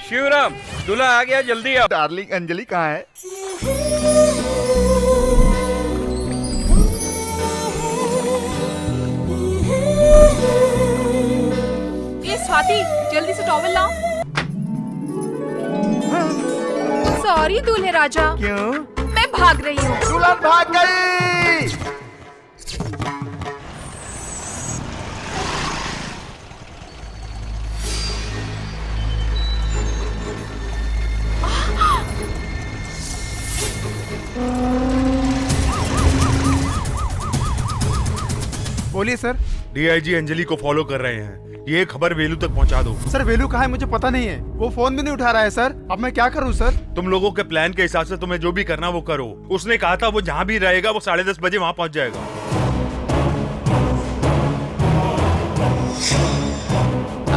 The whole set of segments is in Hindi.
शिवराम, दूल्हा आ गया, जल्दी आओ। डार्लिंग अंजलि कहाँ है? ये स्वाति, जल्दी से टॉवल लाओ। सॉरी दूल्हे राजा, क्यों? मैं भाग रही हूँ। दुल्हन भाग गई। बोलिए सर। डीआईजी अंजलि को फॉलो कर रहे हैं, ये खबर वेलू तक पहुंचा दो। सर वेलू कहाँ है मुझे पता नहीं है, वो फोन भी नहीं उठा रहा है सर। अब मैं क्या करूँ सर? तुम लोगों के प्लान के हिसाब से तुम्हें जो भी करना वो करो। उसने कहा था वो जहाँ भी रहेगा वो 10:30 बजे वहाँ पहुँच जाएगा।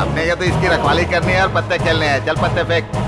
अपने क्या तो इसकी रखवाली करनी है और पत्ते खेलने हैं। चल पत्ते फेंक।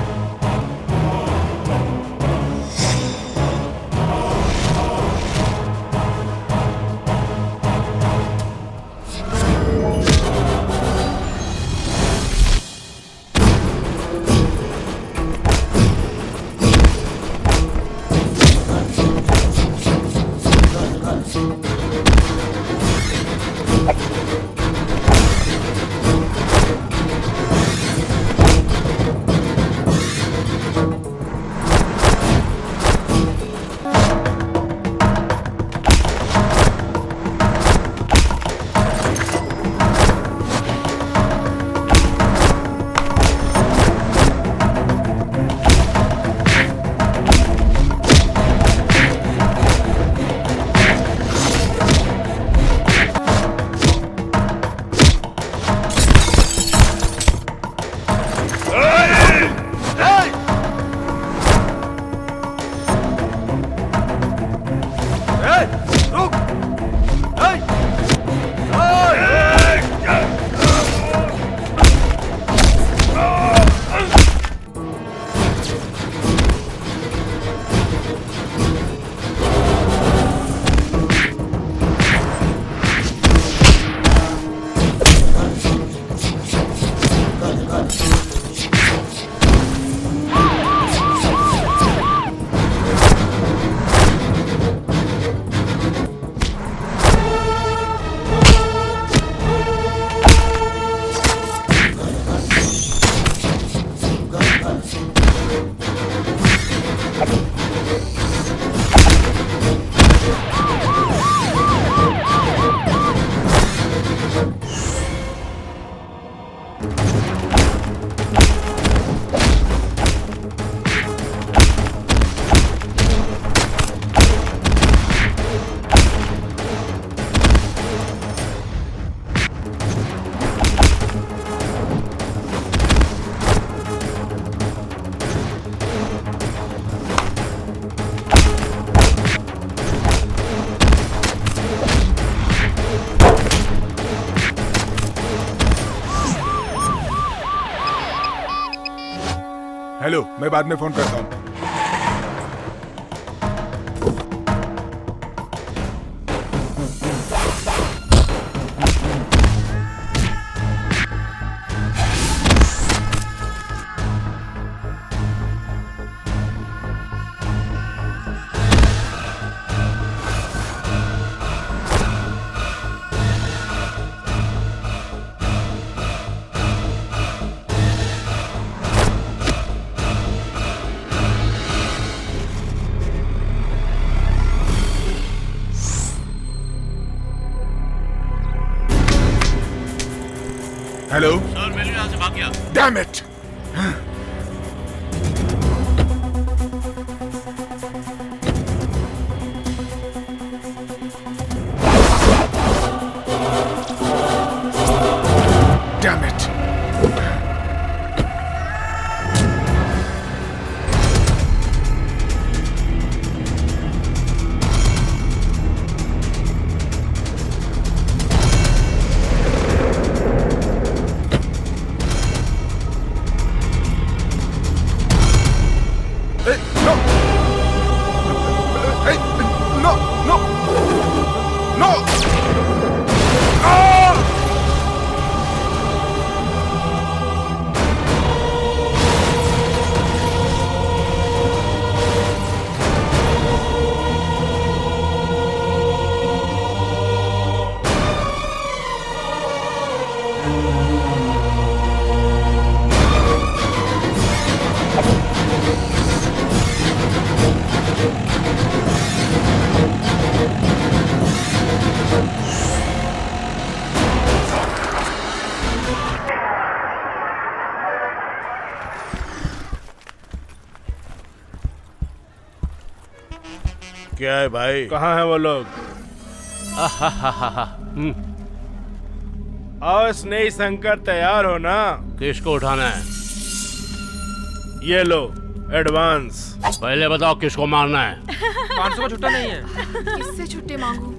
हेलो, मैं बाद में फोन करता हूँ। हेलो सर, वेलू यहाँ से भाग गया। Damn it. Damn it. क्या है भाई? कहाँ है वो लोग? और स्नेही शंकर तैयार हो ना? किसको उठाना है? ये लो एडवांस। पहले बताओ किसको मारना है? 500 का छुट्टा नहीं है। किससे छुट्टे मांगू?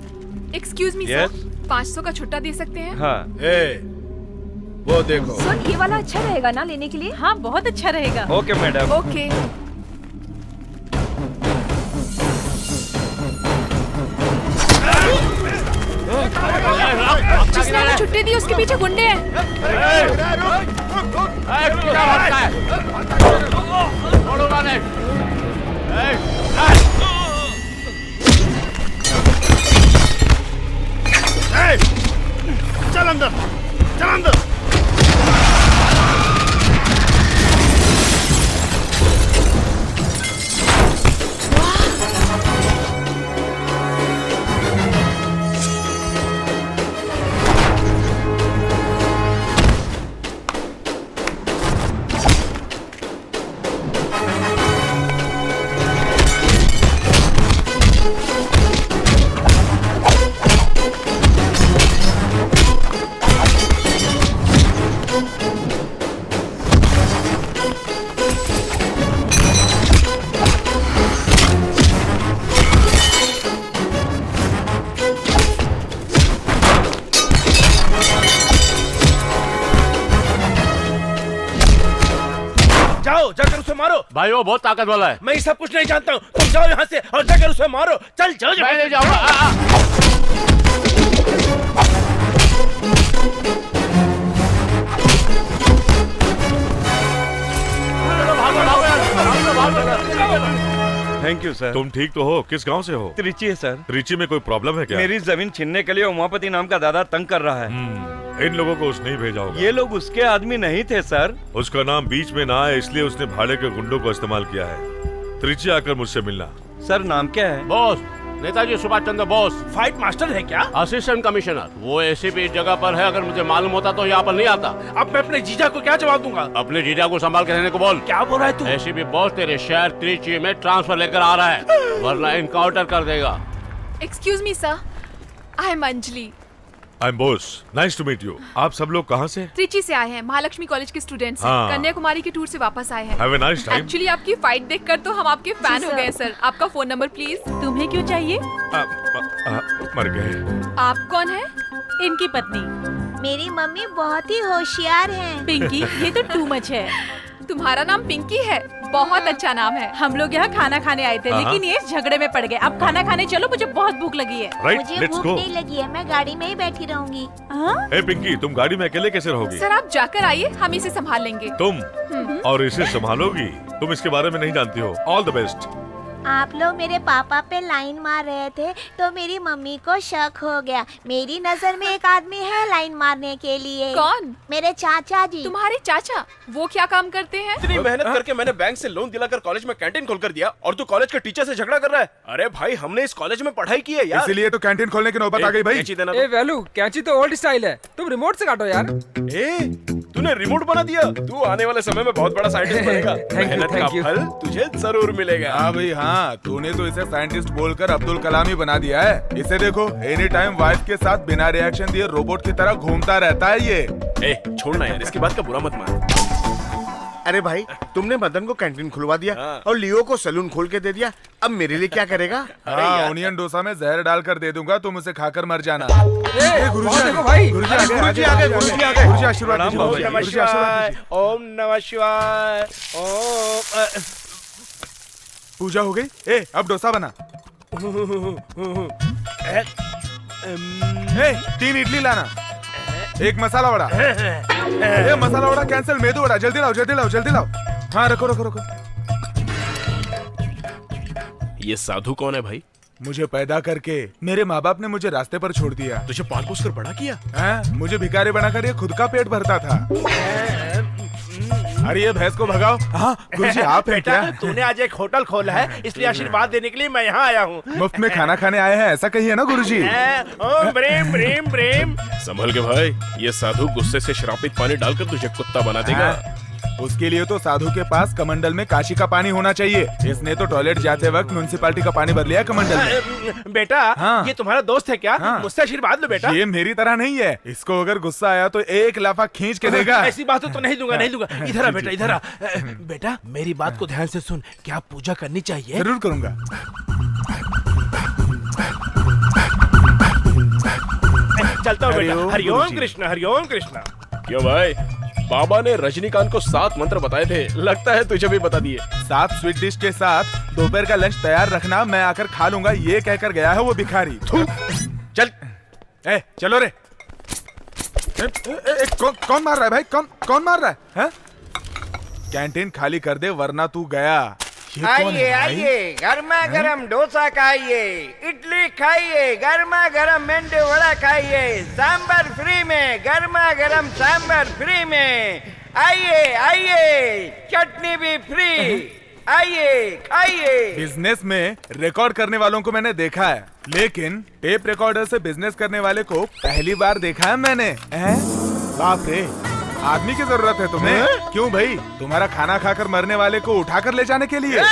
Excuse me Yes? सर, 500 का छुट्टा दे सकते हैं? हाँ। ए, वो देखो। सर ये वाला अच्छा रहेगा ना लेने के लिए? हाँ बहुत अच्छा रहेगा। Okay madam. ओके। जिसने हमें छुट्टी दी उसके पीछे गुंडे हैं। चल अंदर, चल अंदर। जाओ जाकर उसे मारो। भाई वो बहुत ताकत वाला है। मैं ये सब कुछ नहीं जानता हूँ। तुम जाओ यहाँ से और जाकर उसे मारो। चल चल मैं नहीं जाऊंगा। Thank you sir. तुम ठीक तो हो? किस गांव से हो? त्रिची है सर। त्रिची में कोई प्रॉब्लम है क्या? मेरी जमीन छीनने के लिए उमापति नाम का दादा तंग कर रहा है। इन लोगों को उसने ही भेजा होगा। ये लोग उसके आदमी नहीं थे सर। उसका नाम बीच में ना आए इसलिए उसने भाड़े के गुंडों को इस्तेमाल किया है। त्रिची आकर मुझसे मिलना। सर नाम क्या है? Boss, Netaji Subhash Chandra Bose. Fight master है क्या? Assistant commissioner. वो एसीपी इस जगह पर है, अगर मुझे मालूम होता तो यहाँ पर नहीं आता। अब मैं अपने जीजा को क्या जवाब दूंगा? अपने जीजा को संभाल के रहने को बोल। क्या बोल रहा है तू? एसीपी बॉस तेरे शहर त्रिची में ट्रांसफर लेकर आ रहा है, वरना इनकाउंटर कर देगा। Excuse me sir, I am Anjali. I am Bose, nice to meet you. आप सब लोग कहाँ से? त्रिची से आए हैं, महालक्ष्मी कॉलेज के स्टूडेंट्स हैं। हाँ। कन्याकुमारी के टूर से वापस आए हैं। Have a nice time. Actually आपकी फाइट देखकर तो हम आपके फैन हो गए सर। आपका फोन नंबर प्लीज। तुम्हें क्यों चाहिए? मर गए। आप कौन है? इनकी पत्नी। मेरी मम्मी बहुत ही होशियार हैं। पिंकी, ये तो टू मच है। तुम्हारा नाम पिंकी है? बहुत अच्छा नाम है। हम लोग यहाँ खाना खाने आए थे, लेकिन ये झगड़े में पड़ गए। अब खाना खाने चलो, मुझे बहुत भूख लगी है। राइट, मुझे लेट्स भूख गो। नहीं लगी है, मैं गाड़ी में ही बैठी रहूंगी। ए पिंकी, तुम गाड़ी में अकेले कैसे रहोगी? सर आप जाकर आइए, हम इसे संभाल लेंगे। तुम और इसे संभालोगी? तुम इसके बारे में नहीं जानती हो। All the best. आप लोग मेरे पापा पे लाइन मार रहे थे तो मेरी मम्मी को शक हो गया। मेरी नजर में एक आदमी है लाइन मारने के लिए। कौन? मेरे चाचा जी। तुम्हारे चाचा? वो क्या काम करते हैं? इतनी मेहनत करके मैंने बैंक से लोन दिलाकर कॉलेज में कैंटीन खोल कर दिया और तू कॉलेज के टीचर से झगड़ा कर रहा है? अरे भाई हमने इस कॉलेज में पढ़ाई की है यार। इसीलिए तो कैंटीन खोलने की नौबत आ गई भाई। कैंची देना ए वैल्यू, कैंची तो ओल्ड स्टाइल है, तुम रिमोट से काटो यार। तूने रिमोट बना दिया। तू आने वाले समय में बहुत बड़ा साइंटिस्ट बनेगा। मेहनत का फल तुझे जरूर मिलेगा। हाँ भाई हाँ, तूने तो इसे साइंटिस्ट बोलकर अब्दुल कलाम ही बना दिया है। इसे देखो, एनी टाइम वाइफ के साथ बिना रिएक्शन दिए रोबोट की तरह घूमता रहता है ये। छोड़ना यार, इसकी बात का बुरा मत मान। अरे भाई, तुमने मदन को कैंटीन खुलवा दिया और लियो को सैलून खोल के दे दिया। अब मेरे लिए क्या करेगा? हाँ, ओनियन डोसा में जहर डालकर दे दूंगा, तुम उसे खाकर मर जाना। देखो भाई, गुरुजी आ गए, गुरुजी आ गए, गुरुजी आ गए। गुरुजी आशीर्वाद प्रणाम दीजिए, बाबा जी। गुरुजी आशीर्वाद दीजिए। ओम नमः शिवाय। ओम पूजा हो गई? अब डोसा बना। 3 इडली लाना, 1 मसाला वड़ा। मसाला वड़ा कैंसिल, मेदू वड़ा। जल्दी लाओ जल्दी लाओ जल्दी लाओ। हाँ रखो रखो रखो। ये साधु कौन है भाई? मुझे पैदा करके मेरे माँ बाप ने मुझे रास्ते पर छोड़ दिया। तुझे पाल पोस कर बड़ा किया? मुझे भिखारी बनाकर ये खुद का पेट भरता था। अरे ये भैंस को भगाओ। हाँ गुरुजी आप हैं क्या? तूने आज एक होटल खोला है, इसलिए आशीर्वाद देने के लिए मैं यहाँ आया हूँ। मुफ्त में खाना खाने आए हैं ऐसा कहिए ना गुरुजी। ओम ब्रेम ब्रेम ब्रेम। संभल के भाई, ये साधु गुस्से से श्रापित पानी डालकर तुझे कुत्ता बना देगा। उसके लिए तो साधु के पास कमंडल में काशी का पानी होना चाहिए। इसने तो टॉयलेट जाते वक्त म्युनिसिपैलिटी का पानी भर लिया कमंडल में। बेटा हाँ। ये तुम्हारा दोस्त है क्या? हाँ। मुझसे आशीर्वाद लो बेटा। ये मेरी तरह नहीं है, इसको अगर गुस्सा आया तो एक लाफा खींच के देगा। ऐसी बातों तो नहीं दूंगा, नहीं दूंगा। इधर आ बेटा, इधर आ। बेटा मेरी बात को ध्यान से सुन, क्या पूजा करनी चाहिए? जरूर करूंगा। चलता हूँ बेटा। हरिओम गुरुजी। कृष्ण, हरिओम कृष्ण। क्यों भाई, बाबा ने रजनीकांत को 7 मंत्र बताए थे, लगता है तुझे भी बता दिए। 7 स्वीट डिश के साथ दोपहर का लंच तैयार रखना, मैं आकर खा लूंगा, ये कहकर गया है वो भिखारी। चल चलो रे। कौन मार रहा है भाई? कौन मार रहा है? हैं? कैंटीन खाली कर दे वरना तू गया। ये कौन है भाई? आइए गर्मा गर्म डोसा खाइए, इडली खाइए, गर्मा गर्म मेंदू वड़ा खाइए, सांबर फ्री में, गर्मा गर्म सांबर फ्री में। आइए आइए, चटनी भी फ्री। आइए खाइए। बिजनेस में रिकॉर्ड करने वालों को मैंने देखा है, लेकिन टेप रिकॉर्डर से बिजनेस करने वाले को पहली बार देखा है मैंने। बाप रे, आदमी की जरूरत है तुम्हें? क्यों भाई, तुम्हारा खाना खाकर मरने वाले को उठाकर ले जाने के लिए?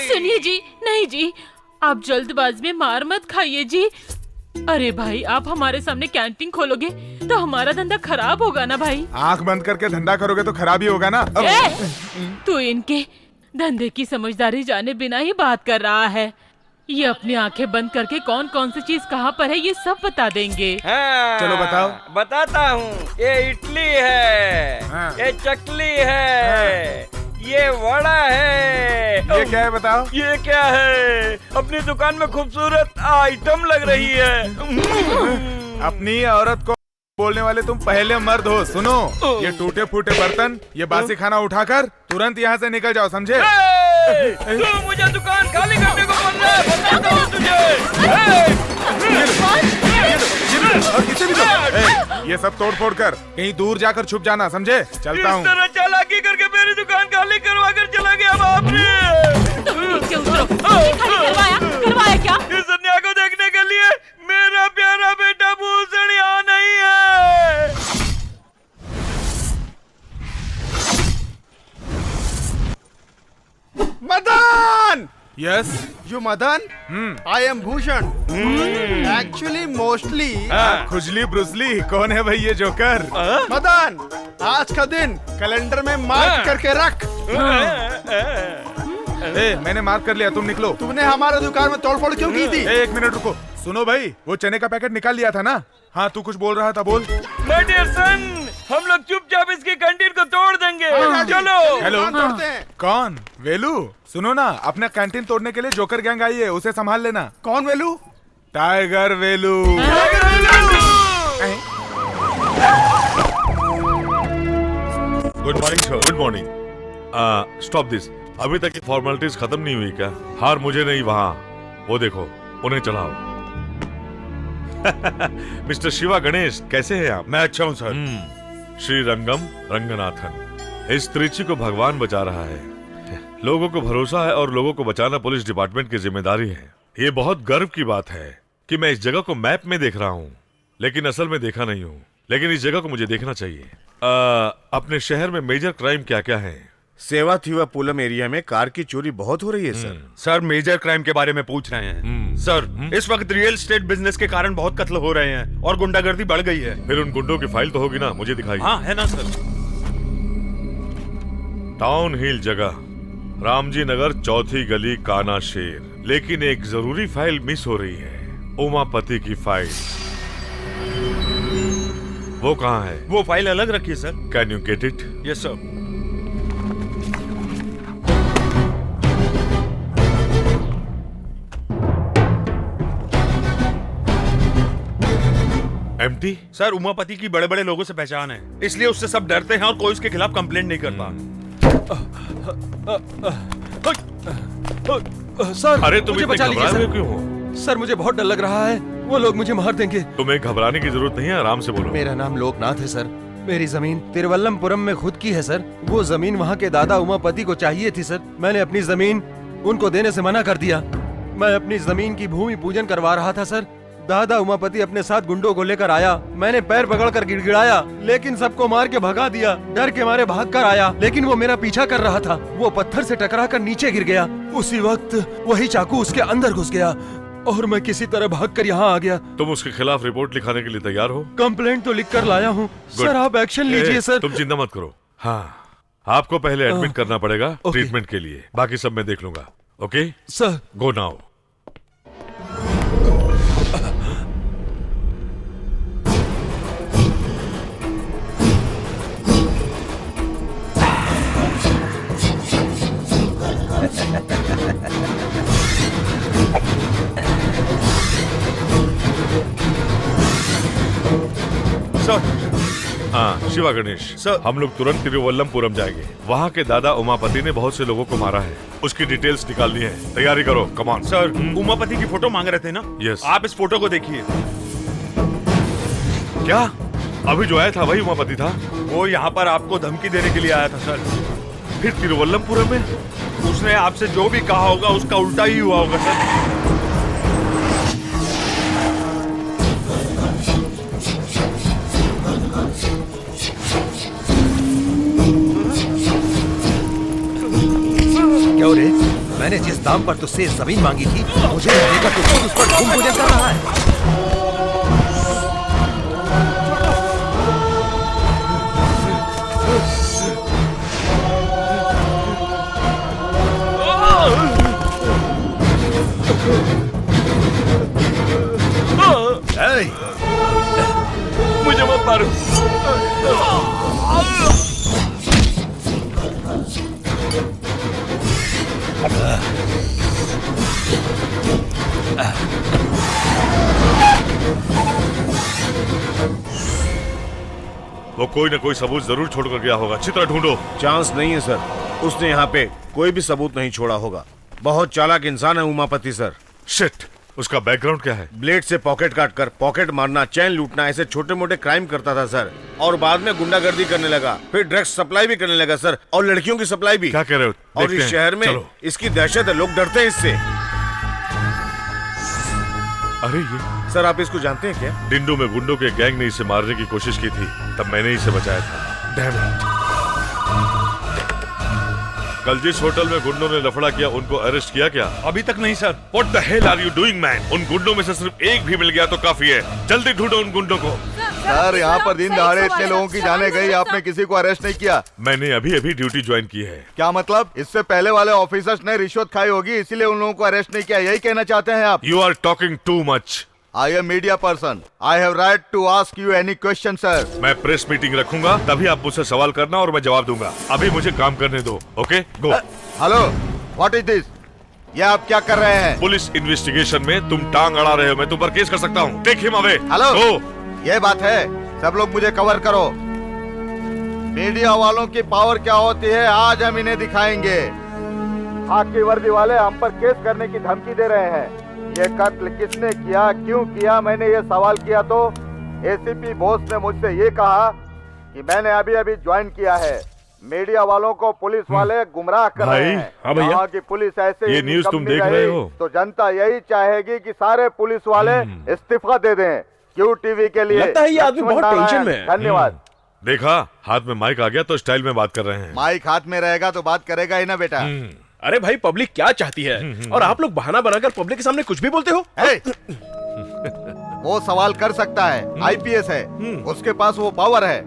सुनिए जी, नहीं जी, आप जल्दबाजी में मार मत खाइए जी। अरे भाई, आप हमारे सामने कैंटीन खोलोगे तो हमारा धंधा खराब होगा ना भाई। आंख बंद करके धंधा करोगे तो खराब ही होगा ना। तू इनके धंधे की समझदारी जाने बिना ही बात कर रहा है। ये अपनी आंखें बंद करके कौन कौन सी चीज कहाँ पर है ये सब बता देंगे। हाँ, चलो बताओ। बताता हूँ। ये इडली है, हाँ। ये चकली है, ये वड़ा है। ये क्या है बताओ? ये क्या है? अपनी दुकान में खूबसूरत आइटम लग रही है। अपनी औरत को बोलने वाले तुम पहले मर्द हो। सुनो, ये टूटे फूटे बर्तन, ये बासी खाना उठाकर तुरंत यहाँ से निकल जाओ, समझे? तू मुझे दुकान खाली करने को बोल रहा है, बताता हूँ तुझे। और इसे भी दो। ये सब तोड़ फोड़ कर कहीं दूर जाकर छुप जाना, समझे? चलता हूँ। इस तरह चालाकी करके मेरी दुकान खाली करवा कर चला गया बाप रे। करवाया क्या? इस अन्याय को देखने के लिए मेरा प्यारा बेटा भूषण यहाँ नहीं है। Madan! Yes. You Madan? I am Bhushan. Actually, mostly। खुजली ब्रुसली, कौन है भाई ये जोकर? मदन, आज का दिन कैलेंडर में मार्क करके रख। मैंने मार्क कर लिया, तुम निकलो। तुमने हमारे दुकान में तोड़फोड़ क्यों की थी? एक मिनट रुको। सुनो भाई, वो चने का पैकेट निकाल लिया था ना? हाँ, तू कुछ बोल रहा था, बोल। My dear son, हम लोग चुपचाप इसकी कैंटीन को तोड़ देंगे। चलो। हेलो, कौन? वेलू? सुनो ना, अपना कैंटीन तोड़ने के लिए जोकर गैंग आई है, उसे संभाल लेना। कौन Velu? Tiger Velu. Good morning sir. Good morning. Stop this. अभी तक की फॉर्मेलिटीज खत्म नहीं हुई क्या? हार मुझे नहीं, वहाँ वो देखो, उन्हें चलाओ। मिस्टर शिवा गणेश, कैसे हैं आप? मैं अच्छा हूँ सर। श्री रंगम रंगनाथन, इस त्रिची को भगवान बचा रहा है। लोगों को भरोसा है और लोगों को बचाना पुलिस डिपार्टमेंट की जिम्मेदारी है। ये बहुत गर्व की बात है कि मैं इस जगह को मैप में देख रहा हूँ, लेकिन असल में देखा नहीं हूँ। लेकिन इस जगह को मुझे देखना चाहिए। अपने शहर में मेजर क्राइम क्या क्या है? सेवा थीवा पुलम एरिया में कार की चोरी बहुत हो रही है सर। सर, मेजर क्राइम के बारे में पूछ रहे हैं। सर, इस वक्त रियल एस्टेट बिजनेस के कारण बहुत कत्ल हो रहे हैं और गुंडागर्दी बढ़ गई है। फिर उन गुंडों की फाइल तो होगी ना, मुझे दिखाइए। हाँ, है ना सर। टाउन हिल जगह, रामजी नगर, चौथी गली, काना शेर। लेकिन एक जरूरी फाइल मिस हो रही है, उमापति की फाइल। वो कहाँ है? वो फाइल अलग रखिए sir. Can you get it? Yes sir. Empty? Sir, Umapati की बड़े बड़े लोगों से पहचान है, इसलिए उससे सब डरते हैं और कोई उसके खिलाफ कंप्लेंट नहीं करता। सर, अरे तुम इतने घबराए हुए क्यों हो? सर, मुझे बहुत डर लग रहा है, वो लोग मुझे मार देंगे। तुम्हें घबराने की जरूरत नहीं है, आराम से बोलो। मेरा नाम लोकनाथ है सर। मेरी जमीन तिरुवल्लमपुरम में खुद की है सर। वो जमीन वहाँ के दादा उमापति को चाहिए थी सर। मैंने अपनी जमीन उनको देने से मना कर दिया। मैं अपनी जमीन की भूमि पूजन करवा रहा था सर। दादा उमापति अपने साथ गुंडों को लेकर आया। मैंने पैर पकड़कर गिड़गिड़ाया, लेकिन सबको मार के भगा दिया। डर के मारे भाग कर आया, लेकिन वो मेरा पीछा कर रहा था। वो पत्थर से टकराकर नीचे गिर गया। उसी वक्त वही चाकू उसके अंदर घुस गया और मैं किसी तरह भागकर यहाँ आ गया। तुम उसके खिलाफ रिपोर्ट लिखाने के लिए तैयार हो? कंप्लेंट तो लिख कर लाया हूँ सर, आप एक्शन लीजिए सर। तुम चिंता मत करो। हाँ, आपको पहले एडमिट करना पड़ेगा ट्रीटमेंट के लिए, बाकी सब मैं देख लूंगा। Okay sir, go now. Sir. हाँ शिवा गणेश सर, हम लोग तुरंत तिरुवल्लमपुरम जाएंगे। वहाँ के दादा उमापति ने बहुत से लोगों को मारा है, उसकी डिटेल्स निकालनी है। तैयारी करो, कम ऑन। सर, उमापति की फोटो मांग रहे थे ना? यस। आप इस फोटो को देखिए। क्या अभी जो आया था वही उमापति था? वो यहाँ पर आपको धमकी देने के लिए आया था सर। फिर तिरुवल्लमपुरम में उसने आपसे जो भी कहा होगा उसका उल्टा ही हुआ होगा सर। क्यों रे? मैंने जिस दाम पर तुझसे जमीन मांगी थी, मुझे देकर तू खुद उस पर घूम गुजर कर रहा है। मुझे मत मारो। वो कोई न कोई सबूत जरूर छोड़कर गया होगा। चित्र ढूंढो। चांस नहीं है सर, उसने यहाँ पे कोई भी सबूत नहीं छोड़ा होगा। बहुत चालाक इंसान है उमापति सर। शिट, उसका बैकग्राउंड क्या है? ब्लेड से पॉकेट काटकर पॉकेट मारना, चैन लूटना, ऐसे छोटे मोटे क्राइम करता था सर। और बाद में गुंडागर्दी करने लगा, फिर ड्रग्स सप्लाई भी करने लगा सर, और लड़कियों की सप्लाई भी। क्या कह रहे हो? और इस शहर में इसकी दहशत है, लोग डरते हैं इससे। अरे ये सर, आप इसको जानते हैं क्या? डिंडो में गुंडों के गैंग ने इसे मारने की कोशिश की थी, तब मैंने इसे बचाया था। Damn it. कल जिस होटल में गुंडों ने लफड़ा किया, उनको अरेस्ट किया क्या? अभी तक नहीं sir. What the hell are you doing, man? उन गुंडों में से सिर्फ एक भी मिल गया तो काफी है। जल्दी ढूंढो उन गुंडों को। सर, यहाँ पर दिन दहाड़े इतने लोगों की जाने गई, आपने किसी को अरेस्ट नहीं किया? मैंने अभी अभी ड्यूटी ज्वाइन की है। क्या मतलब? इससे पहले वाले ऑफिसर्स ने रिश्वत खाई होगी, इसीलिए उन लोगों को अरेस्ट नहीं किया, यही कहना चाहते हैं आप? You are talking too much. I am media person. I have right to ask you any question, sir. मैं प्रेस मीटिंग रखूंगा, तभी आप मुझसे सवाल करना और मैं जवाब दूंगा। अभी मुझे काम करने दो। Okay, go. Hello, what is this? ये आप क्या कर रहे हैं? पुलिस इन्वेस्टिगेशन में तुम टांग अड़ा रहे हो, मैं तुम पर केस कर सकता हूँ। Take him away. Hello, go. ये बात है, सब लोग मुझे कवर करो। मीडिया वालों की पावर क्या होती है, आज हम इन्हें दिखाएंगे। खाकी वर्दी वाले हम पर केस करने की धमकी दे रहे हैं। ये कत्ल किसने किया, क्यों किया? मैंने ये सवाल किया तो एसीपी बोस ने मुझसे ये कहा कि मैंने अभी अभी ज्वाइन किया है। मीडिया वालों को पुलिस वाले गुमराह कर रहे हैं। हाँ भैया, कहा कि पुलिस ऐसे ये न्यूज़ तुम देख रहे हो तो जनता यही चाहेगी कि सारे पुलिस वाले इस्तीफा दे दें। क्यू टीवी के लिए लगता है ये आदमी बहुत टेंशन में है। धन्यवाद। देखा, हाथ में माइक आ गया तो स्टाइल में बात कर रहे हैं। माइक हाथ में रहेगा तो बात करेगा ही ना बेटा। अरे भाई, पब्लिक क्या चाहती है और आप लोग बहाना बनाकर पब्लिक के सामने कुछ भी बोलते हो। वो सवाल कर सकता है, आईपीएस है, उसके पास वो पावर है,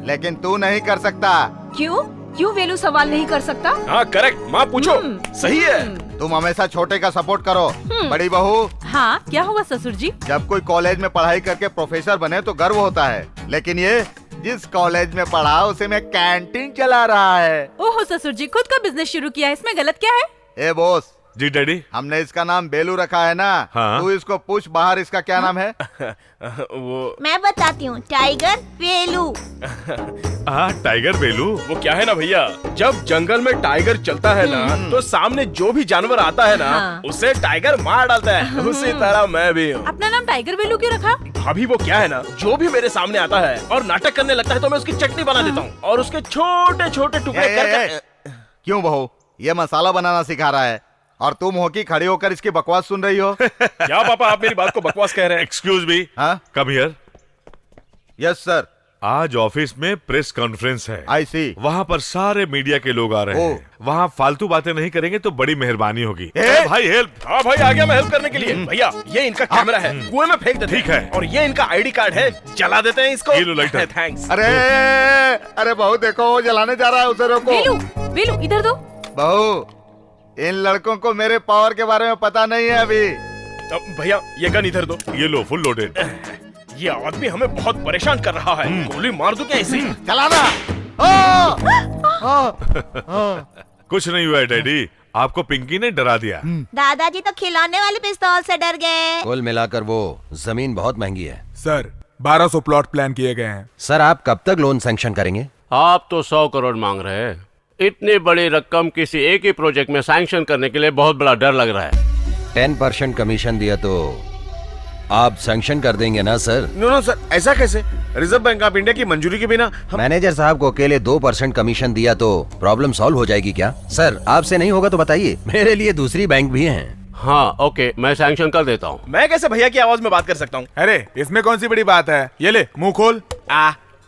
लेकिन तू नहीं कर सकता। क्यों? क्यों वेलू सवाल नहीं कर सकता? हाँ करेक्ट, माँ पूछो। सही है। तुम हमेशा छोटे का सपोर्ट करो। बड़ी बहू। हाँ, क्या हुआ ससुर जी? जब कोई कॉलेज में पढ़ाई करके प्रोफेसर बने तो गर्व होता है, लेकिन ये जिस कॉलेज में पढ़ा उसे में कैंटीन चला रहा है। ओहो ससुर जी, खुद का बिजनेस शुरू किया है, इसमें गलत क्या है? ए बॉस। जी डैडी। हमने इसका नाम बेलू रखा है ना। हाँ? तू इसको पूछ बाहर इसका क्या नाम है। वो मैं बताती हूँ, टाइगर बेलू। हाँ, टाइगर बेलू। वो क्या है ना भैया, जब जंगल में टाइगर चलता है ना तो सामने जो भी जानवर आता है ना उसे टाइगर मार डालता है। उसी तरह मैं भी हूँ। अपना नाम टाइगर बेलू क्यों रखा? अभी वो क्या है ना, जो भी मेरे सामने आता है और नाटक करने लगता है तो मैं उसकी चटनी बना देता हूँ और उसके छोटे छोटे टुकड़े करके। क्यों बहू, ये मसाला बनाना सिखा रहा है? और तुम हो कि खड़ी होकर इसकी बकवास सुन रही हो? क्या पापा आप मेरी बात को बकवास कह रहे हैं? एक्सक्यूज मी, हाँ? Come here. Yes sir. आज ऑफिस में प्रेस कॉन्फ्रेंस है। आई सी। वहाँ पर सारे मीडिया के लोग आ रहे हैं। वहाँ फालतू बातें नहीं करेंगे तो बड़ी मेहरबानी होगी। भाई हेल्प। हाँ भाई आ गया मैं हेल्प करने के लिए। भैया ये इनका कैमरा है, कुएं में फेंक देते हैं। ठीक है। और ये इनका आईडी कार्ड है, जला देते हैं इसको। ये लो लाइटर। थैंक्स। अरे बहू देखो वो जलाने जा रहा है, उसे रोको। वेलू इधर दो। बहू इन लड़कों को मेरे पावर के बारे में पता नहीं है अभी। भैया ये गन इधर दो। ये लो फुल लोडेड। ये आदमी हमें बहुत परेशान कर रहा है। गोली मार दूं क्या इसे? चलाना। कुछ नहीं हुआ है डैडी, आपको पिंकी ने डरा दिया। दादाजी तो खिलौने वाली पिस्तौल से डर गए। कुल मिलाकर वो जमीन बहुत महंगी है। सर 1200 प्लॉट प्लान किए गए हैं। सर आप कब तक लोन सैंक्शन करेंगे? आप तो 100 करोड़ मांग रहे हैं। इतनी बड़ी रकम किसी एक ही प्रोजेक्ट में सैंक्शन करने के लिए बहुत बड़ा डर लग रहा है। 10% कमीशन दिया तो आप सैंक्शन कर देंगे ना सर? नो सर, ऐसा कैसे? रिजर्व बैंक ऑफ इंडिया की मंजूरी के बिना मैनेजर साहब को अकेले 2% कमीशन दिया तो प्रॉब्लम सॉल्व हो जाएगी क्या? सर आपसे नहीं होगा तो बताइए, मेरे लिए दूसरी बैंक भी हैं। हाँ ओके, मैं सैंक्शन कर देता हूँ। मैं कैसे भैया की आवाज में बात कर सकता हूँ? अरे इसमें कौन सी बड़ी बात है? ये ले मुंह खोल।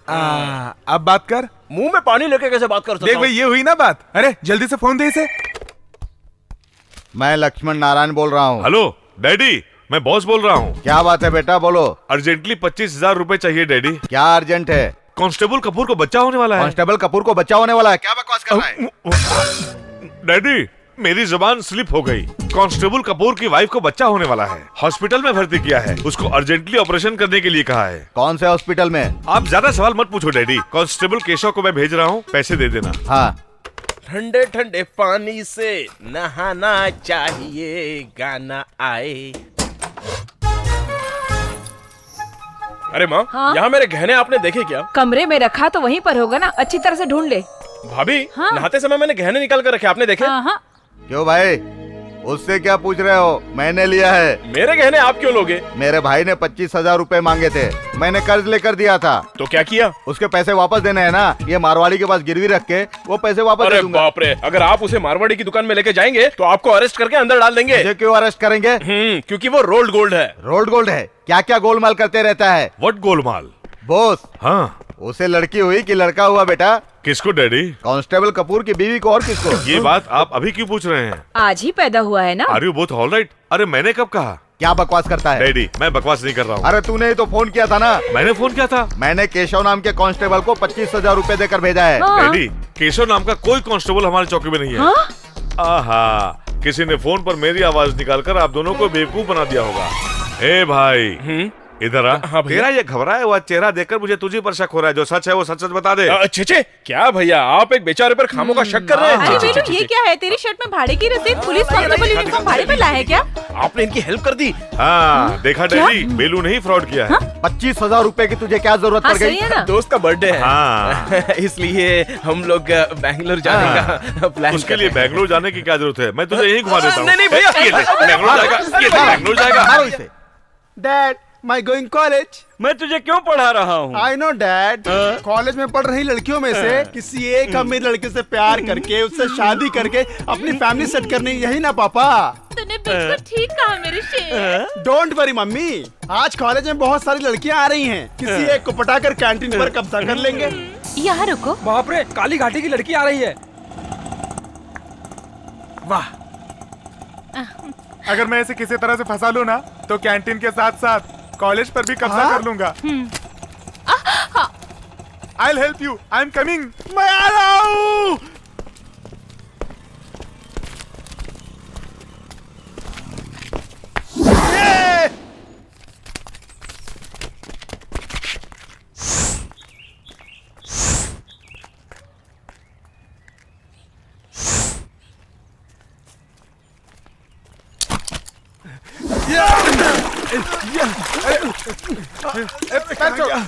अब बात कर। मुंह में पानी लेके कैसे बात कर सकता देख हूँ? भाई ये हुई ना बात। अरे जल्दी से फोन दे इसे। मैं लक्ष्मण नारायण बोल रहा हूँ। हेलो डैडी, मैं बॉस बोल रहा हूँ। क्या बात है बेटा, बोलो। अर्जेंटली 25,000 रुपए चाहिए डैडी। क्या अर्जेंट है? कांस्टेबल कपूर को बच्चा होने वाला है। कांस्टेबल कपूर को बच्चा होने वाला है? क्या बकवास कर रहा है? डैडी मेरी जुबान स्लिप हो गई। कांस्टेबल कपूर की वाइफ को बच्चा होने वाला है, हॉस्पिटल में भर्ती किया है, उसको अर्जेंटली ऑपरेशन करने के लिए कहा है। कौन से हॉस्पिटल में? आप ज्यादा सवाल मत पूछो डैडी। कांस्टेबल केशव को मैं भेज रहा हूँ, पैसे दे देना। हाँ। ठंडे ठंडे पानी से नहाना चाहिए, गाना आए। अरे माँ, हाँ? यहाँ मेरे गहने आपने देखे क्या? कमरे में रखा तो वहीं पर होगा ना, अच्छी तरह से ढूंढ ले। भाभी हाँ? नहाते समय मैंने गहने निकाल कर रखे, आपने देखे? हाँ। क्यों भाई, उससे क्या पूछ रहे हो? मैंने लिया है। मेरे गहने आप क्यों लोगे? मेरे भाई ने 25,000 रुपए मांगे थे, मैंने कर्ज लेकर दिया था। तो क्या किया? उसके पैसे वापस देने हैं ना, ये मारवाड़ी के पास गिरवी रख के वो पैसे वापस दे अरे दूंगा। बाप रे, अगर आप उसे मारवाड़ी की दुकान में लेके जाएंगे तो आपको अरेस्ट करके अंदर डाल देंगे। मुझे क्यों अरेस्ट करेंगे? क्योंकि वो रोल्ड गोल्ड है। रोल्ड गोल्ड है? क्या क्या गोलमाल करते रहता है? व्हाट गोलमाल? बॉस, हाँ उसे लड़की हुई कि लड़का हुआ बेटा? किसको डैडी? कांस्टेबल कपूर की बीवी को, और किसको? ये बात आप अभी क्यों पूछ रहे हैं? आज ही पैदा हुआ है ना। Are you both alright? अरे मैंने कब कहा? क्या बकवास करता है? डैडी मैं बकवास नहीं कर रहा हूँ। अरे तूने ही तो फोन किया था ना। मैंने फोन किया था। मैंने केशव नाम के कांस्टेबल को 25,000 रुपए देकर भेजा है। डैडी केशव नाम का कोई कांस्टेबल हमारे चौकी में नहीं है। आहा, किसी ने फोन पर मेरी आवाज निकालकर आप दोनों को बेवकूफ बना दिया होगा। ए भाई इधर आ। हाँ भैया। तेरा ये घबराया हुआ चेहरा देखकर मुझे तुझे पर शक हो रहा है। जो सच है वो सच सच बता दे। छे क्या भैया, आप एक बेचारे पर खामों का शक कर रहे हैं? अरे बेटू ये क्या है? तेरी शर्ट में भाड़े की रसीद, पुलिस कांस्टेबल यूनिफॉर्म भाड़े पे लाया है क्या? आपने इनकी हेल्प कर दी। हाँ देखा डैडी, बेलू ने ही फ्रॉड किया है। 25,000 रुपए की तुझे क्या जरूरत पड़ गई? दोस्त का बर्थडे है। हाँ। इसलिए हम लोग बैंगलोर जाने का प्लान। उसके लिए बैंगलोर जाने की क्या जरूरत है? मैं तुझे यहीं घुमा देता हूँ। नहीं भैया, बैंगलोर जाएगा, बैंगलोर जाएगा। Dad my going college. मैं तुझे क्यों पढ़ा रहा हूँ? I know dad. कॉलेज में पढ़ रही लड़कियों में से किसी एक अमीर लड़के से प्यार करके उससे शादी करके अपनी फैमिली सेट करनी, यही ना पापा? तूने बिल्कुल ठीक कहा मेरे शेर। डोंट वरी मम्मी, आज कॉलेज में बहुत सारी लड़कियाँ आ रही हैं। किसी एक को पटाकर कैंटीन पर कब्जा कर लेंगे। यहाँ रुको। बाप रे, काली घाटी की लड़की आ रही है। वाह, अगर मैं इसे किसी तरह से फंसा लूं ना तो कैंटीन के साथ साथ कॉलेज पर भी कब्जा कर लूंगा। I'll help you. I'm coming. मैं आ रहा हूँ।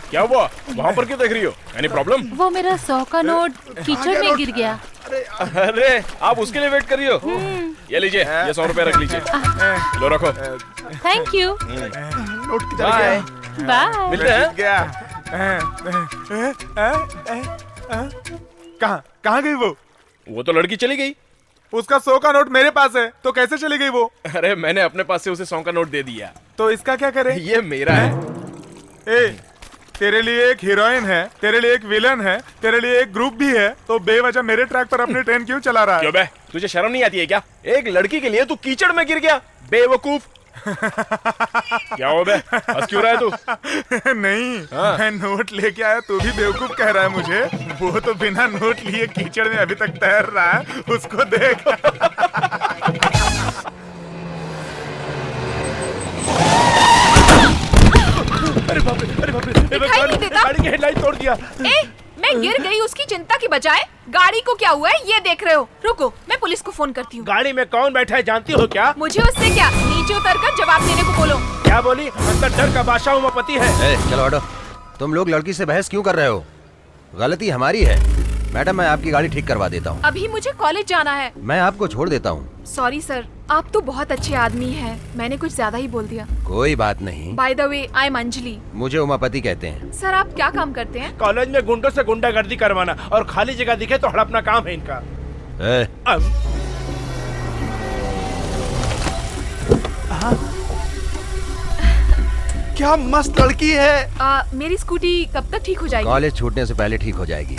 क्या हुआ? वहाँ पर क्यों देख रही हो? Any problem? वो मेरा 100 का नोट कीचड़ में गिर गया। अरे आप उसके लिए वेट कर रही हो? ये लीजिए, ये 100 रुपए रख लीजिए। लो रखो। Thank you. नोट की तरह बाय। मिलते हैं। कहाँ कहाँ गई वो? वो तो लड़की चली गई। उसका 100 का नोट मेरे पास है, तो कैसे चली गई वो? अरे मैंने अपने पास से उसे 100 का नोट दे दिया। तो इसका क्या करे? ये मेरा है। ए, तेरे लिए एक हीरोइन है, तेरे लिए एक विलन है, तेरे लिए एक ग्रुप भी है, तो बेवजह मेरे ट्रैक पर अपनी ट्रेन क्यों चला रहा है? क्यों बे, तुझे शर्म नहीं आती है क्या? एक लड़की के लिए तू कीचड़ में गिर गया, बेवकूफ। क्या हो बे, हंस क्यों रहा है तू? नहीं, मैं नोट लेके आया, तू भी बेवकूफ कह रहा है मुझे? वो तो बिना नोट लिए कीचड़ में अभी तक तैर रहा है, उसको देख। अरे बाप रे, अरे बाप रे, दिखाई नहीं देता? गाड़ी की हेडलाइट तोड़ दिया। मैं गिर गई उसकी चिंता की बजाय गाड़ी को क्या हुआ है ये देख रहे हो। रुको, मैं पुलिस को फोन करती हूँ। गाड़ी में कौन बैठा है जानती हो क्या? मुझे उससे क्या, नीचे उतरकर जवाब देने को बोलो। क्या बोली? अंदर डर का बादशाह उमापति है। चलो हटो, तुम लोग लड़की से बहस क्यों कर रहे हो? गलती हमारी है। मैडम, मैं आपकी गाड़ी ठीक करवा देता हूँ। अभी मुझे कॉलेज जाना है। मैं आपको छोड़ देता हूँ। सॉरी सर, आप तो बहुत अच्छे आदमी हैं। मैंने कुछ ज्यादा ही बोल दिया। कोई बात नहीं। By the way, I am Anjali. मुझे उमापति कहते हैं। सर, आप क्या काम करते हैं? कॉलेज में गुंडों से गुंडागर्दी करवाना और खाली जगह दिखे तो हड़पना काम है इनका। क्या मस्त लड़की है। मेरी स्कूटी कब तक ठीक हो जाएगी? कॉलेज छूटने से पहले ठीक हो जाएगी।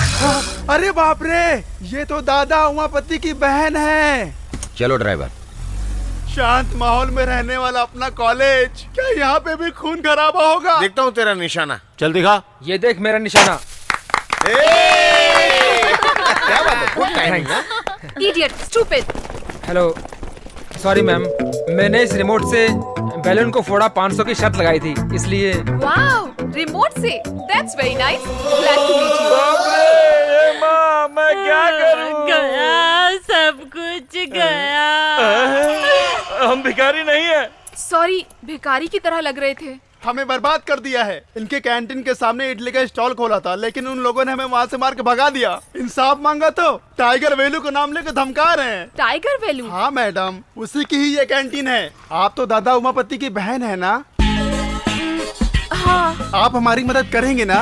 अरे बाप रे, ये तो दादा उमापति की बहन है। चलो ड्राइवर। शांत माहौल में रहने वाला अपना कॉलेज, क्या यहाँ पे भी खून खराबा होगा? देखता हूँ तेरा निशाना। चल दिखा। ये देख मेरा निशाना। क्या बात है, गुड टाइमिंग है। Idiot, stupid. Hello, sorry ma'am, मैंने इस रिमोट से बैलून को फोड़ा 500 की शर्त लगाई थी, इसलिए। वाओ, रिमोट से? That's very nice. Glad to meet you. माँ, मैं क्या करूं? गया, सब कुछ गया। हम भिखारी नहीं है। सॉरी, भिखारी की तरह लग रहे थे। हमें बर्बाद कर दिया है। इनके कैंटीन के सामने इडली का स्टॉल खोला था, लेकिन उन लोगों ने हमें वहाँ से मार के भगा दिया। इंसाफ मांगा तो टाइगर वेलू को नाम लेकर धमका रहे हैं। टाइगर वेलू? हाँ मैडम, उसी की ही ये कैंटीन है। आप तो दादा उमापति की बहन है ना? हाँ। आप हमारी मदद करेंगे ना?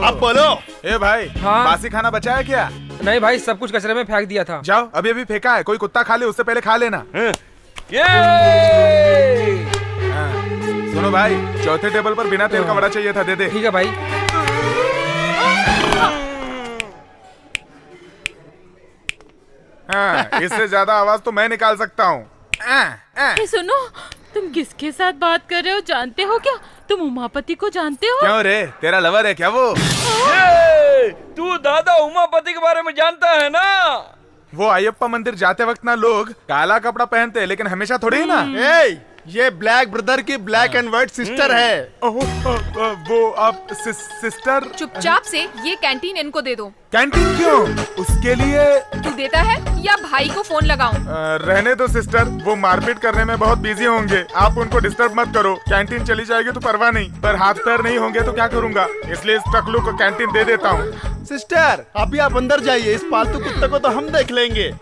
अब बोलो। ए भाई, हाँ? बासी खाना बचा है क्या? नहीं भाई, सब कुछ कचरे में फेंक दिया था। जाओ, अभी अभी फेंका है, कोई कुत्ता खा ले, उससे पहले खा लेना। सुनो भाई, चौथे टेबल पर बिना तेल का वड़ा चाहिए था, दे दे। ठीक है भाई। हाँ, इससे ज्यादा आवाज तो मैं निकाल सकता हूँ। सुनो, तुम किसके साथ बात कर रहे हो जानते हो क्या? तुम उमापति को जानते हो? क्यों रे, तेरा लवर है क्या वो? तू दादा उमापति के बारे में जानता है ना? वो अयप्पा मंदिर जाते वक्त ना लोग काला कपड़ा पहनते हैं, लेकिन हमेशा थोड़ी ही ना। ये ब्लैक ब्रदर की ब्लैक एंड व्हाइट सिस्टर है। वो आप सिस्टर? चुपचाप से ये कैंटीन इनको दे दो। कैंटीन क्यों? उसके लिए तू देता है या भाई को फोन लगाऊं? रहने दो सिस्टर, वो मारपीट करने में बहुत बिजी होंगे, आप उनको डिस्टर्ब मत करो। कैंटीन चली जाएगी तो परवाह नहीं, पर हाथ पैर नहीं होंगे तो क्या करूँगा, इसलिए इस टकलू को कैंटीन दे देता हूँ। सिस्टर, अभी आप अंदर जाइए, इस पालतू कुत्ते को तो हम देख लेंगे।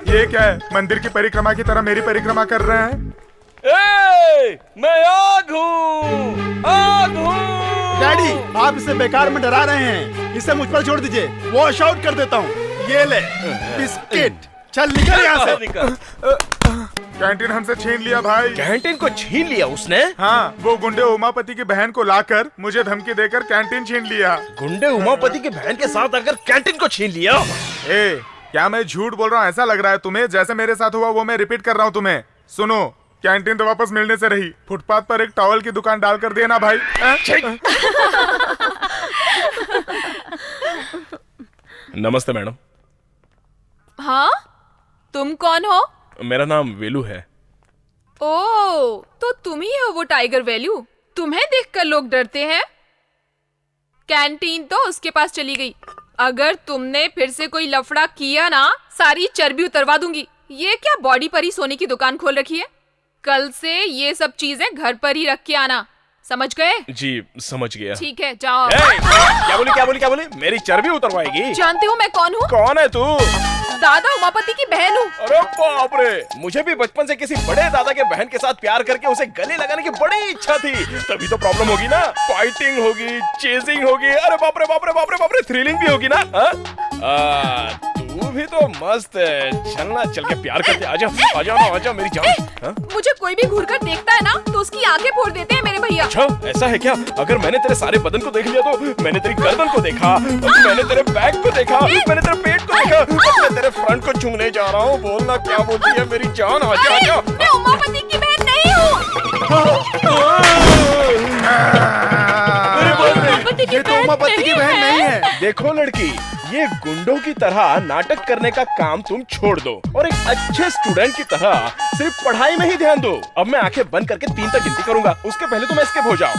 ये क्या है, मंदिर की परिक्रमा की तरह मेरी परिक्रमा कर रहे हैं? मैं आग हूँ, आग हूँ। डैडी, आप इसे बेकार में डरा रहे हैं, इसे मुझ पर छोड़ दीजिए, वॉश आउट कर देता हूँ। ये ले बिस्किट, चल निकल यहाँ से। कैंटीन हमसे छीन लिया भाई। कैंटीन को छीन लिया उसने? हाँ, वो गुंडे उमापति की बहन को लाकर मुझे धमकी देकर कैंटीन छीन लिया। गुंडे उमापति की बहन के साथ आकर कैंटीन को छीन लिया? क्या मैं झूठ बोल रहा हूँ? ऐसा लग रहा है तुम्हें? जैसे मेरे साथ हुआ वो मैं रिपीट कर रहा हूँ तुम्हें। सुनो, कैंटीन तो वापस मिलने से रही, फुटपाथ पर एक टॉवल की दुकान डाल कर देना भाई। नमस्ते मैडम। हाँ, तुम कौन हो? मेरा नाम वेलू है। ओ, तो तुम ही हो वो टाइगर वेलू? तुम्हें देखकर लोग डरते हैं। कैंटीन तो उसके पास चली गई। अगर तुमने फिर से कोई लफड़ा किया ना, सारी चर्बी उतरवा दूंगी। ये क्या बॉडी पर ही सोने की दुकान खोल रखी है? कल से ये सब चीजें घर पर ही रख के आना, समझ गए? जी समझ गया। ठीक है, जाओ। क्या बोली? मेरी चर्बी उतरवाएगी? जानते हो मैं कौन हूँ? कौन है तू? दादा उमापति की बहन हूँ। अरे बाप रे, मुझे भी बचपन से किसी बड़े दादा के बहन के साथ प्यार करके उसे गले लगाने की बड़ी इच्छा थी। तभी तो प्रॉब्लम होगी ना, फाइटिंग होगी, चेजिंग होगी, अरे बाप रे बाप रे बाप रे बाप रे, थ्रिलिंग भी होगी ना। तू भी तो मस्त है, चलना चल के प्यार करते। आजा आजा ना, आजा मेरी जान। मुझे कोई भी घूर कर देखता है ना तो उसकी आंखें फोड़ देते हैं मेरे भैया। अच्छा ऐसा है क्या? अगर मैंने तेरे सारे बदन को देख लिया तो मैंने तेरी गर्दन को देखा, मैंने तेरे बैक को देखा, मैंने तेरे पेट को देखा, मैं तेरे फ्रंट को चूमने जा रहा हूँ। बोलना क्या बोलती है मेरी जान? आजा आजा। मैं उमापति की बहन नहीं हूँ। ये तो उमापति की बहन नहीं है। देखो लड़की, ये गुंडों की तरह नाटक करने का काम तुम छोड़ दो और एक अच्छे स्टूडेंट की तरह सिर्फ पढ़ाई में ही ध्यान दो। अब मैं आंखें बंद करके 3 तक गिनती करूंगा, उसके पहले तुम एस्केप हो जाओ।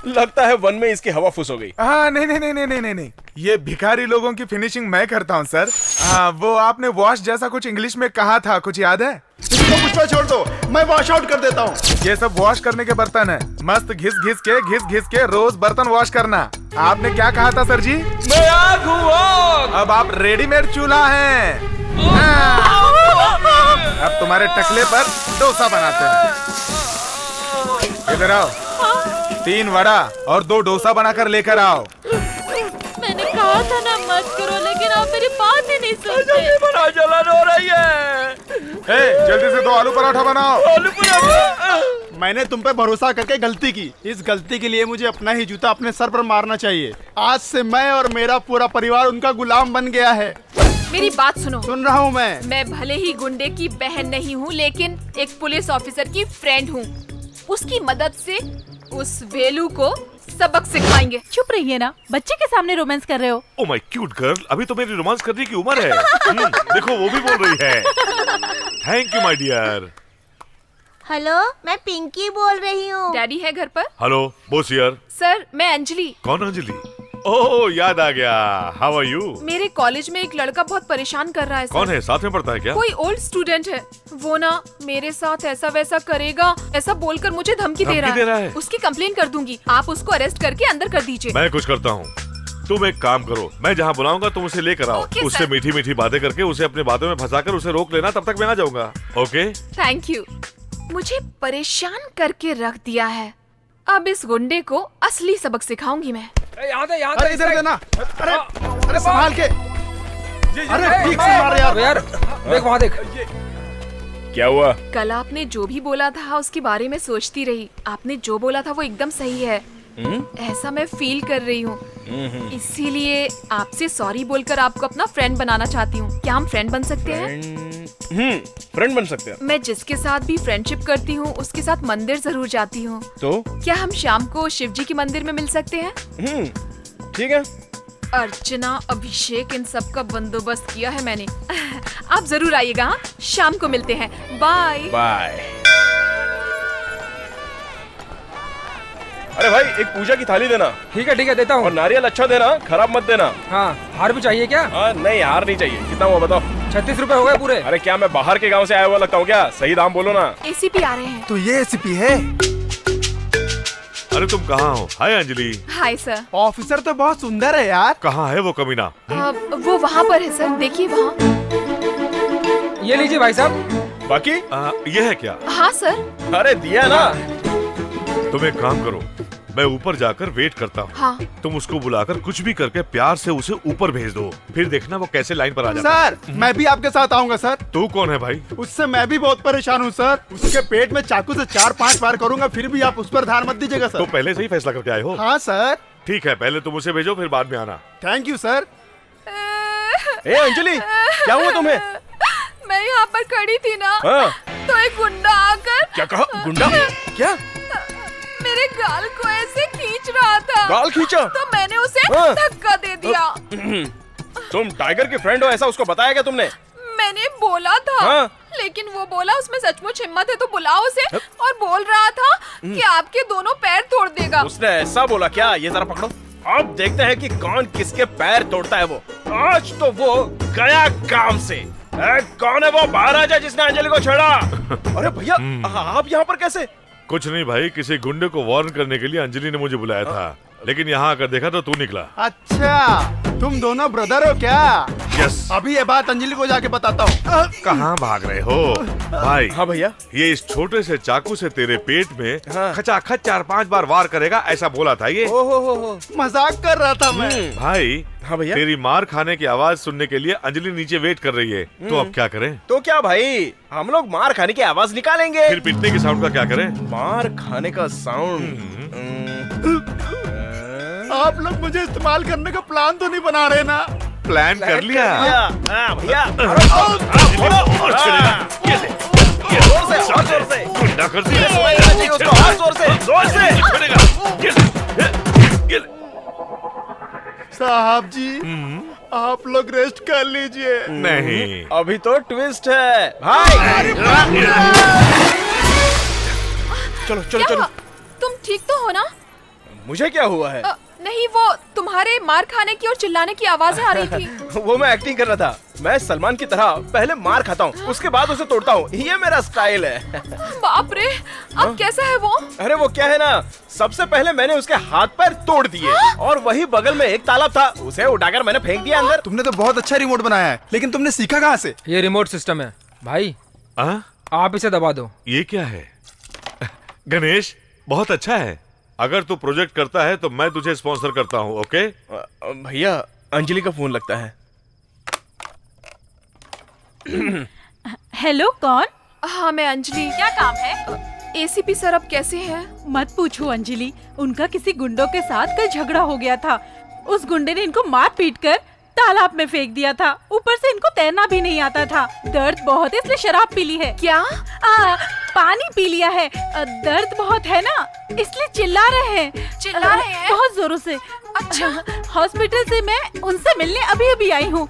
लगता है 1 में इसकी हवा फुस हो गई। हाँ नहीं नहीं नहीं नहीं नहीं नहीं, ये भिखारी लोगों की फिनिशिंग मैं करता हूँ सर। वो आपने वॉश जैसा कुछ इंग्लिश में कहा था, कुछ याद है? इसको मुझ पर छोड़ दो, मैं वॉश आउट कर देता हूँ। ये सब वॉश करने के बर्तन है, मस्त घिस घिस के रोज बर्तन वॉश करना। आपने क्या कहा था सर जी? मैं आग हूँ। अब आप रेडीमेड चूल्हा हैं। अब तुम्हारे टकले पर डोसा बनाते हैं। इधर आओ, 3 वड़ा और 2 डोसा बनाकर लेकर आओ। मैंने कहा था ना मत करो, लेकिन आप मेरी बात ही नहीं सुनते। बड़ा जलन हो रही है। जल्दी से 2 आलू पराठा बनाओ। आलू पराठा। मैंने तुम पे भरोसा करके गलती की, इस गलती के लिए मुझे अपना ही जूता अपने सर पर मारना चाहिए। आज से मैं और मेरा पूरा परिवार उनका गुलाम बन गया है। मेरी बात सुनो। सुन रहा हूँ मैं भले ही गुंडे की बहन नहीं हूँ, लेकिन एक पुलिस ऑफिसर की फ्रेंड हूँ। उसकी मदद से उस वेलू को सबक सिखाएंगे। चुप रहिए ना, बच्चे के सामने रोमांस कर रहे हो। ओ माय क्यूट गर्ल, अभी तो मेरी रोमांस करने की उम्र है। देखो वो भी बोल रही है। Thank you my dear. Hello, मैं पिंकी बोल रही हूँ। डैडी है घर पर? Hello Bose here. सर मैं अंजलि। कौन अंजलि? ओह याद आ गया। How are you? मेरे कॉलेज में एक लड़का बहुत परेशान कर रहा है सर। कौन है? साथ में पढ़ता है क्या? कोई ओल्ड स्टूडेंट है। वो ना मेरे साथ ऐसा वैसा करेगा, ऐसा बोलकर मुझे धमकी दे रहा है। उसकी कंप्लेन कर दूंगी, आप उसको अरेस्ट करके अंदर कर दीजिए। मैं कुछ करता हूँ, तुम एक काम करो, मैं जहाँ बुलाऊंगा तुम उसे लेकर आओ। उससे मीठी मीठी बातें करके उसे अपनी बातों में फंसाकर उसे रोक लेना, तब तक मैं आ जाऊंगा। ओके? Thank you. मुझे परेशान करके रख दिया है, अब इस गुंडे को असली सबक सिखाऊंगी मैं। अरे इधर देना। अरे संभाल के। अरे ठीक से मार यार। देख वहाँ देख। क्या हुआ? कल आपने जो भी बोला था उसके बारे में सोचती रही। आपने जो बोला था वो एकदम सही है। ऐसा मैं फील कर रही हूँ, इसीलिए आपसे सॉरी बोलकर आपको अपना फ्रेंड बनाना चाहती हूँ। क्या हम फ्रेंड बन सकते हैं? फ्रेंड बन सकते हैं। मैं जिसके साथ भी फ्रेंडशिप करती हूँ उसके साथ मंदिर जरूर जाती हूँ। तो क्या हम शाम को शिव जी के मंदिर में मिल सकते हैं? ठीक है। अर्चना, अभिषेक, इन सब का बंदोबस्त किया है मैंने। आप जरूर आइएगा। हाँ? शाम को मिलते हैं। Bye bye. अरे भाई एक पूजा की थाली देना। ठीक है देता हूँ। और नारियल अच्छा देना, खराब मत देना। हाँ, हार भी चाहिए क्या? नहीं हार नहीं चाहिए। कितना हुआ बताओ? 36 रुपए हो गए पूरे। अरे क्या मैं बाहर के गांव से आया हुआ लगता हूँ क्या? सही दाम बोलो ना। एसीपी आ रहे हैं। तो ये एसीपी है? अरे तुम कहाँ हो? Hi Anjali. Hi sir. Officer तो बहुत सुंदर है यार। कहाँ है वो कमीना? वो वहाँ पर है सर, देखिए वहाँ। ये लीजिए भाई साहब। बाकी ये है क्या? हाँ सर। अरे दिया ना। तुम एक काम करो, मैं ऊपर जाकर वेट करता हूँ। हाँ। तुम उसको बुलाकर कुछ भी करके प्यार से उसे ऊपर भेज दो, फिर देखना वो कैसे लाइन पर आ जाता है। सर मैं भी आपके साथ आऊंगा सर। तू कौन है भाई? उससे मैं भी बहुत परेशान हूँ सर। उसके पेट में चाकू से 4-5 बार करूंगा, फिर भी आप उस पर ध्यान मत दीजिएगा सर। तो पहले से ही फैसला करके आए हो? हाँ सर। ठीक है, पहले तुम उसे भेजो, फिर बाद में आना। Thank you sir. ए अंजलि, क्या हुआ तुम्हें? मैं यहाँ पर खड़ी थी ना, तो एक गुंडा आकर। क्या कहा? गुंडा? क्या? मेरे गाल को ऐसे खींच रहा था। गाल खींचा? तो मैंने उसे धक्का दे दिया। तुम टाइगर की फ्रेंड हो ऐसा उसको बताया क्या तुमने? मैंने बोला था, लेकिन वो बोला उसमें सचमुच हिम्मत है तो बुलाओ उसे, और बोल रहा था कि आपके दोनों पैर तोड़ देगा। उसने ऐसा बोला क्या? ये जरा पकड़ो, अब देखते हैं कि कौन किसके पैर तोड़ता है। वो आज तो वो गया काम से। कौन है वो? बाहर आ जाए जिसने अंजलि को छेड़ा। अरे भैया आप यहाँ पर कैसे? कुछ नहीं भाई, किसी गुंडे को वार्न करने के लिए अंजलि ने मुझे बुलाया था, लेकिन यहाँ आकर देखा तो तू निकला। अच्छा तुम दोनों ब्रदर हो क्या? यस। अभी ये बात अंजलि को जाके बताता हूँ। कहाँ भाग रहे हो भाई? हाँ भैया। ये इस छोटे से चाकू से तेरे पेट में खचाखच 4-5 बार वार करेगा, ऐसा बोला था ये। ओहो, मजाक कर रहा था मैं। भाई हाँ भैया। तेरी मार खाने की आवाज सुनने के लिए अंजलि नीचे वेट कर रही है, तो अब क्या करें? तो क्या भाई, हम लोग मार खाने की आवाज निकालेंगे। फिर पीटने के साउंड का क्या करें? मार खाने का साउंड। आप लोग मुझे इस्तेमाल करने का प्लान तो नहीं बना रहे ना? प्लान कर लिया। हाँ भैया। गुंडा कर दिया। जोर से। साहब जी, आप लोग रेस्ट कर लीजिए। नहीं, अभी तो ट्विस्ट है भाई। चलो चलो चलो। तुम ठीक तो हो ना? मुझे क्या हुआ है? नहीं, वो तुम्हारे मार खाने की और चिल्लाने की आवाजें आ रही थी। वो मैं एक्टिंग कर रहा था। मैं सलमान की तरह पहले मार खाता हूँ, उसके बाद उसे तोड़ता हूँ, ये मेरा स्टाइल है। बाप रे, अब कैसा है वो? अरे वो क्या है ना, सबसे पहले मैंने उसके हाथ पैर तोड़ दिए और वही बगल में एक तालाब था, उसे उठाकर मैंने फेंक दिया अंदर। तुमने तो बहुत अच्छा रिमोट बनाया है, लेकिन तुमने सीखा कहाँ से? ये रिमोट सिस्टम है भाई। आप इसे दबा दो। ये क्या है? गणेश, बहुत अच्छा है। अगर तू प्रोजेक्ट करता है तो मैं तुझे स्पॉन्सर करता हूँ, ओके? भैया, अंजलि का फोन लगता है। हेलो, कौन? हाँ, मैं अंजलि। क्या काम है? एसीपी सर अब कैसे हैं? मत पूछो अंजलि, उनका किसी गुंडों के साथ कल झगड़ा हो गया था। उस गुंडे ने इनको मार पीट कर तालाब में फेंक दिया था। ऊपर से इनको तैरना भी नहीं आता था। दर्द बहुत है इसलिए शराब पी ली है। क्या? पानी पी लिया है। दर्द बहुत है ना, इसलिए चिल्ला रहे हैं। बहुत जोरों से। अच्छा। हॉस्पिटल से मैं उनसे मिलने अभी अभी आई हूँ।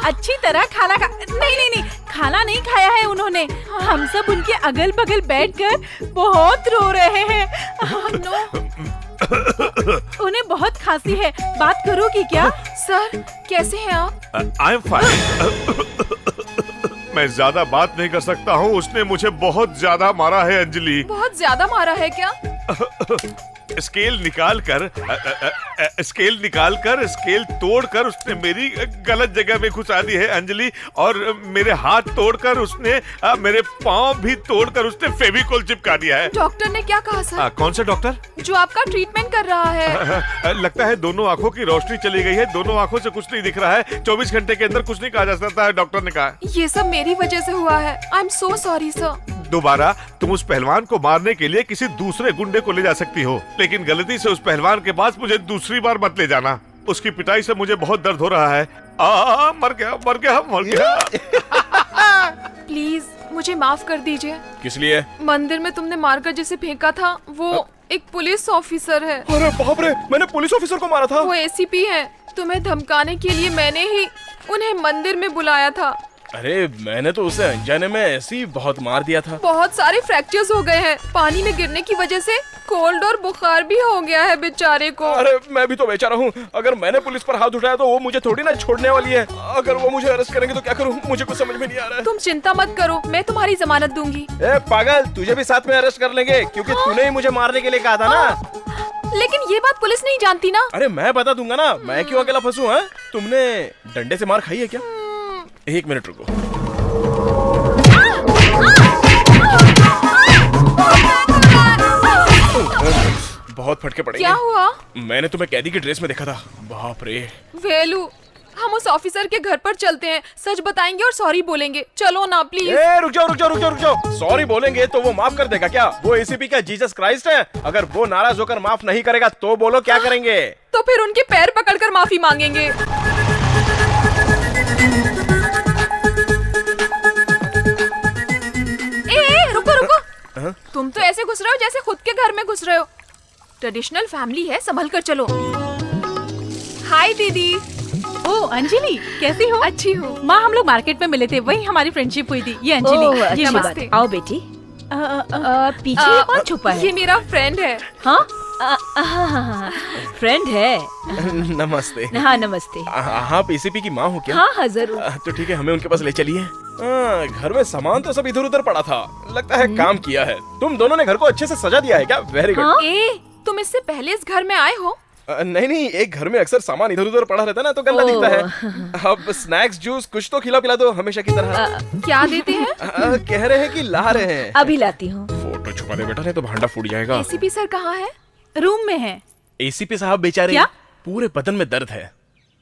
अच्छी तरह खाना नहीं, खाना नहीं खाया है उन्होंने। हम सब उनके अगल बगल बैठकर बहुत रो रहे हैं। उन्हें बहुत खांसी है, बात करोगी क्या? सर, कैसे हैं आप? I am fine. मैं ज्यादा बात नहीं कर सकता हूँ, उसने मुझे बहुत ज्यादा मारा है अंजलि। बहुत ज्यादा मारा है क्या? स्केल निकाल कर स्केल तोड़कर उसने मेरी गलत जगह में घुसा दी है अंजलि, और मेरे हाथ तोड़कर उसने मेरे पाँव भी तोड़कर उसने फेविकोल चिपका दिया है। डॉक्टर ने क्या कहा सर? कौन सा डॉक्टर? जो आपका ट्रीटमेंट कर रहा है। लगता है दोनों आंखों की रोशनी चली गई है, दोनों आंखों से कुछ नहीं दिख रहा है। 24 घंटे के अंदर कुछ नहीं कहा जा सकता है, डॉक्टर ने कहा। ये सब मेरी वजह से हुआ है। I am so sorry sir. दोबारा तुम उस पहलवान को मारने के लिए किसी दूसरे गुंडे को ले जा सकती हो, लेकिन गलती से उस पहलवान के पास मुझे दूसरी बार मत ले जाना। उसकी पिटाई से मुझे बहुत दर्द हो रहा है। मर गया। प्लीज मुझे माफ कर दीजिए। किस लिए? मंदिर में तुमने मारकर जिसे फेंका था वो एक पुलिस ऑफिसर है। अरे बाप रे, मैंने पुलिस ऑफिसर को मारा था। वो एसीपी है। तुम्हें धमकाने के लिए मैंने ही उन्हें मंदिर में बुलाया था। अरे मैंने तो उसे अनजाने में ऐसे ही बहुत मार दिया था। बहुत सारे फ्रैक्चर्स हो गए हैं। पानी में गिरने की वजह से कोल्ड और बुखार भी हो गया है बेचारे को। अरे मैं भी तो बेचारा हूँ। अगर मैंने पुलिस पर हाथ उठाया तो वो मुझे थोड़ी ना छोड़ने वाली है। अगर वो मुझे अरेस्ट करेंगे तो क्या करूँ, मुझे कुछ समझ में नहीं आ रहा है। तुम चिंता मत करो, मैं तुम्हारी जमानत दूंगी। ए पागल, तुझे भी साथ में अरेस्ट कर लेंगे, क्योंकि तूने ही मुझे मारने के लिए कहा था ना। लेकिन ये बात पुलिस नहीं जानती ना। अरे मैं बता दूंगा ना, मैं क्यों अकेला फंसूं? हैं? तुमने डंडे से मार खाई है क्या? 1 मिनट रुको। बहुत फटके पड़ेंगे। क्या हुआ? मैंने तुम्हें कैदी की ड्रेस में देखा था। बाप रे। वेलू, हम उस ऑफिसर के घर पर चलते हैं, सच बताएंगे और सॉरी बोलेंगे। चलो ना प्लीज। रुक जाओ। सॉरी बोलेंगे तो वो माफ कर देगा क्या? वो एसीपी का जीसस क्राइस्ट है। अगर वो नाराज होकर माफ नहीं करेगा तो बोलो क्या करेंगे? तो फिर उनके पैर पकड़कर माफी मांगेंगे। रुको। तुम तो ऐसे घुस रहे हो जैसे खुद के घर में घुस रहे हो। ट्रेडिशनल फैमिली है, संभल कर चलो। हाय दीदी। ओ अंजलि, कैसी हो? अच्छी हूँ। माँ, हम लोग मार्केट में मिले थे, वही हमारी फ्रेंडशिप हुई थी। ये अंजलि। ये नमस्ते। आओ बेटी। पीछे कौन छुपा है? ये मेरा फ्रेंड है। हाँ, फ्रेंड है। नमस्ते। हाँ नमस्ते। आप एसीपी की माँ हो क्या? हाँ जरूर। तो ठीक है, हमें उनके पास ले चलिए। घर में सामान तो सब इधर उधर पड़ा था, लगता है काम किया है। तुम दोनों ने घर को अच्छे से सजा दिया है क्या? Very good. तुम इससे पहले इस घर में आए हो? नहीं नहीं, एक घर में अक्सर सामान इधर उधर पड़ा रहता है ना, तो गंदा दिखता है। अब स्नैक्स जूस कुछ तो खिला पिला दो हमेशा की तरह। क्या देते हैं? कह रहे हैं कि ला रहे हैं। अभी लाती हूँ। फोटो छुपा दे बेटा, नहीं तो भांडा फूट जाएगा। एसीपी सर कहाँ है? रूम में है। एसीपी साहब बेचारे क्या? पूरे बदन में दर्द है,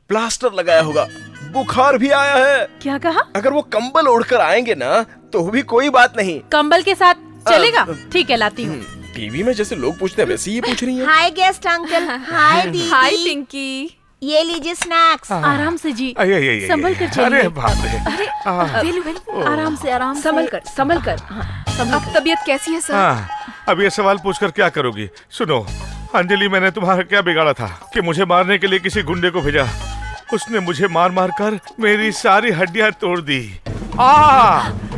प्लास्टर लगाया होगा, बुखार भी आया है। क्या कहा? अगर वो कंबल ओढ़कर आएंगे ना तो भी कोई बात नहीं। कंबल के साथ चलेगा? ठीक है, लाती हूँ। टीवी में जैसे लोग पूछते हैं वैसे ही पूछ रही है। हाय गेस्ट अंकल। हाय दीदी। हाय पिंकी। ये लीजिए स्नैक्स। आराम से जी, संभल कर चलिए। अरे बाप रे। अरे वेलू वेलू, आराम से संभल कर संभल कर। अब तबीयत कैसी है सर? हाँ, अब ये सवाल पूछकर क्या करोगी? सुनो अंजलि, मैंने तुम्हारा क्या बिगाड़ा था कि मुझे मारने के लिए किसी गुंडे को भेजा? उसने मुझे मार मार कर मेरी सारी हड्डियां तोड़ दी।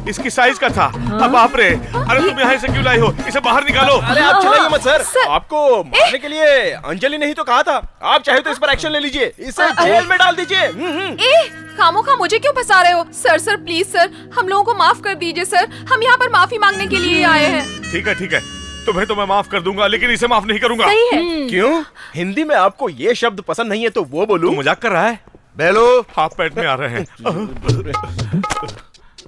इसकी साइज का था। अब बाप रे, अरे तुम यहाँ से क्यों लाई हो? इसे बाहर निकालो। अरे आप चलाइए मत सर, आपको मारने के लिए अंजलि ने ही तो कहा था। आप चाहे तो इस पर एक्शन ले लीजिए, इसे जेल में डाल दीजिए। खामोखा मुझे क्यों फंसा रहे हो? सर सर प्लीज सर, हम लोगों को माफ कर दीजिए सर, हम यहाँ पर माफी मांगने के लिए आए हैं। ठीक है ठीक है, तुम्हें तो मैं माफ कर दूंगा, लेकिन इसे माफ नहीं करूंगा। सही है। क्यों? हिंदी में आपको ये शब्द पसंद नहीं है तो वो बोलूं? तू मजाक कर रहा है? बेलू, हाथ पेट में आ रहे हैं।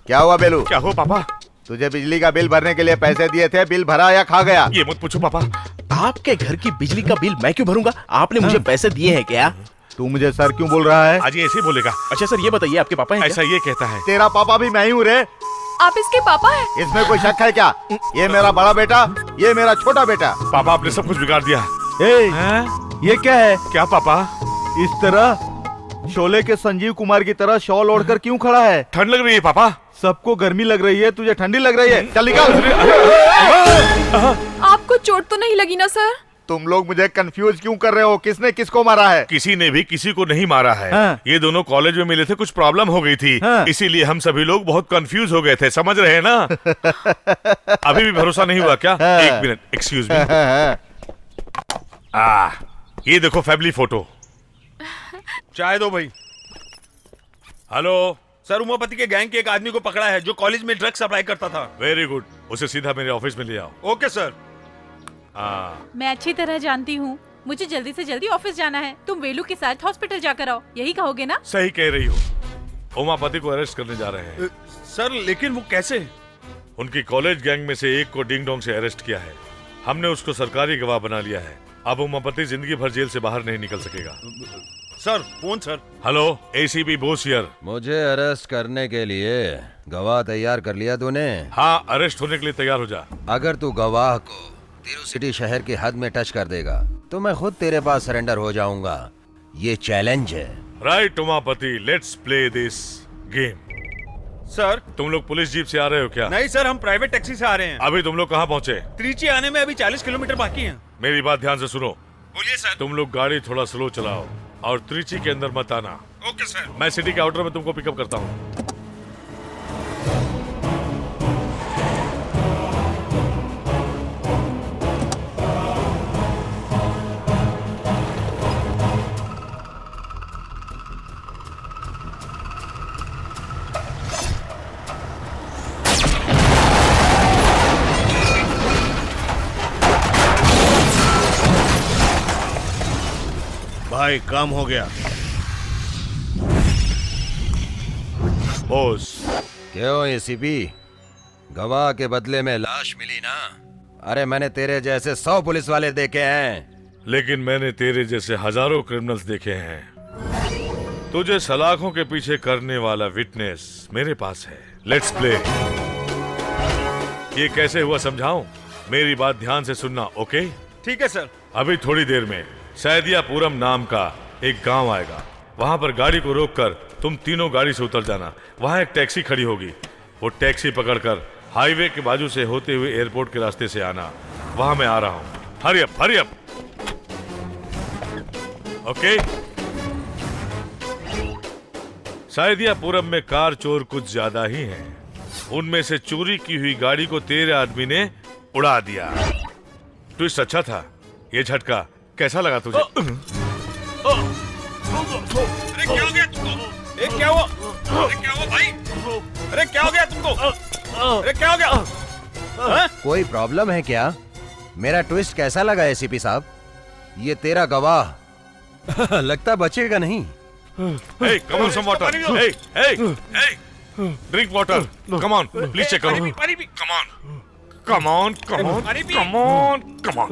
क्या हुआ बेलू? क्या हुआ पापा? तुझे बिजली का बिल भरने के लिए पैसे दिए थे, बिल भरा या खा गया? ये मत पूछो पापा। आपके घर की बिजली का बिल मैं क्यों भरूंगा? आपने मुझे पैसे दिए हैं क्या? तू मुझे सर क्यों बोल रहा है? आज ये ऐसे ही बोलेगा। अच्छा सर, ये बताइए आपके पापा हैं ऐसा ये कहता है। तेरा पापा भी मैं ही हूँ रे। आप इसके पापा हैं? इसमें कोई शक है क्या? ये मेरा बड़ा बेटा, ये मेरा छोटा बेटा। पापा आपने सब कुछ बिगाड़ दिया। ये क्या है? क्या पापा? इस तरह शोले के संजीव कुमार की तरह शॉल ओढ़कर क्यों खड़ा है? ठंड लग रही है पापा। सबको गर्मी लग रही है, तुझे ठंडी लग रही है। चल निकल। आपको चोट तो नहीं लगी ना सर? तुम लोग मुझे कंफ्यूज क्यों कर रहे हो? किसने किसको मारा है? किसी ने भी किसी को नहीं मारा है। ये दोनों कॉलेज में मिले थे, कुछ प्रॉब्लम हो गई थी, इसीलिए हम सभी लोग बहुत कंफ्यूज हो गए थे, समझ रहे हैं ना? अभी भी भरोसा नहीं हुआ क्या? एक मिनट, एक्सक्यूज मी। ये देखो फैमिली फोटो। चाय दो भाई। हेलो सर, उमापति के गैंग के एक आदमी को पकड़ा है जो कॉलेज में ड्रग्स सप्लाई करता था। वेरी गुड, उसे सीधा मेरे ऑफिस में ले आओ। Okay sir. मैं अच्छी तरह जानती हूँ, मुझे जल्दी से जल्दी ऑफिस जाना है। तुम वेलू के साथ हॉस्पिटल जाकर आओ, यही कहोगे ना? सही कह रही हो। उमापति को अरेस्ट करने जा रहे हैं। सर लेकिन वो कैसे? उनकी कॉलेज गैंग में से एक को डिंग डोंग से अरेस्ट किया है। हमने उसको सरकारी गवाह बना लिया है। अब उमापति जिंदगी भर जेल से बाहर नहीं निकल सकेगा। Sir phone sir. Hello, ACP Bose here. मुझे अरेस्ट करने के लिए गवाह तैयार कर लिया तूने? हाँ, अरेस्ट होने के लिए तैयार हो जा। अगर तू गवाह को तिरुसिटी शहर की हद में टच कर देगा तो मैं खुद तेरे पास सरेंडर हो जाऊंगा। ये चैलेंज है। Right Umapati, let's play this game. Sir, तुम लोग पुलिस जीप से आ रहे हो क्या? नहीं सर, हम प्राइवेट टैक्सी से आ रहे हैं। अभी तुम लोग कहाँ पहुँचे? त्रिची आने में अभी 40 किलोमीटर बाकी है। मेरी बात ध्यान से सुनो। बोलिए सर। तुम लोग गाड़ी थोड़ा स्लो चलाओ और त्रिची के अंदर मत आना। Okay sir. मैं सिटी के आउटर में तुमको पिकअप करता हूँ। भाई काम हो गया। बॉस। क्यों एसीपी, गवाह के बदले में लाश मिली ना? अरे मैंने तेरे जैसे 100 पुलिस वाले देखे हैं, लेकिन मैंने तेरे जैसे हजारों क्रिमिनल्स देखे हैं। तुझे सलाखों के पीछे करने वाला विटनेस मेरे पास है। Let's play. ये कैसे हुआ समझाऊं? मेरी बात ध्यान से सुनना, ओके? ठीक है सर। अभी थोड़ी देर में सैदियापुरम नाम का एक गांव आएगा। वहां पर गाड़ी को रोककर तुम तीनों गाड़ी से उतर जाना। वहां एक टैक्सी खड़ी होगी, वो टैक्सी पकड़कर हाईवे के बाजू से होते हुए एयरपोर्ट के रास्ते से आना। वहां मैं आ रहा हूं। Hurry up, hurry up. Okay? Saidiyapuram में कार चोर कुछ ज्यादा ही हैं। उनमें से चोरी की हुई गाड़ी को तेरे आदमी ने उड़ा दिया। ट्विस्ट अच्छा था। ये झटका कैसा लगा तुझे? अरे क्या हो गया तुमको? ए, क्या हुआ? अरे क्या हुआ भाई? अरे क्या हो गया तुमको? अरे क्या हो गया? कोई प्रॉब्लम है क्या? मेरा ट्विस्ट कैसा लगा एसीपी साहब? ये तेरा गवाह लगता बचेगा नहीं। Hey, come on, some water. Hey, hey, hey. Drink water. Come on, please check करो. पानी P. Come on. Come on, come on, come on, come on.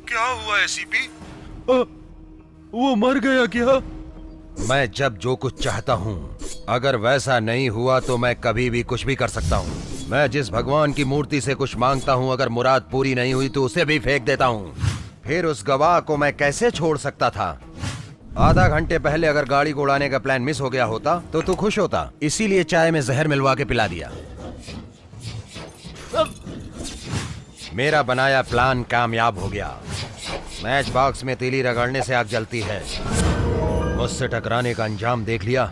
क्या हुआ है सीपी? वो मर गया क्या? मैं जब जो कुछ चाहता हूँ, अगर वैसा नहीं हुआ तो मैं कभी भी कुछ भी कर सकता हूँ। मैं जिस भगवान की मूर्ति से कुछ मांगता हूँ, अगर मुराद पूरी नहीं हुई तो उसे भी फेंक देता हूँ। फिर उस गवाह को मैं कैसे छोड़ सकता था? आधा घंटे पहले अगर गाड़ी को उड़ाने का प्लान मिस हो गया होता तो तू खुश होता, इसीलिए चाय में जहर मिलवा के पिला दिया। मेरा बनाया प्लान कामयाब हो गया। मैच बॉक्स में तीली रगड़ने से आग जलती है, मुझसे टकराने का अंजाम देख लिया।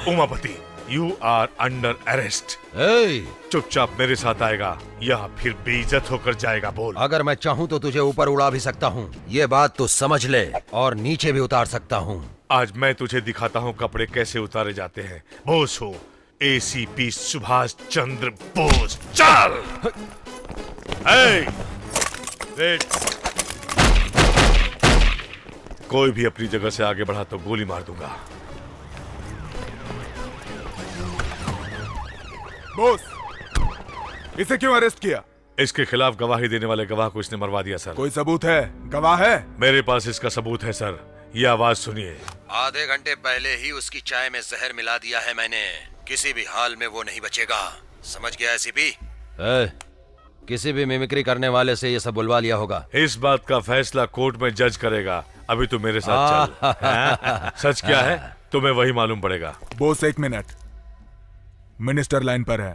Umapati, you are under arrest. चुपचाप मेरे साथ आएगा या फिर बेइज्जत होकर जाएगा। बोल। अगर मैं चाहूँ तो तुझे ऊपर उड़ा भी सकता हूँ, ये बात तो समझ ले, और नीचे भी उतार सकता हूँ। आज मैं तुझे दिखाता हूँ कपड़े कैसे उतारे जाते हैं। बोस हो ACP सुभाष चंद्र बोस। चल। वेट। कोई भी अपनी जगह से आगे बढ़ा तो गोली मार दूंगा। बॉस, इसे क्यों अरेस्ट किया? इसके खिलाफ गवाही देने वाले गवाह को इसने मरवा दिया सर। कोई सबूत है? गवाह है? मेरे पास इसका सबूत है सर। ये आवाज सुनिए। आधे घंटे पहले ही उसकी चाय में जहर मिला दिया है मैंने। किसी भी हाल में वो नहीं बचेगा, समझ गया एसीपी? किसी भी मिमिक्री करने वाले से ये सब बुलवा लिया होगा। इस बात का फैसला कोर्ट में जज करेगा। अभी तू मेरे साथ चल। सच क्या है तुम्हें वही मालूम पड़ेगा। Boss, 1 minute. मिनिस्टर लाइन पर है।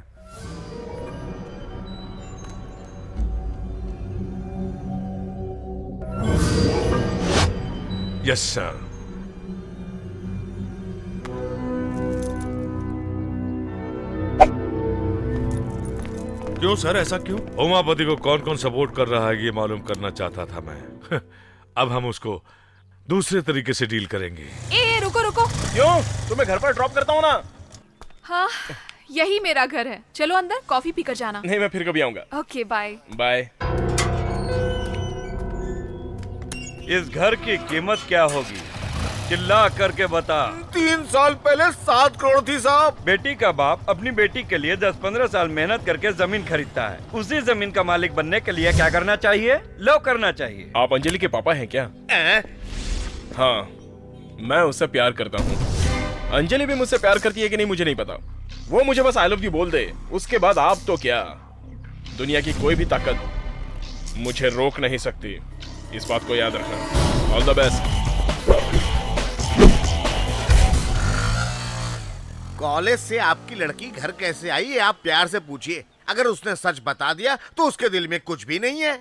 Yes sir. क्यों सर, ऐसा क्यों? उमापति को कौन कौन सपोर्ट कर रहा है ये मालूम करना चाहता था मैं। अब हम उसको दूसरे तरीके से डील करेंगे। रुको रुको। क्यों? तुम्हें घर पर ड्रॉप करता हूँ ना। हाँ, यही मेरा घर है। चलो अंदर कॉफी पीकर जाना। नहीं, मैं फिर कभी आऊंगा। Okay, bye bye. इस घर की कीमत क्या होगी? चिल्ला करके बता। 3 साल पहले 7 करोड़ थी साहब। बेटी का बाप अपनी बेटी के लिए 10-15 साल मेहनत करके जमीन खरीदता है। उसी जमीन का मालिक बनने के लिए क्या करना चाहिए? लो करना चाहिए। आप अंजलि के पापा हैं क्या? हाँ, मैं उससे प्यार करता हूँ। अंजलि भी मुझसे प्यार करती है कि नहीं मुझे नहीं पता। वो मुझे बस आई लव यू बोल दे, उसके बाद आप तो क्या, दुनिया की कोई भी ताकत मुझे रोक नहीं सकती। इस बात को याद रखना। All the best. कॉलेज से आपकी लड़की घर कैसे आई, ये आप प्यार से पूछिए। अगर उसने सच बता दिया तो उसके दिल में कुछ भी नहीं है।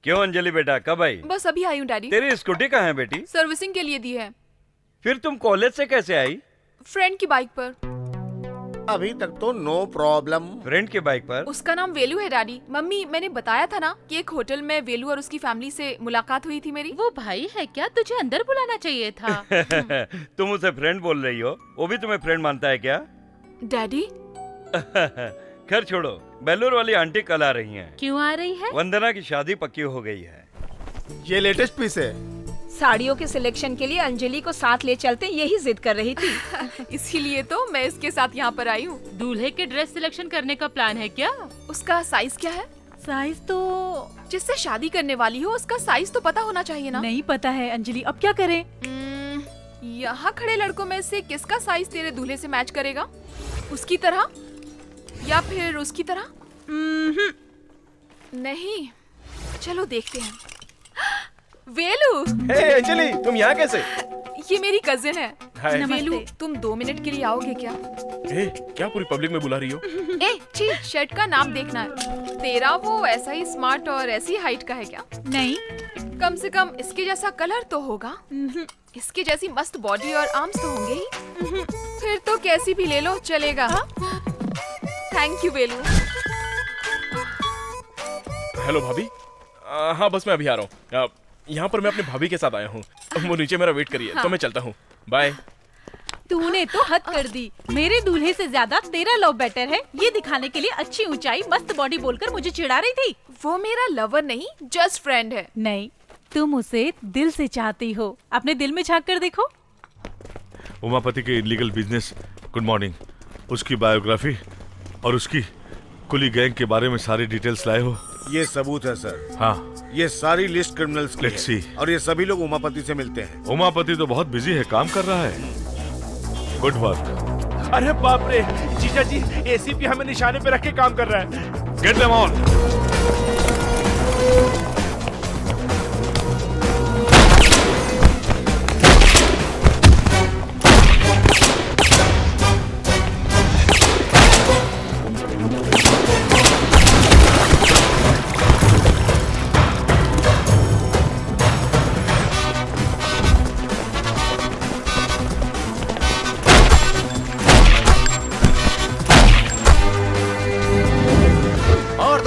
क्यों अंजलि बेटा, कब आई? बस अभी आई हूँ डैडी। तेरी स्कूटी कहाँ है बेटी? सर्विसिंग के लिए दी है। फिर तुम कॉलेज से कैसे आई? फ्रेंड की बाइक पर। अभी तक तो नो प्रॉब्लम। फ्रेंड की बाइक पर? उसका नाम वेलू है डैडी। मम्मी, मैंने बताया था ना कि एक होटल में वेलू और उसकी फैमिली से मुलाकात हुई थी मेरी। वो भाई है क्या? तुझे अंदर बुलाना चाहिए था। तुम उसे फ्रेंड बोल रही हो, वो भी तुम्हें फ्रेंड मानता है क्या? डैडी। खैर छोड़ो, बेलूर वाली आंटी कल आ रही हैं। क्यों आ रही है? वंदना की शादी पक्की हो गई है। ये लेटेस्ट पीस है। साड़ियों के सिलेक्शन के लिए अंजलि को साथ ले चलते, यही जिद कर रही थी। इसीलिए तो मैं इसके साथ यहाँ पर आई हूँ। दूल्हे के ड्रेस सिलेक्शन करने का प्लान है क्या? उसका साइज क्या है? साइज तो जिससे शादी करने वाली हो उसका साइज तो पता होना चाहिए ना। नहीं पता है अंजलि, अब क्या करें? यहाँ खड़े लड़कों में से किसका साइज तेरे दूल्हे से मैच करेगा? उसकी तरह या फिर उसकी तरह? नहीं, चलो देखते हैं। वेलू। हे अंजलि, तुम यहाँ कैसे? ये मेरी कजिन है। हाय। वेलू, तुम 2 मिनट के लिए आओगे क्या? क्या पूरी पब्लिक में बुला रही हो? छी, शर्ट का नाप देखना है। तेरा वो ऐसा ही स्मार्ट और ऐसी हाइट का है क्या? नहीं, कम से कम इसके जैसा कलर तो होगा। इसके जैसी मस्त बॉडी और आर्म्स तो होंगे ही। फिर तो कैसी भी ले लो, चलेगा। Thank you Velu. हेलो भाभी। हाँ, बस मैं अभी आ रहा हूँ। यहाँ पर मैं अपनी भाभी के साथ आया हूँ। वो नीचे मेरा वेट करिए। तो मैं चलता हूँ। बाय। तूने तो हद कर दी। मेरे दूल्हे से ज्यादा तेरा लव बेटर है, ये दिखाने के लिए अच्छी ऊंचाई मस्त बॉडी बोलकर मुझे चिढ़ा रही थी। वो मेरा लवर नहीं, जस्ट फ्रेंड है। नहीं, तुम उसे दिल से चाहती हो। अपने दिल में झांक कर देखो। उमापति के इलीगल बिजनेस, गुड मॉर्निंग, उसकी बायोग्राफी और उसकी कुली गैंग के बारे में सारी डिटेल्स लाए हो? ये सबूत है सर। हाँ, ये सारी लिस्ट क्रिमिनल्स की Let's है see. और ये सभी लोग उमापति से मिलते हैं। उमापति तो बहुत बिजी है, काम कर रहा है। Good work. अरे बाप रे, जीजा जी, एसीपी हमें निशाने पे रख के काम कर रहा है। Get them on.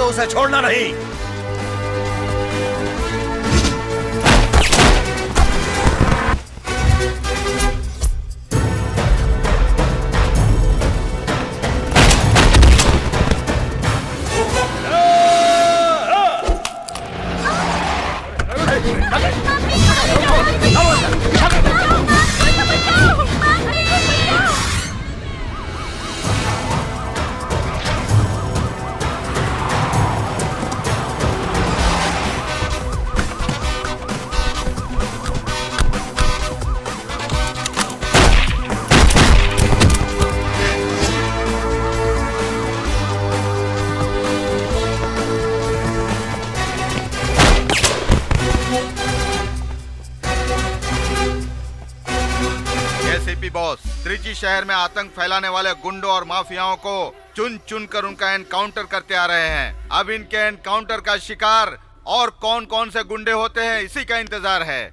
उसे छोड़ना नहीं। बॉस, त्रिची शहर में आतंक फैलाने वाले गुंडों और माफियाओं को चुन चुन कर उनका एनकाउंटर करते आ रहे हैं। अब इनके एनकाउंटर का शिकार और कौन कौन से गुंडे होते हैं, इसी का इंतजार है।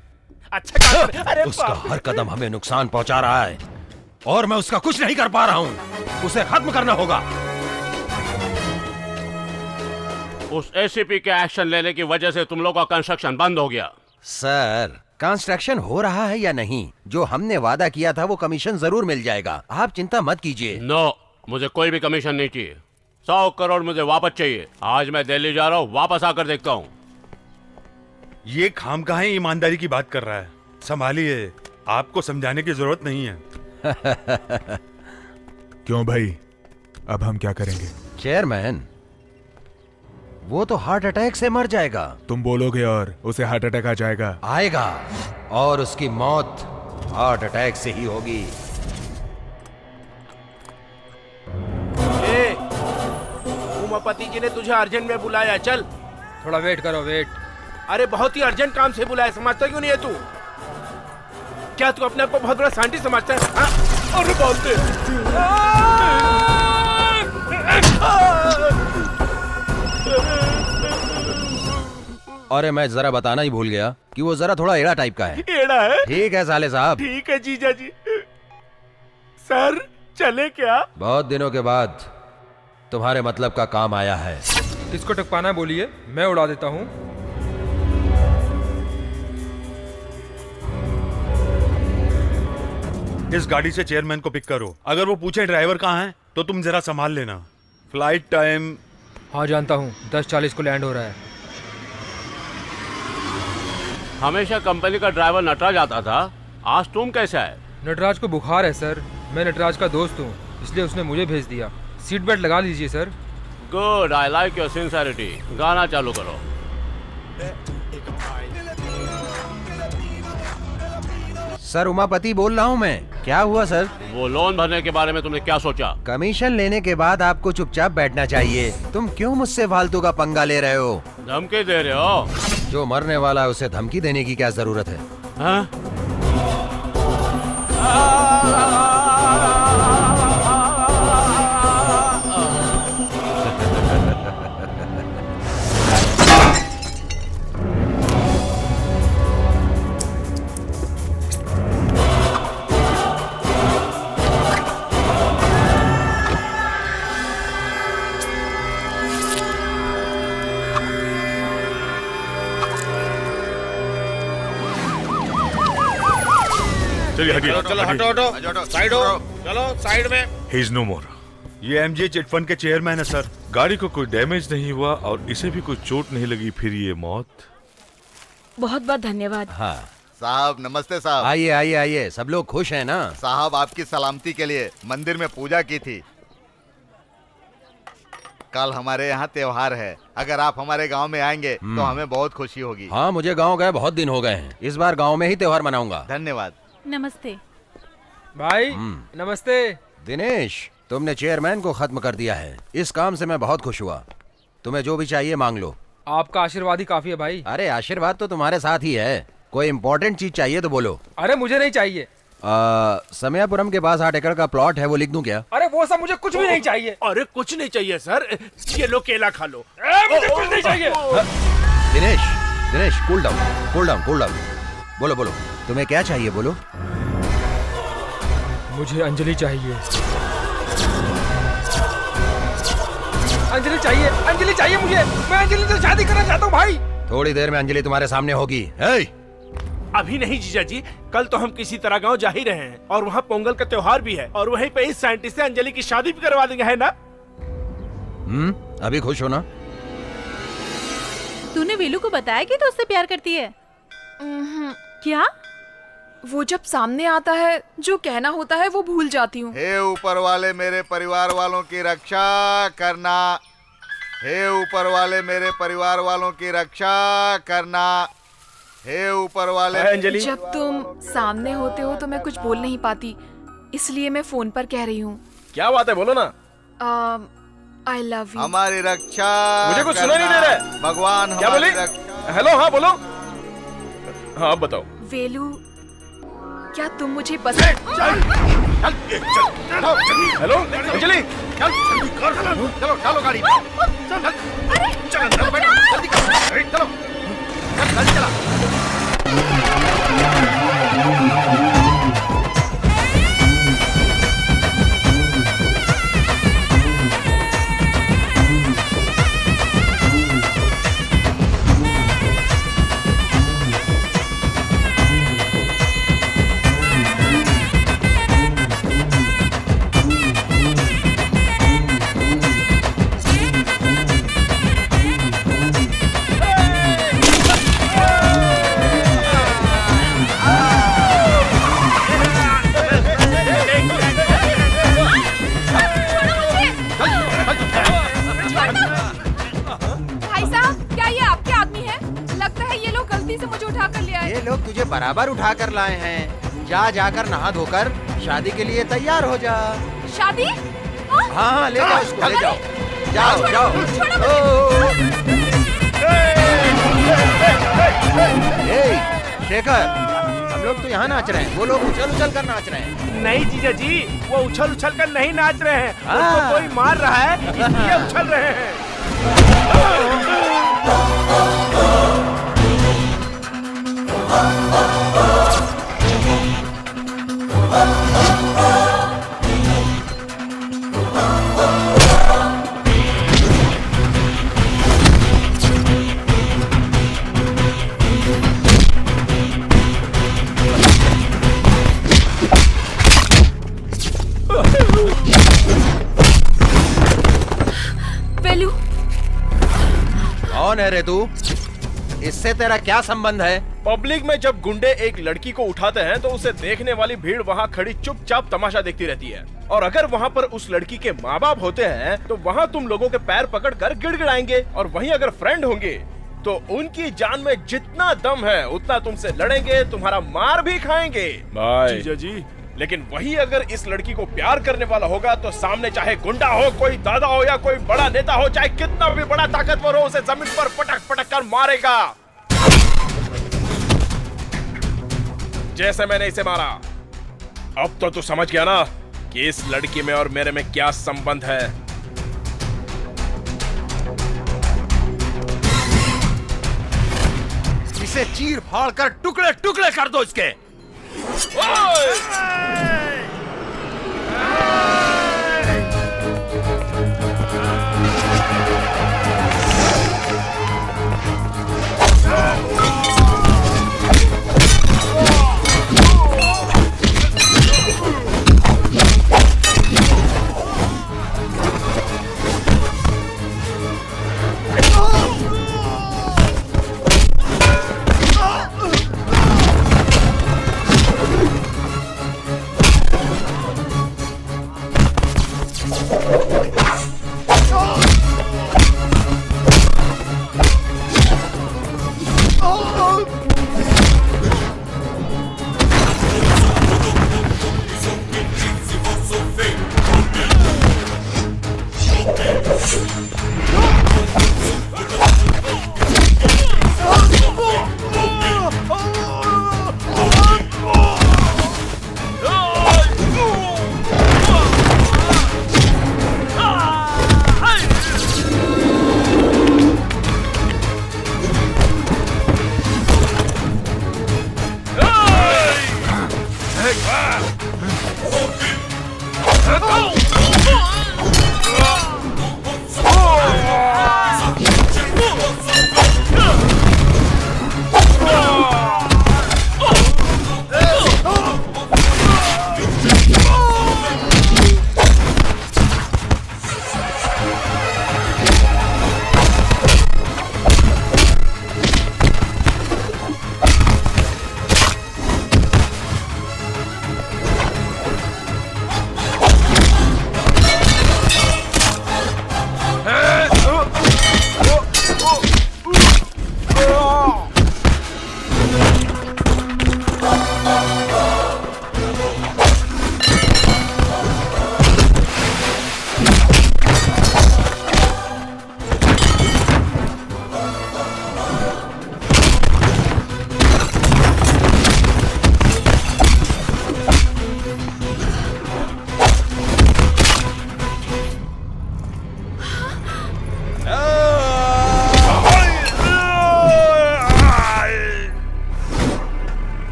अच्छा, उसका हर कदम हमें नुकसान पहुंचा रहा है और मैं उसका कुछ नहीं कर पा रहा हूं। उसे खत्म करना होगा। उस एसीपी के एक्शन लेने की वजह से तुम लोग का कंस्ट्रक्शन बंद हो गया। सर, कंस्ट्रक्शन हो रहा है या नहीं, जो हमने वादा किया था वो कमीशन जरूर मिल जाएगा। आप चिंता मत कीजिए। नो, मुझे कोई भी कमीशन नहीं चाहिए। 100 करोड़ मुझे वापस चाहिए। आज मैं दिल्ली जा रहा हूँ, वापस आकर देखता हूँ। ये खामखा ईमानदारी की बात कर रहा है, संभालिए, आपको समझाने की जरूरत नहीं है। क्यों भाई, अब हम क्या करेंगे? चेयरमैन, वो तो हार्ट अटैक से मर जाएगा। तुम बोलोगे और उसे हार्ट अटैक आ जाएगा? आएगा, और उसकी मौत हार्ट अटैक से ही होगी। उमापति जी ने तुझे अर्जेंट में बुलाया, चल। थोड़ा वेट करो, वेट। अरे बहुत ही अर्जेंट काम से बुलाया, समझता क्यों नहीं है तू? क्या तू अपने आप को बहुत बड़ा साइंटिस्ट समझता है? हाँ? अरे बाप रे! अरे मैं जरा बताना ही भूल गया कि वो जरा थोड़ा एड़ा टाइप का है। एड़ा है? ठीक है साले साहब। ठीक है जीजा जी। सर, चले क्या? बहुत दिनों के बाद तुम्हारे मतलब का काम आया है। किसको टपकाना बोलिए, मैं उड़ा देता हूँ। इस गाड़ी से चेयरमैन को पिक करो। अगर वो पूछे ड्राइवर कहाँ है तो तुम जरा संभाल लेना। Flight time? हाँ जानता हूँ, 10:40 को लैंड हो रहा है। हमेशा कंपनी का ड्राइवर नटराज आता था, आज तुम कैसा है? नटराज को बुखार है सर, मैं नटराज का दोस्त हूँ, इसलिए उसने मुझे भेज दिया। सीट बेल्ट लगा लीजिए sir. Good, I like your sincerity. गाना चालू करो। सर, उमापति बोल रहा हूँ मैं। क्या हुआ सर? वो लोन भरने के बारे में तुमने क्या सोचा? कमीशन लेने के बाद आपको चुपचाप बैठना चाहिए। तुम क्यों मुझसे फालतू का पंगा ले रहे हो? धमकी दे रहे हो? जो मरने वाला है उसे धमकी देने की क्या जरूरत है? हाँ? चलिए हटिए। चलो हटो हटो, साइड हो, चलो साइड में। ही इज नो मोर। ये एमजे चिटफंड के चेयरमैन है सर। गाड़ी को कोई डैमेज नहीं हुआ और इसे भी कोई चोट नहीं लगी, फिर ये मौत। बहुत बहुत धन्यवाद। हाँ साहब, नमस्ते साहब। आइए आइए आइए, सब लोग खुश हैं ना? साहब आपकी सलामती के लिए मंदिर में पूजा की थी। कल हमारे यहाँ त्योहार है, अगर आप हमारे गांव में आएंगे तो हमें बहुत खुशी होगी। हाँ, मुझे गांव गए बहुत दिन हो गए हैं, इस बार गांव में ही त्योहार मनाऊंगा। धन्यवाद। नमस्ते भाई। नमस्ते दिनेश, तुमने चेयरमैन को खत्म कर दिया है। इस काम से मैं बहुत खुश हुआ। तुम्हें जो भी चाहिए मांग लो। आपका आशीर्वाद ही काफी है भाई। अरे आशीर्वाद तो तुम्हारे साथ ही है। कोई इम्पोर्टेंट चीज चाहिए तो बोलो। अरे मुझे नहीं चाहिए। समयापुरम के पास 8 एकड़ का प्लॉट है, वो लिख दूं क्या? अरे वो सब मुझे कुछ भी नहीं चाहिए। अरे कुछ नहीं चाहिए सर, ये लो केला खा लो। मुझे कुछ नहीं चाहिए। Dinesh, Dinesh cool down, cool down, cool down. बोलो बोलो, तुम्हें क्या चाहिए बोलो। मुझे अंजलि चाहिए। अंजलि चाहिए, अंजलि चाहिए मुझे। मैं अंजलि से शादी करना चाहता हूँ भाई। थोड़ी देर में अंजलि तुम्हारे सामने होगी। अभी नहीं जीजा जी, कल तो हम किसी तरह गांव जा ही रहे हैं और वहाँ पोंगल का त्योहार भी है और वहीं पे इस साइंटिस्ट से अंजलि की शादी भी करवा देंगे, है ना? अभी खुश हो ना? तूने वेलू को बताया कि तू उससे प्यार करती है? क्या? वो जब सामने आता है जो कहना होता है वो भूल जाती हूँ। हे ऊपर वाले मेरे परिवार वालों की रक्षा करना। हे ऊपर वाले मेरे परिवार वालों की रक्षा करना। हे ऊपर वाले। अंजलि, जब तुम सामने होते हो तो मैं कुछ बोल नहीं पाती, इसलिए मैं फोन पर कह रही हूँ। क्या बात है, बोलो ना। I love you. हमारी रक्षा। मुझे कुछ सुना नहीं दे रहा है। भगवान क्या बोली? हेलो, हाँ बोलो। हाँ बताओ। वेलू, क्या तुम मुझे पसंद? हेलो अंजलि, चलो चलो गाड़ी। चलो बैठो, जल्दी करो, चलो जल्दी चला। बराबर उठा कर लाए हैं। जा जाकर नहा धोकर शादी के लिए तैयार हो जा। शादी? हाँ हाँ, ले जाओ उसको, ले जाओ। जाओ जाओ। शेखर, हम लोग तो यहाँ नाच रहे हैं, वो लोग उछल उछल कर नाच रहे हैं। नहीं जीजा जी, वो उछल उछल कर नहीं नाच रहे हैं, उनको कोई मार रहा है इसलिए उछल रहे हैं। वेलू, कौन है रे तू? इससे तेरा क्या संबंध है? पब्लिक में जब गुंडे एक लड़की को उठाते हैं तो उसे देखने वाली भीड़ वहाँ खड़ी चुपचाप तमाशा देखती रहती है, और अगर वहाँ पर उस लड़की के माँ बाप होते हैं तो वहाँ तुम लोगों के पैर पकड़कर गिड़गिड़ाएंगे, और वहीं अगर फ्रेंड होंगे तो उनकी जान में जितना दम है उतना तुमसे लड़ेंगे, तुम्हारा मार भी खाएंगे। जीजा जी, लेकिन वही अगर इस लड़की को प्यार करने वाला होगा तो सामने चाहे गुंडा हो, कोई दादा हो या कोई बड़ा नेता हो, चाहे कितना भी बड़ा ताकतवर हो, उसे जमीन पर पटक पटक कर मारेगा जैसे मैंने इसे मारा। अब तो तू समझ गया ना कि इस लड़की में और मेरे में क्या संबंध है। इसे चीर फाड़ कर टुकड़े टुकड़े कर दो इसके।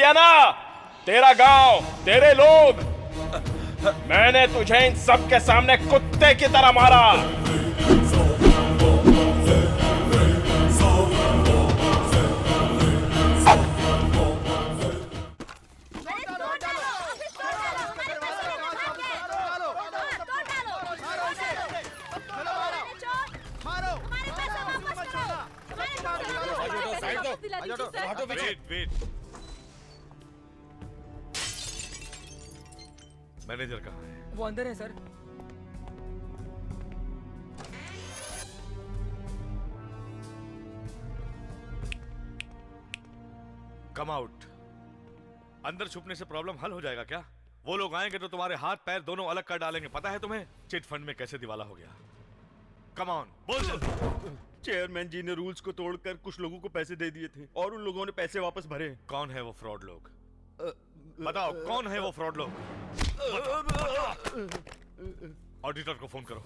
दिया ना, तेरा गांव, तेरे लोग, मैंने तुझे इन सब के सामने कुत्ते की तरह मारा। वेट। मैनेजर कहाँ है? वो अंदर है सर। Come out. अंदर छुपने से प्रॉब्लम हल हो जाएगा क्या? वो लोग आएंगे तो तुम्हारे हाथ पैर दोनों अलग कर डालेंगे। पता है तुम्हें चिट फंड में कैसे दिवाला हो गया? कम ऑन, बोल जल्दी। चेयरमैन जी ने रूल्स को तोड़कर कुछ लोगों को पैसे दे दिए थे और उन लोगों ने पैसे वापस भरे। कौन है वो फ्रॉड लोग? बताओ कौन है वो फ्रॉड लोग? ऑडिटर को फोन करो।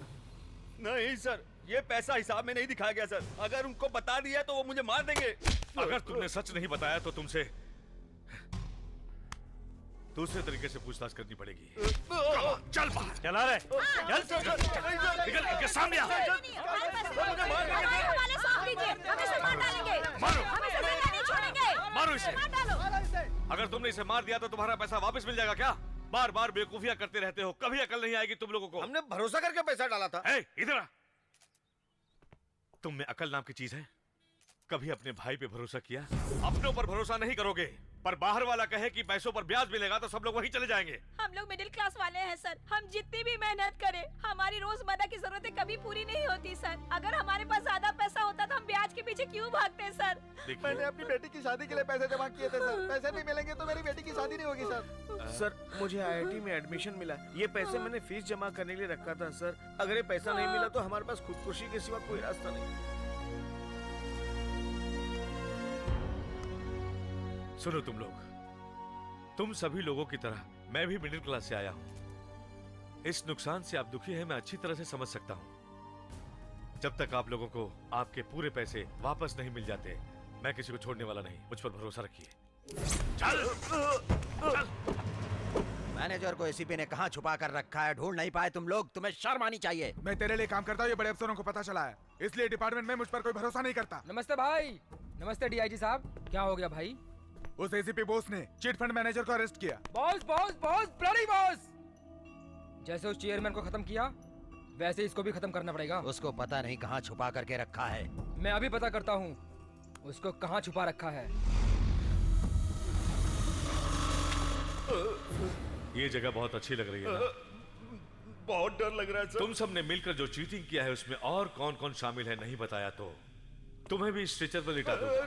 नहीं सर, ये पैसा हिसाब में नहीं दिखाया गया सर। अगर उनको बता दिया तो वो मुझे मार देंगे। अगर तुमने सच नहीं बताया तो तुमसे दूसरे तरीके से पूछताछ करनी पड़ेगी। चल बाहर। चला रहे चल निकल इनके सामने आ। मारो इसे। अगर तुमने इसे मार दिया तो तुम्हारा पैसा वापस मिल जाएगा क्या? बार बार बेवकूफियां करते रहते हो, कभी अकल नहीं आएगी तुम लोगों को। हमने भरोसा करके पैसा डाला था। इधर आ। तुम में अकल नाम की चीज है? कभी अपने भाई पे भरोसा किया? अपनों पर भरोसा नहीं करोगे, पर बाहर वाला कहे कि पैसों पर ब्याज मिलेगा तो सब लोग वहीं चले जाएंगे। हम लोग मिडिल क्लास वाले हैं सर। हम जितनी भी मेहनत करें, हमारी रोजमर्रा की जरूरतें कभी पूरी नहीं होती सर। अगर हमारे पास ज्यादा पैसा होता तो हम ब्याज के पीछे क्यों भागते सर? मैंने अपनी बेटी की शादी के लिए पैसे जमा किए थे सर। पैसे नहीं मिलेंगे तो मेरी बेटी की शादी नहीं होगी सर। सर मुझे आईआईटी में एडमिशन मिला। ये पैसे मैंने फीस जमा करने के लिए रखा था सर। अगर ये पैसा नहीं मिला तो हमारे पास खुदकुशी के सिवा कोई रास्ता नहीं। सुनो तुम लोग, तुम सभी लोगों की तरह मैं भी मिडिल क्लास से आया हूं। इस नुकसान से आप दुखी हैं, मैं अच्छी तरह से समझ सकता हूं। जब तक आप लोगों को आपके पूरे पैसे वापस नहीं मिल जाते, मैं किसी को छोड़ने वाला नहीं। मुझ पर भरोसा रखिए। चल। मैनेजर को एसीपी ने कहां छुपा कर रखा है? ढूंढ नहीं पाए तुम लोग? तुम्हें शर्म आनी चाहिए। मैं तेरे लिए काम करता हूँ, ये बड़े अफसरों को पता चला है, इसलिए डिपार्टमेंट में मुझ पर कोई भरोसा नहीं करता। नमस्ते भाई। नमस्ते डीआईजी साहब। क्या हो गया भाई? उस एसीपी बॉस ने चिट फंड मैनेजर को अरेस्ट किया। Boss boss boss bloody boss. जैसे उस चेयरमैन को खत्म किया वैसे इसको भी खत्म करना पड़ेगा। उसको पता नहीं कहाँ छुपा करके रखा है। मैं अभी पता करता हूँ उसको कहाँ छुपा रखा है। ये जगह बहुत अच्छी लग रही है ना? बहुत डर लग रहा है सर। तुम सब ने मिलकर जो चीटिंग किया है उसमें और कौन कौन शामिल है नहीं बताया तो तुम्हें भी स्ट्रेचर पर लिटा दूंगा।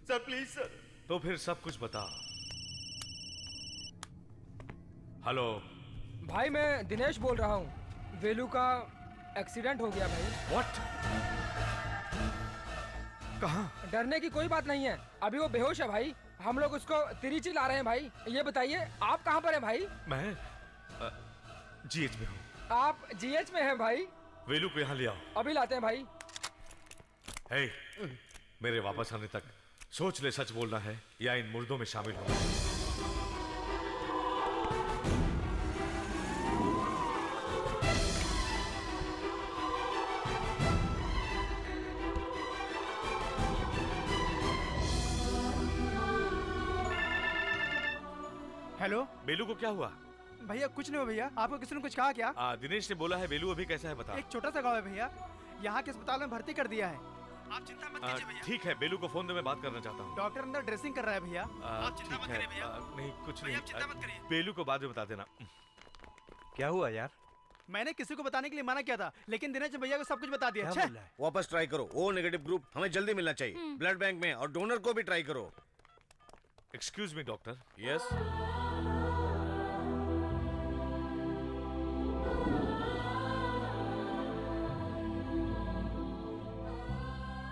Sir please sir. तो फिर सब कुछ बता। हेलो भाई, मैं दिनेश बोल रहा हूँ। वेलू का एक्सीडेंट हो गया भाई। व्हाट? कहाँ? डरने की कोई बात नहीं है, अभी वो बेहोश है भाई। हम लोग उसको तिरुचि ला रहे हैं भाई। ये बताइए आप कहाँ पर हैं भाई? मैं जीएच में हूँ। आप जीएच में हैं भाई? वेलू को यहाँ ले आओ। अभी लाते हैं भाई। हे, मेरे वापस आने तक सोच ले, सच बोलना है या इन मुर्दों में शामिल होना है। हेलो बेलू को क्या हुआ? भैया कुछ नहीं हुआ भैया। आपको किसी ने कुछ कहा क्या? दिनेश ने बोला है। बेलू अभी कैसा है बता। एक छोटा सा गाँव है भैया, यहाँ के अस्पताल में भर्ती कर दिया है। आप चिंता मत कीजिए भैया। ठीक है, बेलू को फोन दे, मैं बात करना चाहता हूँ। डॉक्टर अंदर ड्रेसिंग कर रहा है भैया। आप चिंता मत करिए भैया। नहीं कुछ नहीं, चिंता मत करिए। बेलू को बाद में बता देना। क्या हुआ यार? मैंने किसी को बताने के लिए मना किया था, लेकिन दिनेश भैया को सब कुछ बता दिया। अच्छा वापस ट्राई करो। ओ नेगेटिव ग्रुप हमें जल्दी मिलना चाहिए ब्लड बैंक में, और डोनर को भी ट्राई करो। Excuse me doctor. Yes.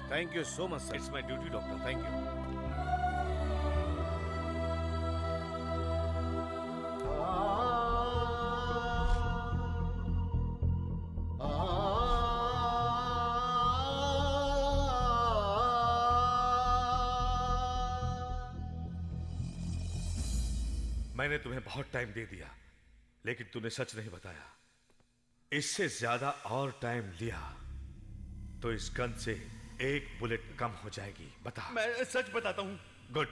Thank you so much sir. It's my duty doctor. Thank you. मैंने तुम्हें बहुत टाइम दे दिया, लेकिन तूने सच नहीं बताया। इससे ज्यादा और टाइम लिया तो इस गन से एक बुलेट कम हो जाएगी। बता। मैं सच बताता हूँ। गुड,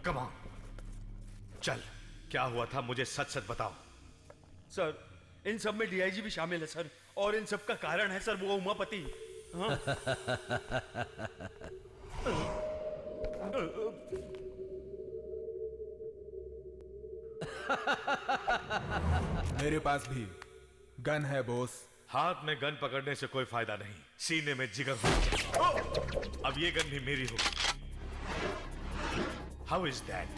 कम ऑन, चल। क्या हुआ था, मुझे सच सच बताओ। सर, इन सब में डीआईजी भी शामिल है सर, और इन सब का कारण है सर वो उमापति। हाँ? मेरे पास भी गन है बॉस। हाथ में गन पकड़ने से कोई फायदा नहीं, सीने में जिगर होना चाहिए। अब ये गन भी मेरी होगी। How is that?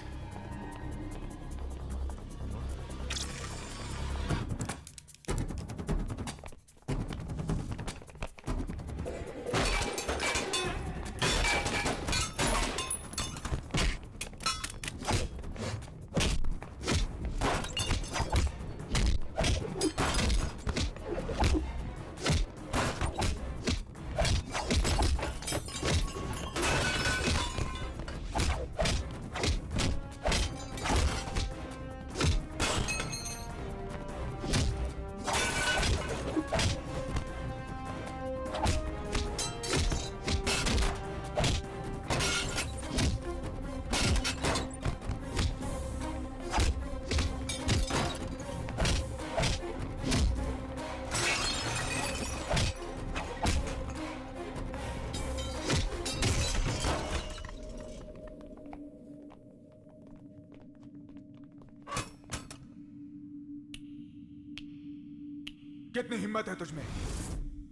कितनी हिम्मत है तुझमें?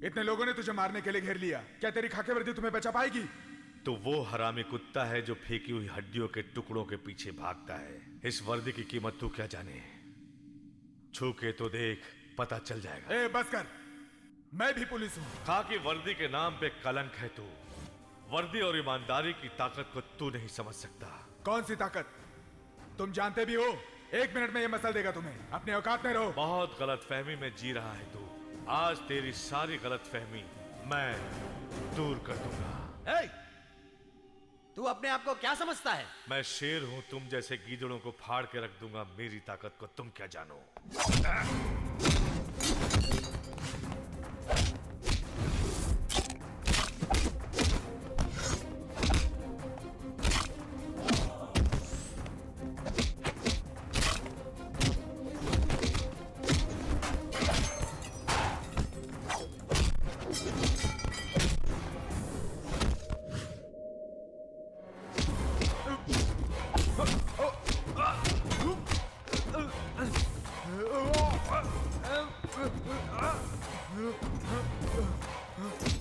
इतने लोगों ने तुझे मारने के लिए घेर लिया, क्या तेरी खाकी वर्दी तुम्हें बचा पाएगी? तो वो हरामी कुत्ता है जो फेंकी हुई हड्डियों के टुकड़ों के पीछे भागता है। इस वर्दी की कीमत तू क्या जाने? छू के तो देख, पता चल जाएगा। ए, बस कर, मैं भी पुलिस हूँ। खाकी वर्दी के नाम पे कलंक है तू। वर्दी और ईमानदारी की ताकत को तू नहीं समझ सकता। कौन सी ताकत? तुम जानते भी हो। 1 मिनट में ये मसल देगा तुम्हें। अपने औकात में रहो। बहुत गलत फहमी में जी रहा है तू। आज तेरी सारी गलत फहमी मैं दूर कर दूंगा। तू अपने आप को क्या समझता है? मैं शेर हूं, तुम जैसे गीदड़ों को फाड़ के रख दूंगा। मेरी ताकत को तुम क्या जानो?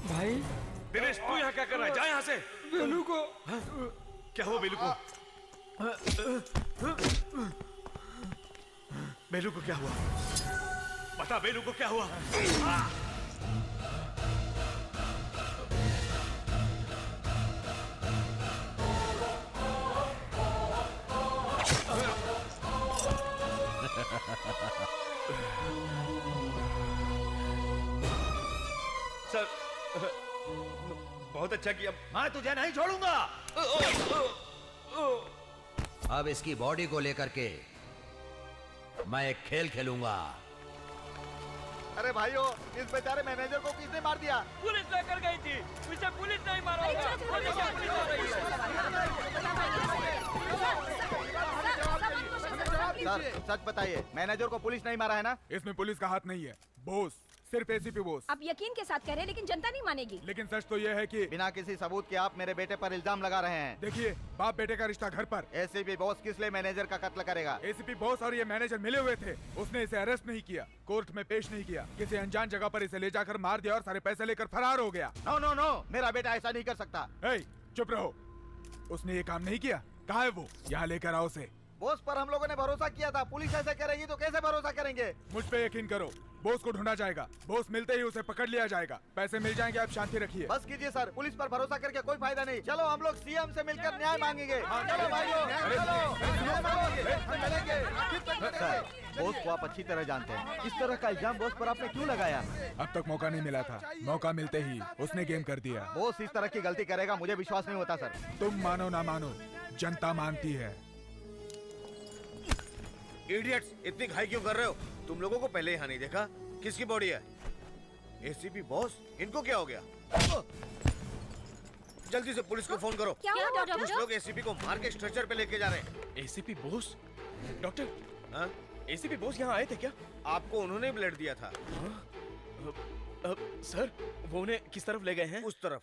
भाई दिनेश, तू यहाँ क्या कर रहा है? जा यहाँ से। बेलू को। हाँ? क्या हुआ बेलू को? बेलू को क्या हुआ? बता, बेलू को क्या हुआ? सर, बहुत अच्छा किया। मैं तुझे नहीं छोड़ूंगा। अब इसकी बॉडी को लेकर के मैं एक खेल खेलूंगा। अरे भाइयों, इस बेचारे मैनेजर को किसने मार दिया? पुलिस लेकर गई थी, उसे पुलिस नहीं मारा होगा। सर, सच बताइए, मैनेजर को पुलिस नहीं मारा है ना? इसमें पुलिस का हाथ नहीं है बॉस, सिर्फ एसीपी बॉस। आप यकीन के साथ कह रहे हैं, लेकिन जनता नहीं मानेगी। लेकिन सच तो यह है कि बिना किसी सबूत के आप मेरे बेटे पर इल्जाम लगा रहे हैं। देखिए, बाप बेटे का रिश्ता घर पर। एसीपी बॉस किस लिए मैनेजर का कत्ल करेगा? एसीपी बॉस और ये मैनेजर मिले हुए थे। उसने इसे अरेस्ट नहीं किया, कोर्ट में पेश नहीं किया, किसी अनजान जगह पर इसे ले जाकर मार दिया और सारे पैसे लेकर फरार हो गया। नो नो नो, मेरा बेटा ऐसा नहीं कर सकता। चुप रहो, उसने ये काम नहीं किया। कहाँ है वो? यहाँ लेकर आओ उसे। बॉस पर हम लोगों ने भरोसा किया था, पुलिस ऐसे करेगी तो कैसे भरोसा करेंगे? मुझ पे यकीन करो, बॉस को ढूंढा जाएगा। बॉस मिलते ही उसे पकड़ लिया जाएगा, पैसे मिल जाएंगे। आप शांति रखिए। बस कीजिए सर, पुलिस पर भरोसा करके कोई फायदा नहीं। चलो हम लोग सीएम से मिलकर न्याय मांगेंगे। चलो भाइयों, चलो। बॉस को आप अच्छी तरह जानते हैं, इस तरह का इल्जाम बॉस पर आपने क्यों लगाया? अब तक मौका नहीं मिला था, मौका मिलते ही उसने गेम कर दिया। बॉस इस तरह की गलती करेगा मुझे विश्वास नहीं होता सर। तुम मानो ना मानो, जनता मानती है। इडियट्स, इतनी घाई क्यों कर रहे हो? तुम लोगों को पहले यहाँ नहीं देखा? किसकी बॉडी है? एसीपी बॉस, इनको क्या हो गया? जल्दी से पुलिस को फोन करो। क्या हुआ, डॉक्टर? कुछ लोग एसीपी को मार के स्ट्रेचर पे लेके जा रहे हैं। एसीपी बोस? डॉक्टर, हाँ? एसीपी बोस यहाँ आए थे क्या? आपको उन्होंने ब्लड दिया था। सर, वो उन्हें किस तरफ ले गए हैं? उस तरफ।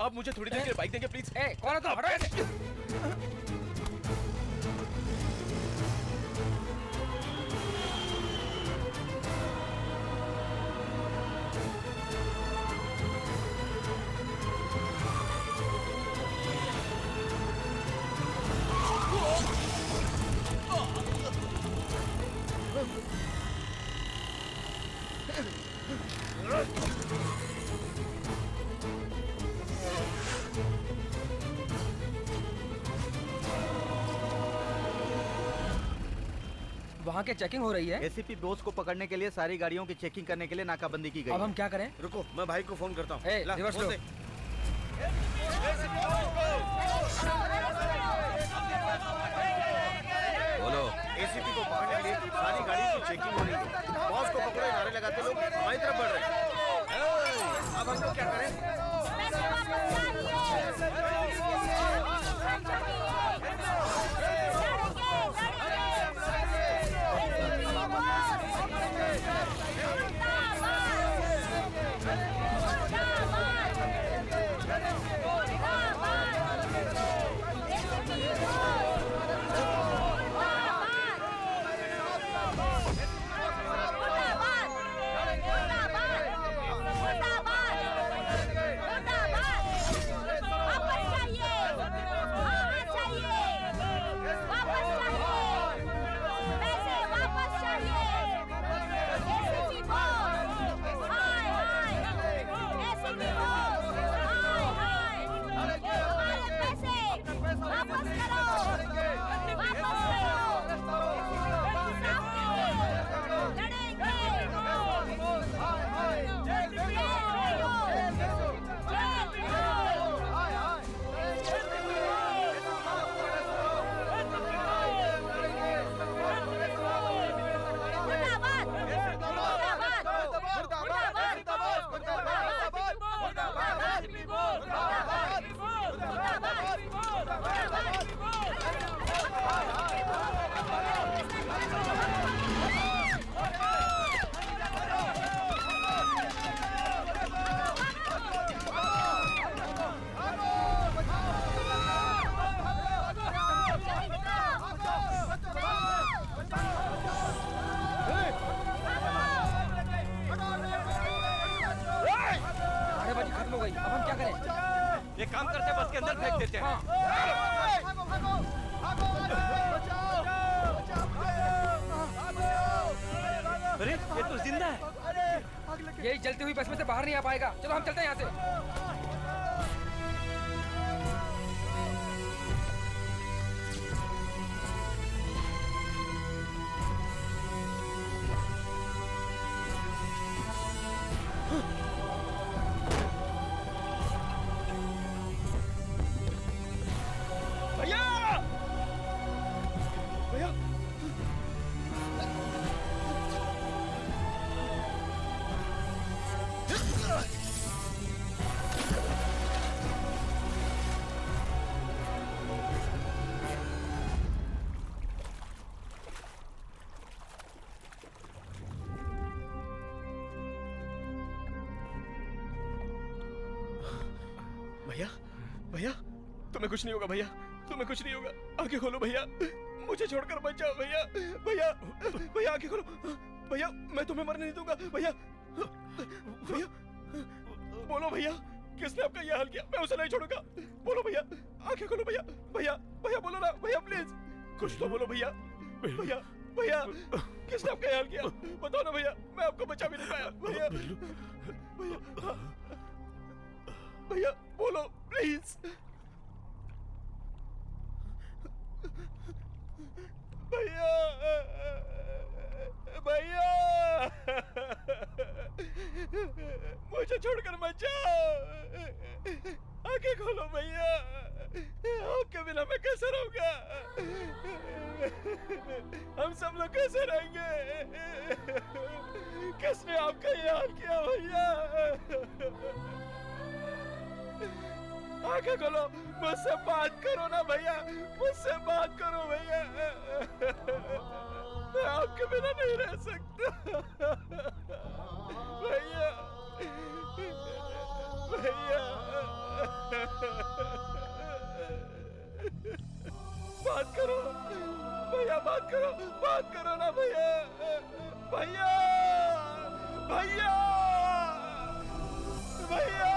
आप मुझे थोड़ी देर के लिए बाइक देंगे प्लीज? कौन है तुम? हटो ऐसे। वहाँ के चेकिंग हो रही है। एसीपी बोस को पकड़ने के लिए सारी गाड़ियों की चेकिंग करने के लिए नाकाबंदी की गई। अब हम क्या करें? रुको, मैं भाई को फोन करता हूँ। रिवर्स लो। बोलो। एसीपी को पकड़ने के लिए सारी गाड़ियों की चेकिंग हो रही है। बॉस को पकड़ो, नारे लगाते लोग हमारी तरफ बढ़ रहे हैं। अब हम लोग क्या करें? खत्म हो गई। अब हम क्या करें? एक काम करते हैं, बस के अंदर फेंक देते हैं। अरे ये तो जिंदा है। यही जलती हुई बस में से बाहर नहीं आ पाएगा। चलो हम चलते हैं यहाँ से। भैया, भैया, तुम्हें कुछ नहीं होगा भैया, तुम्हें कुछ नहीं होगा। आंखें खोलो भैया, मुझे छोड़कर मत जाओ भैया। भैया, भैया आंखें खोलो। भैया, मैं तुम्हें मरने नहीं दूंगा। भैया, भैया, बोलो भैया, किसने आपका यह हाल किया? मैं उसे नहीं छोड़ूंगा। बोलो भैया, आंखें खोलो भैया। भैया, भैया बोलो ना भैया, प्लीज कुछ तो बोलो भैया। भैया, भैया किसने आपका ख्याल किया? बताओ ना भैया, मैं आपको बचा भी नहीं पाया। भैया भैया भैया बोलो प्लीज। भैया भैया मुझे छोड़कर मत जाओ। आंखें खोलो भैया, आपके बिना मैं कैसे रहूंगा? हम सब लोग कैसे रहेंगे? किसने आपका ये हाल किया भैया? आंखें खोलो, मुझसे बात करो ना भैया, मुझसे बात करो भैया। मैं आपके बिना नहीं रह सकता भैया भैया। बात करो भैया, बात करो ना भैया। भैया भैया भैया।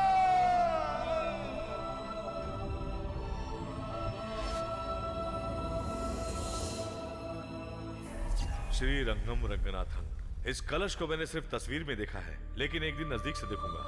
श्री रंगम रंगनाथन। इस कलश को मैंने सिर्फ तस्वीर में देखा है, लेकिन एक दिन नजदीक से देखूंगा।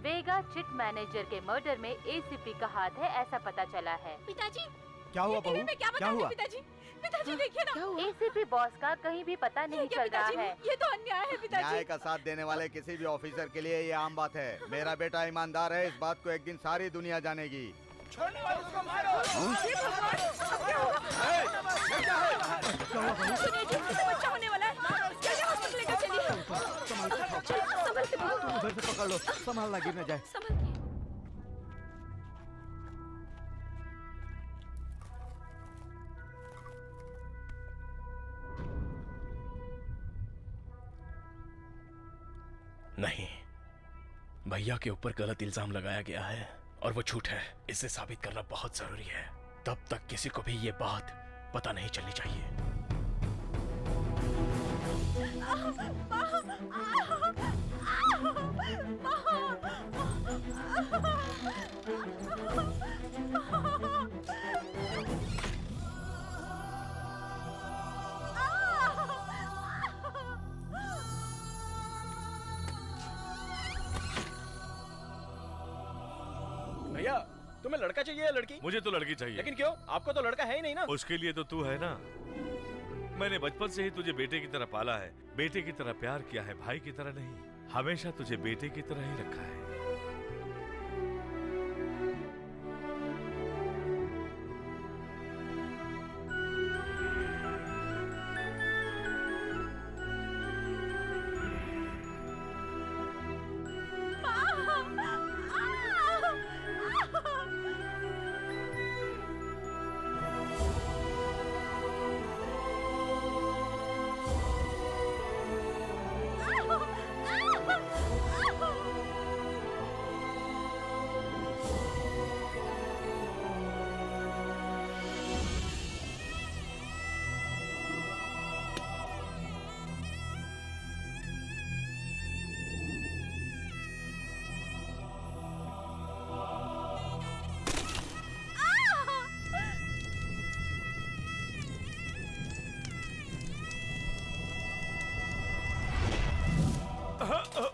वेगा चिट मैनेजर के मर्डर में एसीपी का हाथ है, ऐसा पता चला है। पिताजी क्या हुआ बहू? क्या हुआ? पिताजी देखिए ना, एसीपी बॉस का कहीं भी पता नहीं चल रहा है। ये तो अन्याय है पिताजी। न्याय का साथ देने वाले किसी भी ऑफिसर के लिए ये आम बात है। मेरा बेटा ईमानदार है, इस बात को एक दिन सारी दुनिया जानेगी। छोड़ने वाले उसको मारो। सुनिए जी, मुझे बच्चा होने वाला है। जल्दी हॉस्पिटल लेकर चलिए। संभल के बाबू। उधर से पकड़ लो, संभालना गिर न जाए। संभल के। नहीं, भैया के ऊपर गलत इल्जाम लगाया गया है और वो झूठ है। इसे साबित करना बहुत जरूरी है। तब तक किसी को भी ये बात पता नहीं चलनी चाहिए। भैया तुम्हें लड़का चाहिए या लड़की? मुझे तो लड़की चाहिए। लेकिन क्यों? आपको तो लड़का है ही नहीं ना। उसके लिए तो तू है ना। मैंने बचपन से ही तुझे बेटे की तरह पाला है, बेटे की तरह प्यार किया है, भाई की तरह नहीं। हमेशा तुझे बेटे की तरह ही रखा है।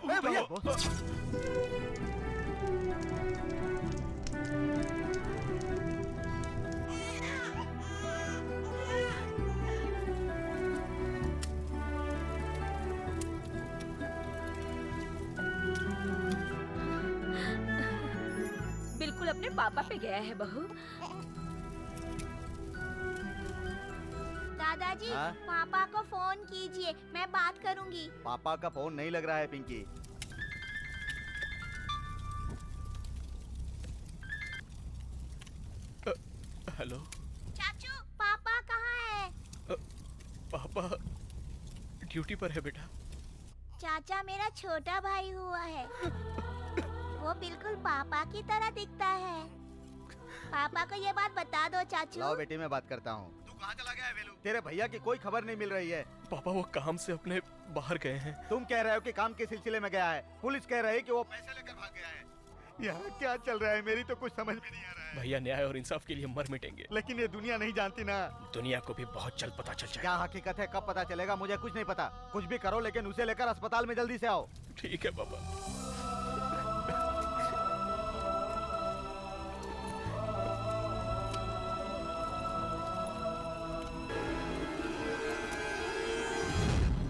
भैया बिल्कुल अपने पापा पे गया है बहू। दादाजी हाँ? पापा को फोन कीजिए, मैं बात करूंगी। पापा का फोन नहीं लग रहा है पिंकी। हेलो चाचू, पापा कहाँ है? पापा ड्यूटी पर है बेटा। चाचा मेरा छोटा भाई हुआ है। वो बिल्कुल पापा की तरह दिखता है। पापा को ये बात बता दो चाचू। लाओ बेटी, मैं बात करता हूँ। तू कहाँ चला गया है वेलू? तेरे भैया की कोई खबर नहीं मिल रही है। पापा वो काम से अपने बाहर गए हैं। तुम कह रहे हो कि काम के सिलसिले में गया है, पुलिस कह रही है कि वो पैसे लेकर भाग गया है। यहाँ क्या चल रहा है, मेरी तो कुछ समझ में नहीं आ रहा है। भैया न्याय और इंसाफ के लिए मर मिटेंगे। लेकिन ये दुनिया नहीं जानती ना। दुनिया को भी बहुत जल्द पता चल जाएगा। क्या हकीकत है, कब पता चलेगा, मुझे कुछ नहीं पता। कुछ भी करो, लेकिन उसे लेकर अस्पताल में जल्दी से आओ। ठीक है पापा।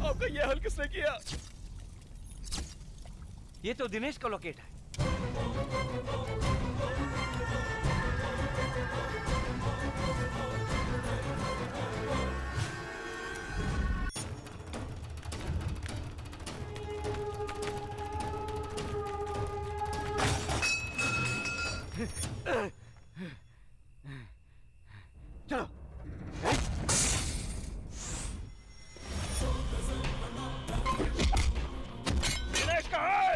आपका ये हल किसने किया? ये तो दिनेश का लोकेट है। चलो। दिनेश कहाँ है?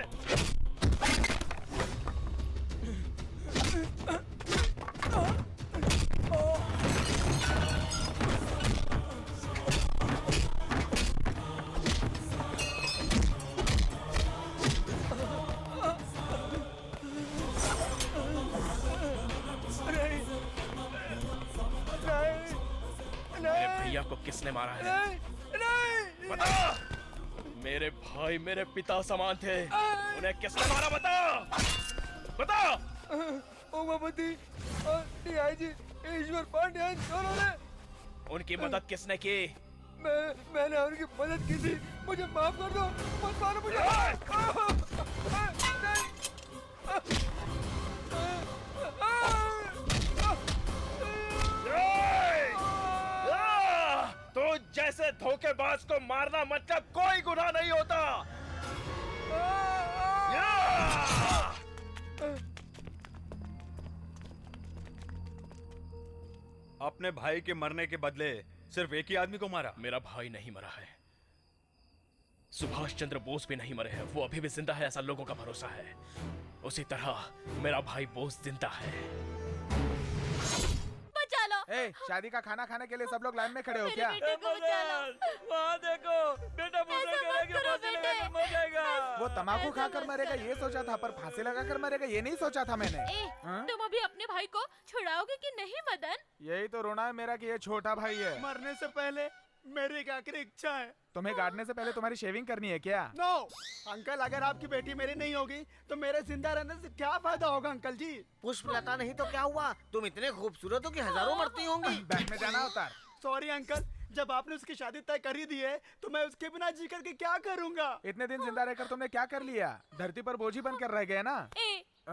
मेरे भैया को किसने मारा है? बता! मेरे भाई मेरे पिता समान थे, उन्हें किसने मारा? बता! बता! उमापति और डीआईजी ईश्वर पांड्यन दोनों ने। उनकी मदद किसने की? मैंने उनकी मदद की थी, मुझे माफ कर दो, मत मारो मुझे। तो जैसे धोखेबाज को मारना मतलब कोई गुनाह नहीं होता। अपने भाई के मरने के बदले सिर्फ एक ही आदमी को मारा। मेरा भाई नहीं मरा है, सुभाष चंद्र बोस भी नहीं मरे हैं, वो अभी भी जिंदा है, ऐसा लोगों का भरोसा है। उसी तरह मेरा भाई बोस जिंदा है। बचा लो। शादी का खाना खाने के लिए सब लोग लाइन में खड़े हो क्या? वहाँ देखो, बेटा मर जाएगा। वो तम्बाकू खाकर मरेगा ये सोचा था, पर फांसी लगाकर मरेगा ये नहीं सोचा था मैंने। तुम अभी अपने भाई को छुड़ाओगे कि नहीं मदन? यही तो रोना है मेरा कि ये छोटा भाई है। मरने से पहले मेरी एक आखिरी इच्छा है। तुम्हें गाड़ने से पहले तुम्हारी शेविंग करनी है क्या? नो अंकल, अगर आपकी बेटी मेरी नहीं होगी तो मेरे जिंदा रहने से क्या फायदा होगा अंकल जी? पुष्पलता नहीं तो क्या हुआ? तुम इतने खूबसूरत हो कि हजारों मरती होंगी। बैंक में जाना होता है। सॉरी अंकल, जब आपने उसकी शादी तय कर ही दी है तो मैं उसके बिना जी करके क्या करूँगा? इतने दिन जिंदा रहकर तुमने क्या कर लिया? धरती पर बोझ ही बनकर रह गए ना।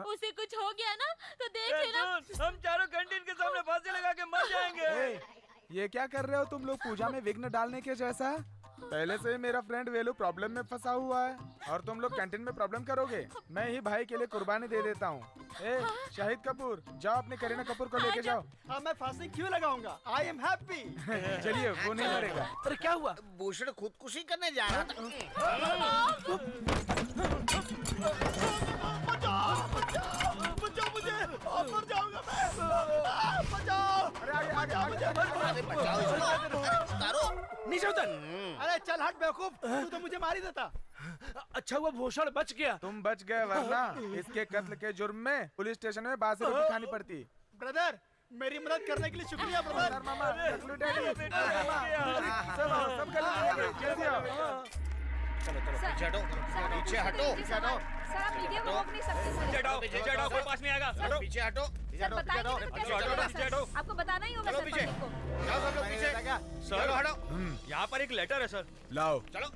उसे कुछ हो गया ना तो देख लेना। हम चारों कैंटीन के सामने फांसी लगा के मर जाएंगे। ये क्या कर रहे हो तुम लोग पूजा में विघ्न डालने के जैसा? पहले से ही मेरा फ्रेंड वेलू प्रॉब्लम में फंसा हुआ है और तुम लोग कैंटीन में प्रॉब्लम करोगे। मैं ही भाई के लिए कुर्बानी दे देता हूँ। शाहिद कपूर, जाओ अपने करीना कपूर को लेके जाओ। अब मैं फांसी क्यों लगाऊंगा? I am happy. चलिए, वो नहीं मरेगा। अरे क्या हुआ? भूषण खुदकुशी करने जा रहा था। बचाओ मुझे, मर जाऊंगा मैं। बचाओ। नीचे उतर। अरे चल हट बेवकूफ, तू तो मुझे मार ही देता। अच्छा हुआ भूषण बच गया। तुम बच गए, वरना इसके कत्ल के जुर्म में पुलिस स्टेशन में बासी रोटी खानी पड़ती। ब्रदर, मेरी मदद करने के लिए शुक्रिया ब्रदर। मामा, सब पीछे हटो, पीछे हटो, पीछे हटो। सर आप मीडिया को रोक नहीं सकते सर। पीछे हटो, कोई पास में आएगा। पीछे हटो, सर बताइए ना कैसे चलेगा सर? आपको बताना ही होगा सर पब्लिक को। जाओ सब लोग पीछे। सर हटो। यहाँ पर एक लेटर है सर। लाओ। चलो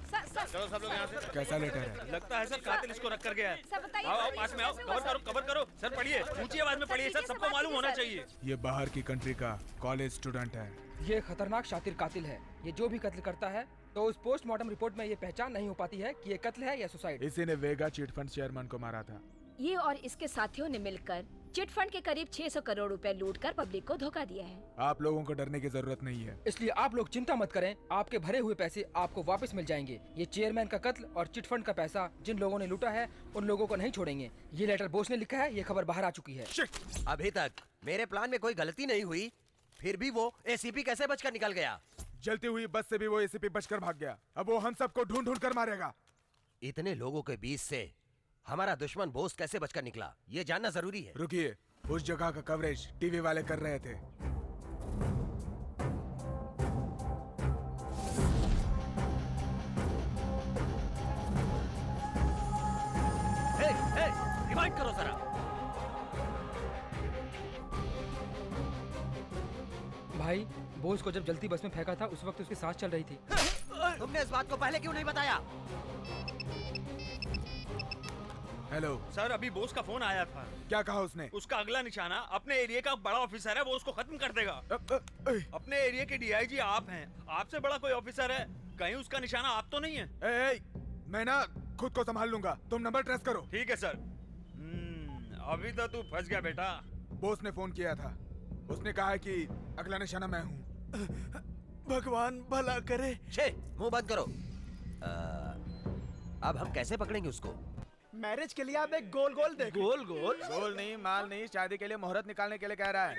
चलो सब लोग यहाँ से। कैसा लेटर है? लगता है सर कातिल इसको रख कर गया है। सर बताइए। आओ पास में आओ, कवर करो सर, पढ़िए, ऊंची आवाज में पढ़िए सर, सबको मालूम होना चाहिए। ये बाहर की कंट्री का कॉलेज स्टूडेंट है। ये खतरनाक शातिर कातिल है। ये जो भी कत्ल करता है तो उस पोस्टमार्टम रिपोर्ट में ये पहचान नहीं हो पाती है कि ये कत्ल है या सुसाइड। इसी ने वेगा चिट फंड चेयरमैन को मारा था। ये और इसके साथियों ने मिलकर चिट फंड के करीब 600 करोड़ रुपए लूट कर पब्लिक को धोखा दिया है। आप लोगों को डरने की जरूरत नहीं है। इसलिए आप लोग चिंता मत करें, आपके भरे हुए पैसे आपको वापस मिल जाएंगे। ये चेयरमैन का कत्ल और चिट फंड का पैसा जिन लोगों ने लूटा है उन लोगों को नहीं छोड़ेंगे। ये लेटर बॉस ने लिखा है, ये खबर बाहर आ चुकी है। अभी तक मेरे प्लान में कोई गलती नहीं हुई, फिर भी वो एसीपी कैसे बचकर निकल गया? जलती हुई बस से भी वो एसीपी बचकर भाग गया। अब वो हम सबको ढूंढ ढूंढ कर मारेगा। इतने लोगों के बीच से हमारा दुश्मन बॉस कैसे बचकर निकला, ये जानना जरूरी है। रुकिए, उस जगह का कवरेज टीवी वाले कर रहे थे। रिवाइंड करो जरा। भाई, बॉस को जब जलती बस में फेंका था उस वक्त उसकी सांस चल रही थी। तुमने इस बात को पहले क्यों नहीं बताया? हेलो सर, अभी बॉस का फोन आया था। क्या कहा उसने? उसका अगला निशाना अपने एरिया का बड़ा ऑफिसर है, वो उसको खत्म कर देगा। अपने एरिया के डीआईजी आप हैं, आपसे बड़ा कोई ऑफिसर है? कहीं उसका निशाना आप तो नहीं है? मैं ना खुद को संभाल लूंगा, तुम नंबर ट्रेस करो। ठीक है सर। अभी तो तू फंस गया बेटा। बॉस ने फोन किया था, उसने कहा है कि अगला निशाना मैं हूँ। भगवान भला करे। मुंह बंद करो। अब हम कैसे पकड़ेंगे उसको? मैरिज के लिए आप एक गोल गोल देखो। गोल गोल? गोल नहीं, माल नहीं, शादी के लिए मुहूर्त निकालने के लिए कह रहा है।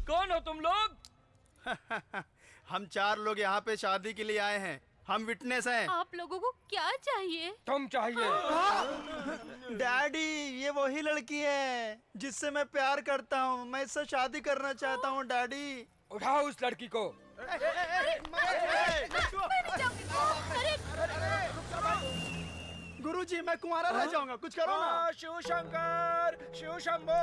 कौन हो तुम लोग? हम 4 लोग यहाँ पे शादी के लिए आए हैं, हम विटनेस हैं। आप लोगों को क्या चाहिए? तुम चाहिए। डैडी, ये वही लड़की है जिससे मैं प्यार करता हूँ, मैं इससे शादी करना चाहता हूँ। डैडी, उठाओ उस लड़की को। गुरुजी, मैं कुंवारा रह जाऊंगा, कुछ करो ना। शिव शंकर, शिव शंभो।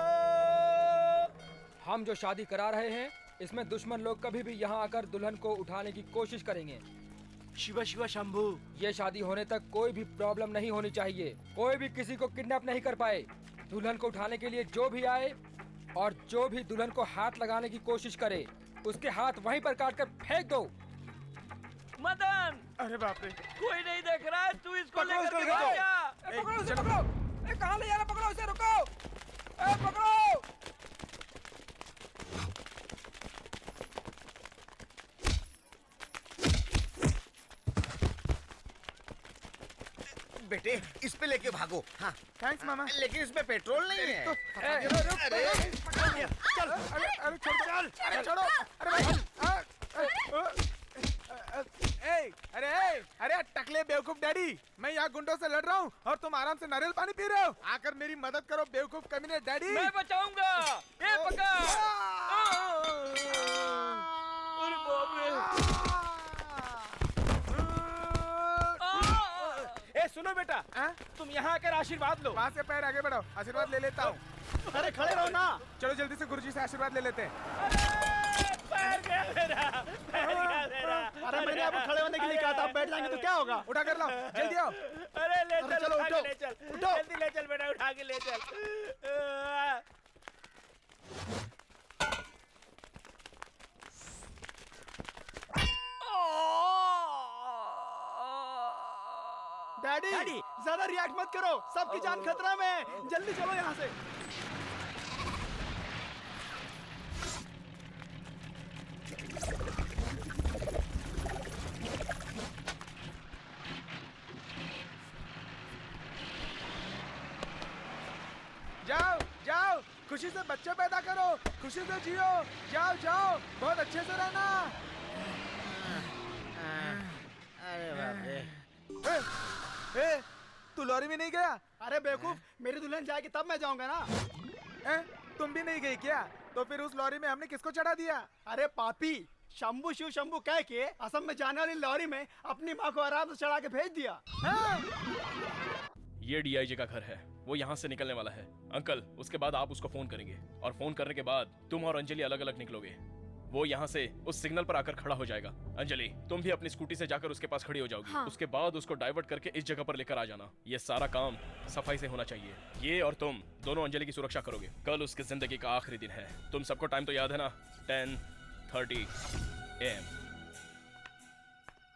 हम जो शादी करा रहे हैं इसमें दुश्मन लोग कभी भी यहाँ आकर दुल्हन को उठाने की कोशिश करेंगे। शिवा शिवा शंभू। ये शादी होने तक कोई भी प्रॉब्लम नहीं होनी चाहिए, कोई भी किसी को किडनैप नहीं कर पाए। दुल्हन को उठाने के लिए जो भी आए और जो भी दुल्हन को हाथ लगाने की कोशिश करे उसके हाथ वहीं पर काट कर फेंक दो। मदन! अरे बाप रे, कोई नहीं देख रहा है, तू इसको लेकर के जाओ। जा। पकड़ो उसे, पकड़ो। कहाँ ले जा रहा? पकड़ो उसे, रुको। पकड़ो। बेटे, इस पे लेके भागो। हाँ थैंक्स मामा। लेकिन इसमें पेट्रोल नहीं है। अरे टकले बेवकूफ डैडी, मैं यहाँ गुंडों से लड़ रहा हूँ और तुम आराम से नारियल पानी पी रहे हो। आकर मेरी मदद करो बेवकूफ कमीने डैडी। मैं बचाऊंगा। ये पकड़। अरे बाप रे। सुनो बेटा, तुम यहाँ आकर आशीर्वाद लो। वहाँ से पैर आगे बढ़ाओ, आशीर्वाद ले लेता हूँ। अरे खड़े रहो ना। चलो जल्दी से गुरुजी से आशीर्वाद ले लेते हैं। पैर गया मेरा। अरे मैंने आपको खड़े होने के लिए कहा था, आप बैठ जाएंगे तो क्या होगा? उठा कर लाओ, जल्दी आओ। अरे ले चल, चलो उठो, ले चल, उठो। जल्दी ले चल बेटा, उठा के ले चल। डैडी, ज्यादा रिएक्ट मत करो, सबकी जान खतरा में है। जल्दी चलो यहाँ से। जाओ जाओ, खुशी से बच्चे पैदा करो, खुशी से जियो। जाओ जाओ, बहुत अच्छे से रहना। अरे बाप रे। तू लॉरी में नहीं गया? अरे बेवकूफ, मेरी दुल्हन जाएगी तब मैं जाऊंगा ना। तुम भी नहीं गई क्या? तो फिर उस लॉरी में हमने किसको चढ़ा दिया? अरे पापी, शंभू शिव शंभू कह के असम में जाने वाली लॉरी में अपनी माँ को आराम से चढ़ा के भेज दिया। ये डीआईजी का घर है, वो यहाँ से निकलने वाला है। अंकल, उसके बाद आप उसको फोन करेंगे और फोन करने के बाद तुम और अंजलि अलग अलग निकलोगे। वो यहाँ से उस सिग्नल पर आकर खड़ा हो जाएगा। अंजलि, तुम भी अपनी स्कूटी से जाकर उसके पास खड़ी हो जाओगी। हाँ। उसके बाद उसको डाइवर्ट करके इस जगह पर लेकर आ जाना। ये सारा काम सफाई से होना चाहिए। ये और तुम दोनों अंजलि की सुरक्षा करोगे। कल उसकी जिंदगी का आखिरी दिन है। तुम सबको टाइम तो याद है ना? 10:30 AM।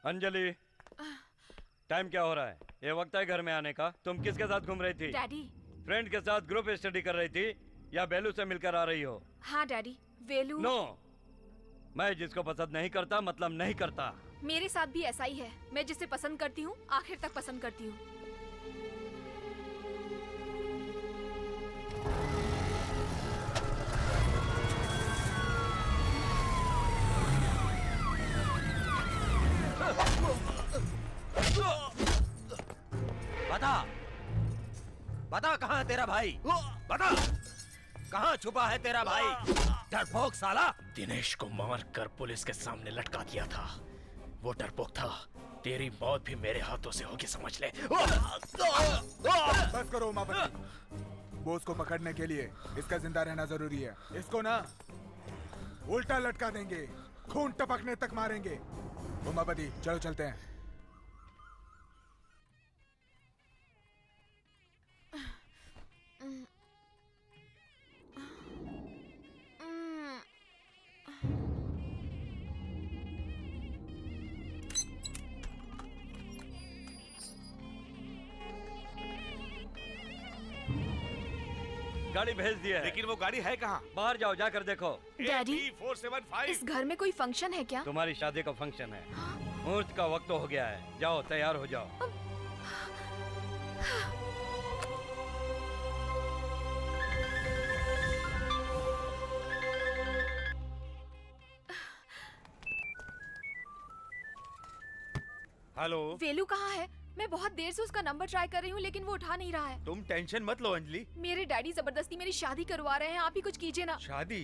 अंजलि, टाइम क्या हो रहा है? ये वक्त है घर में आने का। तुम किसके साथ घूम रही थी? डैडी, फ्रेंड के साथ ग्रुप स्टडी कर रही थी या बेलू से मिलकर आ रही हो? हाँ डैडी, वेलू। नो, मैं जिसको पसंद नहीं करता मतलब नहीं करता। मेरे साथ भी ऐसा ही है। मैं जिसे पसंद करती हूँ आखिर तक पसंद करती हूँ। बता कहाँ है तेरा भाई? बता कहाँ छुपा है तेरा भाई? डरपोक साला। दिनेश को मार कर पुलिस के सामने लटका दिया था। वो डरपोक था। तेरी मौत भी मेरे हाथों से होगी, समझ ले। बस करो उमापति। बोस को पकड़ने के लिए इसका जिंदा रहना जरूरी है। इसको ना उल्टा लटका देंगे, खून टपकने तक मारेंगे। उमापति चलो चलते हैं। गाड़ी भेज दिया है। लेकिन वो गाड़ी है कहाँ? बाहर जाओ, जाकर देखो। डैडी, 475। इस घर में कोई फंक्शन है क्या? तुम्हारी शादी का फंक्शन है। मुहूर्त का वक्त हो गया है। जाओ तैयार हो जाओ। हेलो, वेलू कहाँ है? मैं बहुत देर से उसका नंबर ट्राई कर रही हूँ लेकिन वो उठा नहीं रहा है। तुम टेंशन मत लो अंजलि। मेरे डैडी जबरदस्ती मेरी शादी करवा रहे हैं, आप ही कुछ कीजिए ना। शादी?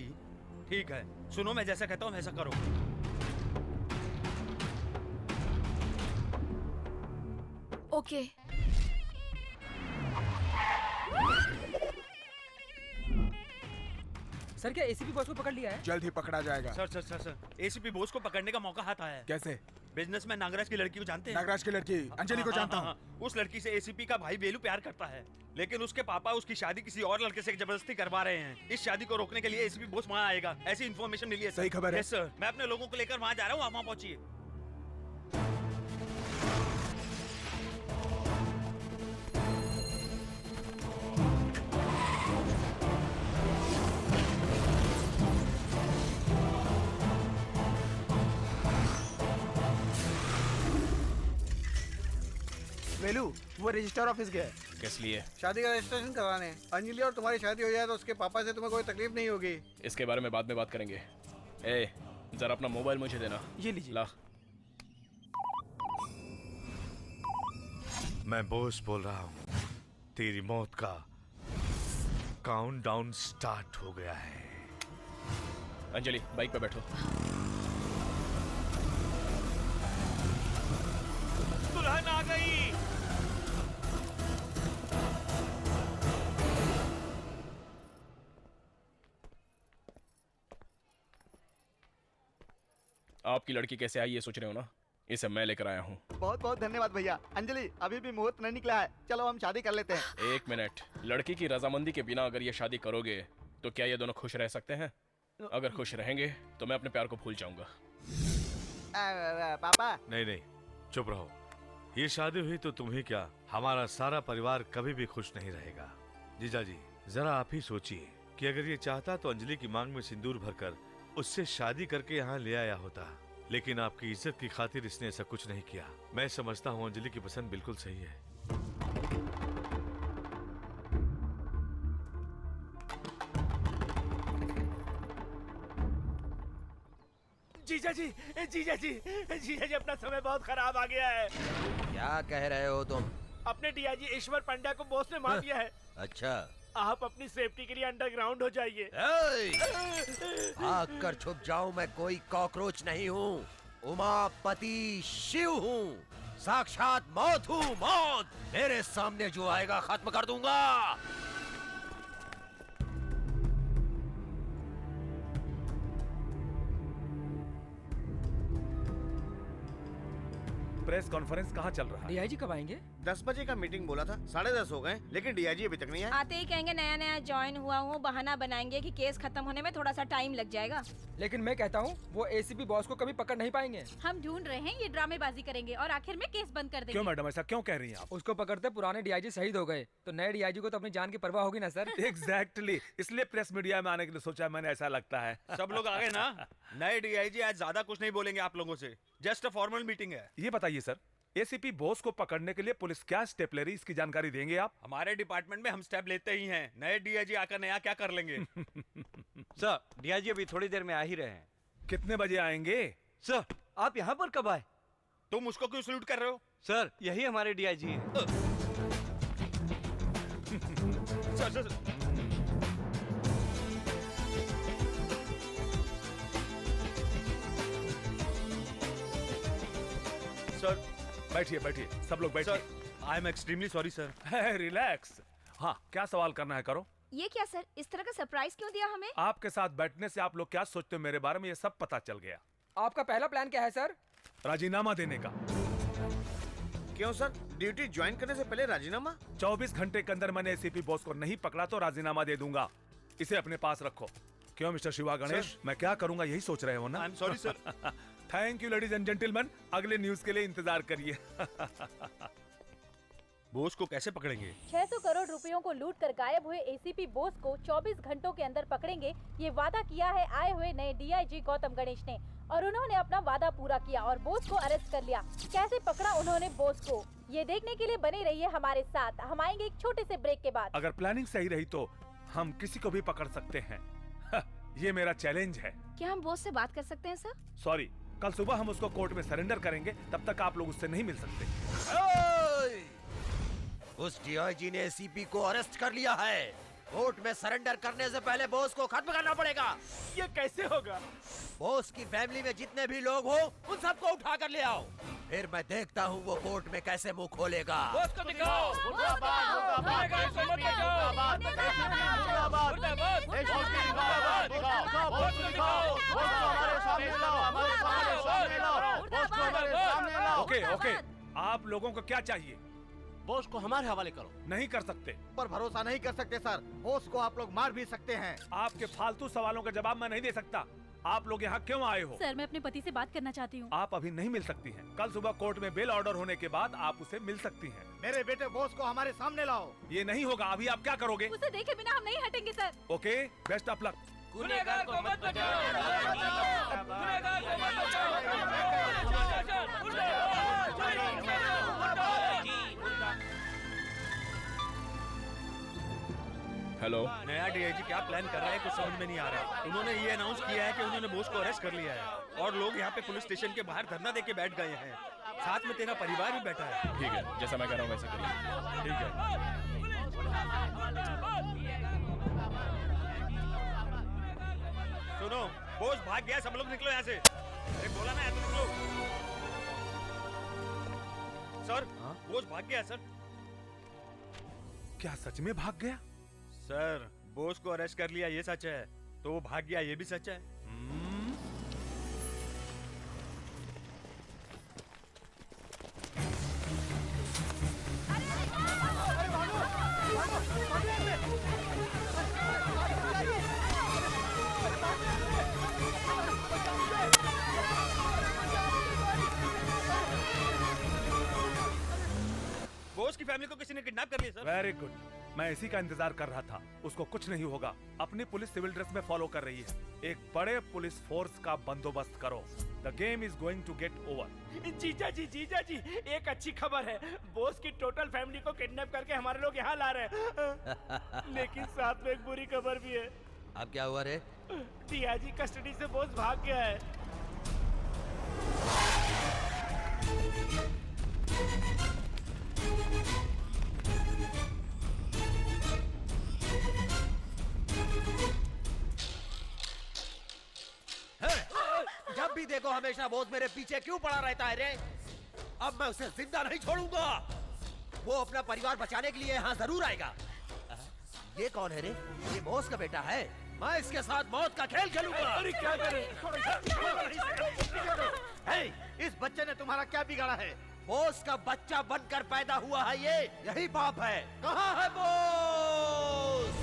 ठीक है, सुनो मैं जैसा कहता हूँ वैसा करो। ओके। सर क्या एसीपी बॉस को पकड़ लिया है? जल्द ही पकड़ा जाएगा। सर, एसीपी बोस को पकड़ने का मौका हाथ आया है। कैसे? बिजनेसमैन नागराज की लड़की को जानते हैं? नागराज की लड़की अंजलि को जानता हूँ। उस लड़की से एसीपी का भाई वेलू प्यार करता है, लेकिन उसके पापा उसकी शादी किसी और लड़के से जबरदस्ती करवा रहे हैं। इस शादी को रोकने के लिए एसीपी बोस वहाँ आएगा, ऐसी इन्फॉर्मेशन मिली है। सही खबर है? यस सर, मैं अपने लोगों को लेकर वहाँ जा रहा हूँ, आप वहाँ पहुँचिए। वेलू, वो रजिस्टर ऑफिस गया। किस लिए? शादी का रजिस्ट्रेशन करवाने। अंजलि और तुम्हारी शादी हो जाए तो उसके पापा से तुम्हें कोई तकलीफ नहीं होगी। इसके बारे में बाद में बात करेंगे। ए, जरा अपना मोबाइल मुझे देना। ये लीजिए। ला। मैं बोस बोल रहा हूँ। तेरी मौत का काउंटडाउन स्टार्ट हो गया है। अंजलि बाइक पे बैठो। दुल्हन आ गई। आपकी लड़की कैसे आई ये सोच रहे हो ना? इसे मैं लेकर आया हूँ। बहुत बहुत धन्यवाद भैया। अंजलि, अभी भी मुहूर्त नहीं निकला है, चलो हम शादी कर लेते हैं। एक मिनट, लड़की की रजामंदी के बिना अगर ये शादी करोगे तो क्या ये दोनों खुश रह सकते हैं? अगर खुश रहेंगे तो मैं अपने प्यार को भूल जाऊंगा। पापा नहीं, चुप रहो। ये शादी हुई तो तुम ही क्या, हमारा सारा परिवार कभी भी खुश नहीं रहेगा। जीजा जी, जरा आप ही सोचिए कि अगर ये चाहता तो अंजलि की मांग में सिंदूर भरकर उससे शादी करके यहाँ ले आया होता, लेकिन आपकी इज्जत की खातिर इसने ऐसा कुछ नहीं किया। मैं समझता हूँ अंजलि की पसंद बिल्कुल सही है। जीजा जी अपना समय बहुत खराब आ गया है। क्या कह रहे हो तुम? अपने डीआईजी ईश्वर पंड्या को बॉस ने मार दिया है। अच्छा, आप अपनी सेफ्टी के लिए अंडरग्राउंड हो जाइए। भाग कर छुप जाऊं, मैं कोई कॉकरोच नहीं हूँ। उमापति शिव हूँ, साक्षात मौत हूँ। मौत मेरे सामने जो आएगा खत्म कर दूंगा। प्रेस कॉन्फ्रेंस कहाँ चल रहा है? डीआईजी कब आएंगे? 10 बजे का मीटिंग बोला था, 10:30 हो गए, लेकिन डीआईजी अभी तक नहीं आया। आते ही कहेंगे नया नया ज्वाइन हुआ हूँ, बहाना बनाएंगे कि केस खत्म होने में थोड़ा सा टाइम लग जाएगा। लेकिन मैं कहता हूँ वो एसीपी बॉस को कभी पकड़ नहीं पाएंगे। हम ढूंढ रहे हैं, ये ड्रामेबाजी करेंगे और आखिर में केस बंद कर देंगे। क्यों मैडम, ऐसा क्यों कह रही हैं आप? उसको पकड़ते पुराने डीआईजी शहीद हो गए, तो नए डीआईजी को तो अपनी जान की परवाह होगी ना सर। एग्जैक्टली, इसलिए प्रेस मीडिया में आने के लिए सोचा मैंने, ऐसा लगता है। सब लोग आ गए ना? नए डीआईजी आज ज्यादा कुछ नहीं बोलेंगे आप लोगों से, जस्ट अ फॉर्मल मीटिंग है। ये बताइए सर, एसीपी बोस को पकड़ने के लिए पुलिस क्या स्टेप ले रही, इसकी जानकारी देंगे आप? हमारे डिपार्टमेंट में हम स्टेप लेते ही हैं, नए डीआईजी आकर नया क्या कर लेंगे? सर डीआईजी अभी थोड़ी देर में आ ही रहे हैं। कितने बजे आएंगे? सर आप यहाँ पर कब आए? तुम उसको क्यों सल्यूट कर रहे हो? सर यही हमारे डीआईजी हैं। सर सर बैठिए बैठिए, सब लोग बैठिए। I am extremely sorry sir. Relax. हाँ, क्या सवाल करना है करो। ये क्या सर, इस तरह का सरप्राइज क्यों दिया हमें? आपके साथ बैठने से आप लोग क्या सोचते हो मेरे बारे में, ये सब पता चल गया। आपका पहला प्लान क्या है सर? राजीनामा देने का। क्यों सर, ड्यूटी ज्वाइन करने से पहले राजीनामा? 24 घंटे के अंदर मैंने एसीपी बॉस को नहीं पकड़ा तो राजीनामा दे दूंगा। इसे अपने पास रखो। क्यों मिस्टर शिवा गणेश, मैं क्या करूंगा यही सोच रहे हो ना? I am sorry sir. Thank you ladies and gentleman, अगले न्यूज के लिए इंतजार करिए। बोस को कैसे पकड़ेंगे? 600 करोड़ रुपयों को लूट कर गायब हुए एसीपी बोस को 24 घंटों के अंदर पकड़ेंगे, ये वादा किया है आए हुए नए डीआईजी गौतम गणेश ने, और उन्होंने अपना वादा पूरा किया और बोस को अरेस्ट कर लिया। कैसे पकड़ा उन्होंने बोस को, ये देखने के लिए बने रहिए हमारे साथ। हम आएंगे एक छोटे से ब्रेक के बाद। अगर प्लानिंग सही रही तो हम किसी को भी पकड़ सकते हैं। ये मेरा चैलेंज है। क्या हम बॉस से बात कर सकते हैं सर? सॉरी, कल सुबह हम उसको कोर्ट में सरेंडर करेंगे, तब तक आप लोग उससे नहीं मिल सकते। उस डीआईजी ने एसीपी को अरेस्ट कर लिया है। कोर्ट में सरेंडर करने से पहले बॉस को खत्म करना पड़ेगा। ये कैसे होगा? बॉस की फैमिली में जितने भी लोग हो उन सबको उठा कर ले आओ, फिर मैं देखता हूँ वो कोर्ट में कैसे मुंह खोलेगा। बॉस को दिखाओ। ओके ओके, आप लोगों को क्या चाहिए? बॉस को हमारे हवाले करो। नहीं कर सकते। पर भरोसा नहीं कर सकते सर, बॉस को आप लोग मार भी सकते हैं। आपके फालतू सवालों का जवाब मैं नहीं दे सकता। आप लोग यहाँ क्यों आए हो? सर मैं अपने पति से बात करना चाहती हूँ। आप अभी नहीं मिल सकती हैं। कल सुबह कोर्ट में बेल ऑर्डर होने के बाद आप उसे मिल सकती हैं। मेरे बेटे बॉस को हमारे सामने लाओ। ये नहीं होगा। अभी आप क्या करोगे? उसे देखे बिना हम नहीं हटेंगे sir. Okay, best of luck. गुनहगार को मत बचाओ। गुनहगार को मत हेलो, नया डीआईजी क्या प्लान कर रहा है कुछ समझ में नहीं आ रहा। उन्होंने ये अनाउंस किया है कि उन्होंने बोस को अरेस्ट कर लिया है और लोग यहाँ पे पुलिस स्टेशन के बाहर धरना देके बैठ गए हैं। साथ में तेरा परिवार भी बैठा है। ठीक है, जैसा मैं कह रहा हूँ वैसा करिए। ठीक है। सुनो, बोस भाग गया, सब लोग निकलो यहाँ से। अरे बोला ना, तुम निकलो। सर, बोस भाग गया सर। क्या सच में भाग गया? सर, बोस को अरेस्ट कर लिया ये सच है, तो वो भाग गया ये भी सच है। बोस की फैमिली को किसी ने किडनैप कर लिया सर। वेरी गुड, मैं इसी का इंतजार कर रहा था। उसको कुछ नहीं होगा। अपनी पुलिस सिविल ड्रेस में फॉलो कर रही है। एक बड़े पुलिस फोर्स का बंदोबस्त करो। The game is going to get over. जीजा जी, एक अच्छी खबर है। बॉस की टोटल फैमिली को किडनैप करके हमारे लोग यहाँ ला रहे हैं। लेकिन साथ में एक बुरी खबर भी है। अब क्या हुआ रे? डीआईजी कस्टडी से बॉस भाग गया है। जब भी देखो हमेशा बॉस मेरे पीछे क्यों पड़ा रहता है रे? अब मैं उसे जिंदा नहीं छोड़ूंगा। वो अपना परिवार बचाने के लिए यहाँ जरूर आएगा। ये कौन है रे? ये बॉस का बेटा है। मैं इसके साथ मौत का खेल खेलूंगा। अरे क्या करें? इस बच्चे ने तुम्हारा क्या बिगाड़ा है? बोस का बच्चा बनकर पैदा हुआ है ये, यही पाप है। कहाँ है बोस?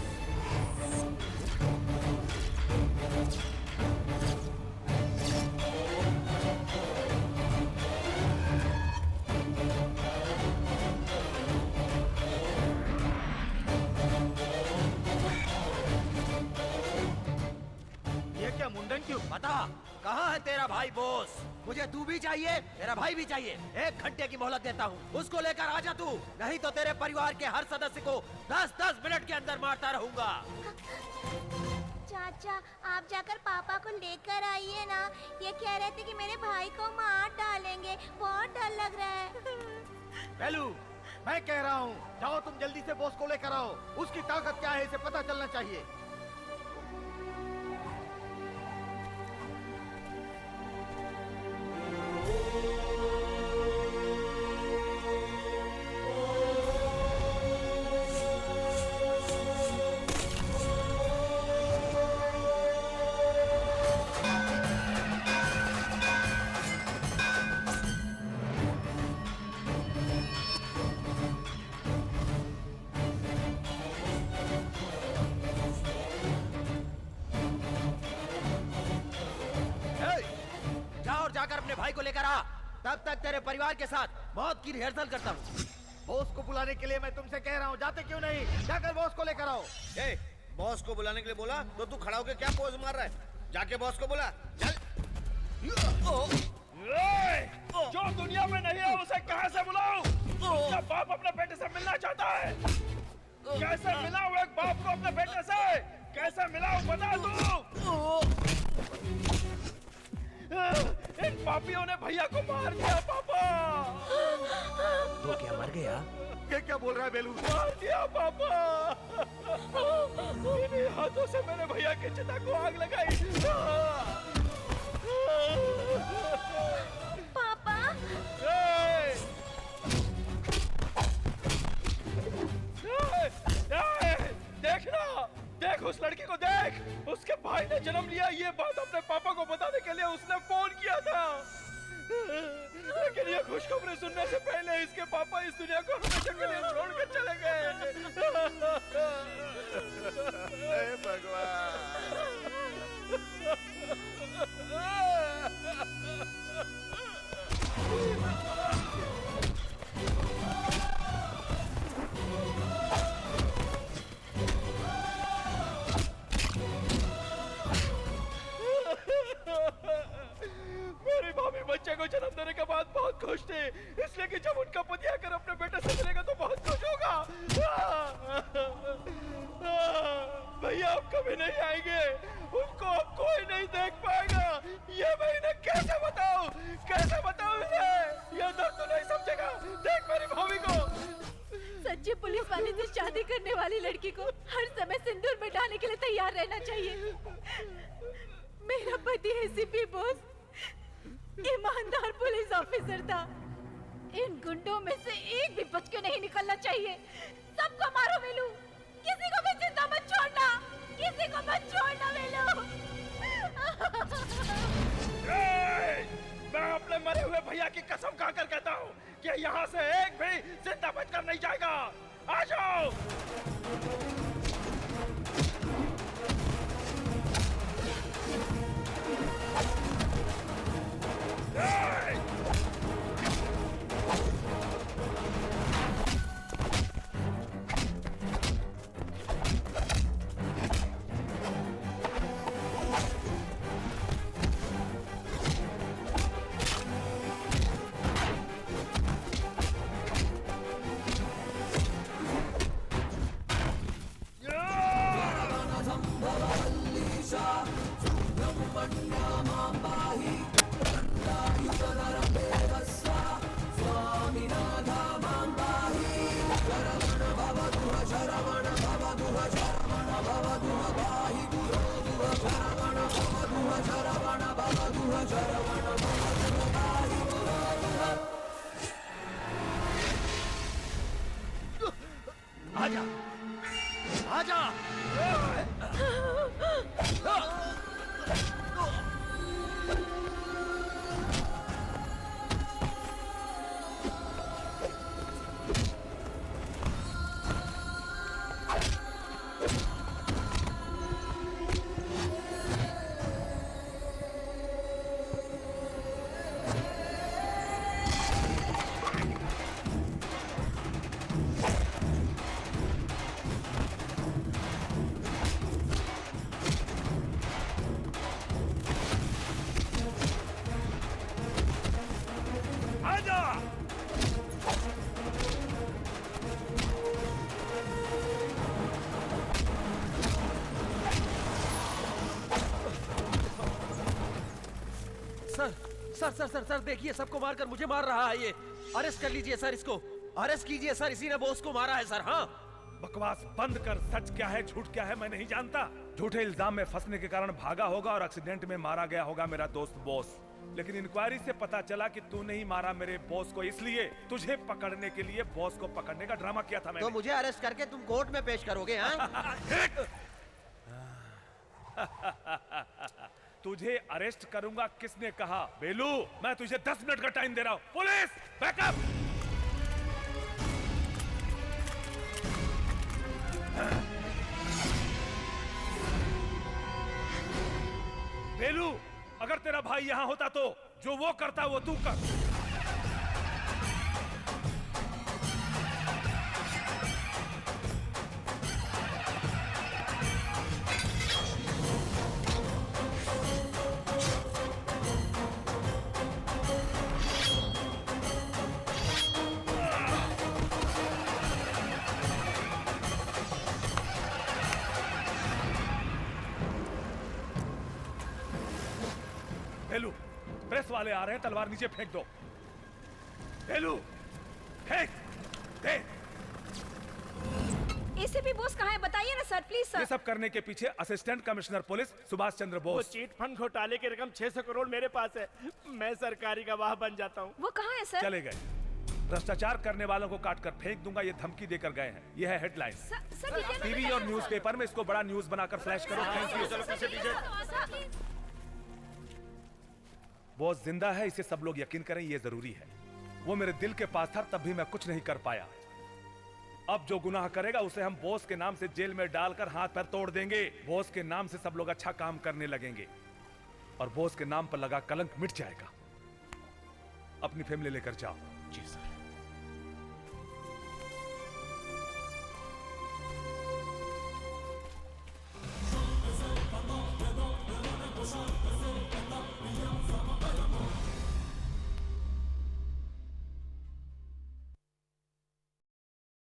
ये क्या मुंडन क्यों? बता, कहाँ है तेरा भाई बोस? मुझे तू भी चाहिए, तेरा भाई भी चाहिए। 1 घंटे की मोहलत देता हूँ, उसको लेकर आ जा तू, नहीं तो तेरे परिवार के हर सदस्य को 10-10 मिनट के अंदर मारता रहूंगा। चाचा, आप जाकर पापा को लेकर आइए ना। ये कह रहे थे कि मेरे भाई को मार डालेंगे, बहुत डर लग रहा है। बेलू, मैं कह रहा हूँ, जाओ तुम जल्दी से बॉस को लेकर आओ। उसकी ताकत क्या है इसे पता चलना चाहिए। जाकर अपने भाई को लेकर आ, तब तक तेरे परिवार के साथ मौत की रिहर्सल करता हूँ। बॉस को बुलाने के लिए मैं तुमसे कह रहा हूँ, जाते क्यों नहीं? जाकर बॉस को लेकर आओ। ए, बॉस को बुलाने के लिए बोला तो तू खड़ा होकर क्या पोज मार रहा है? जाके बॉस को बुला, चल। जो दुनिया में नहीं है उसे कहां से बुलाऊं? उसका बाप अपने बेटे से मिलना चाहता है। कैसे मिलाऊं एक बाप को अपने बेटे से? कैसे मिलाऊं बता दो। इन पापियों ने भैया को मार दिया पापा। तो क्या मर गया? ये क्या बोल रहा है बेलू? मार दिया पापा। इन्हीं हाथों से मैंने भैया की चिता को आग लगाई। पापा, देखना, देख उस लड़की को देख। उसके भाई ने जन्म लिया, ये बात अपने पापा को बताने के लिए उसने फोन किया था। लेकिन ये खुशखबरी सुनने से पहले इसके पापा इस दुनिया को हमेशा के लिए छोड़ कर चले गए। हे भगवान। मेरी भाभी बच्चे को जन्म देने के बाद बहुत खुश थी, इसलिए कि जब उनका पति आकर अपने बेटे से मिलेगा तो बहुत खुश होगा। भैया अब कभी नहीं आएंगे, उनको अब कोई नहीं देख पाएगा। ये मैं इन्हें कैसे बताऊं? कैसे बताऊं इन्हें? ये दर्द तो नहीं समझेगा। देख मेरी भाभी को। सच्ची पुलिस वाले से शादी करने वाली लड़की को हर समय सिंदूर मिटाने के लिए तैयार रहना चाहिए। मेरा पति एसीपी बोस ईमानदार पुलिस ऑफिसर था। इन गुंडों में से एक भी बच के नहीं निकलना चाहिए। सबको मारो वेलू, किसी को भी जिंदा मत छोड़ना, किसी को मत छोड़ना वेलू। मैं अपने मरे हुए भैया की कसम खाकर कहता हूँ कि यहाँ से एक भी जिंदा बचकर नहीं जाएगा। आ जाओ। आजा, आजा। Sir sir sir sir sir देखिए, सबको मारकर मुझे मार रहा है ये। अरेस्ट कर लीजिए सर, इसको अरेस्ट कीजिए सर, इसी ने बॉस को मारा है सर। हाँ, बकवास बंद कर। सच क्या है झूठ क्या है मैं नहीं जानता। झूठे इल्जाम में फंसने के कारण भागा होगा और एक्सीडेंट में मारा गया होगा मेरा दोस्त बॉस। लेकिन इंक्वायरी से पता चला कि तू नहीं मारा मेरे बॉस को, इसलिए तुझे पकड़ने के लिए बॉस को पकड़ने का ड्रामा किया था मैंने। तो मुझे अरेस्ट करके तुम कोर्ट में पेश करोगे? हाँ? तुझे अरेस्ट करूंगा किसने कहा? बेलू, मैं तुझे 10 मिनट का टाइम दे रहा हूं। Police backup. बेलू, अगर तेरा भाई यहां होता तो जो वो करता वो तू कर। बेलू, प्रेस वाले आ रहे हैं, तलवार नीचे फेंक दो। बेलू, फेंक दे। एसीपी बॉस कहाँ है? बताइए ना सर, प्लीज सर। ये सब करने के पीछे assistant commissioner police Subhash Chandra वो बोस। चीट फंड घोटाले की रकम 600 करोड़ मेरे पास है। मैं सरकारी गवाह बन जाता हूँ। वो कहाँ है सर? चले गए। भ्रष्टाचार करने वालों को काट कर फेंक दूंगा, ये धमकी देकर गए हैं। ये है हेडलाइन। टीवी और न्यूज़पेपर में इसको बड़ा न्यूज बनाकर फ्लैश करो। Thank you. बॉस जिंदा है, इसे सब लोग यकीन करें, ये जरूरी है। वो मेरे दिल के पास था, तब भी मैं कुछ नहीं कर पाया। अब जो गुनाह करेगा उसे हम बॉस के नाम से जेल में डालकर हाथ पैर तोड़ देंगे। बॉस के नाम से सब लोग अच्छा काम करने लगेंगे और बॉस के नाम पर लगा कलंक मिट जाएगा। अपनी फैमिली लेकर जाओ। जी सर।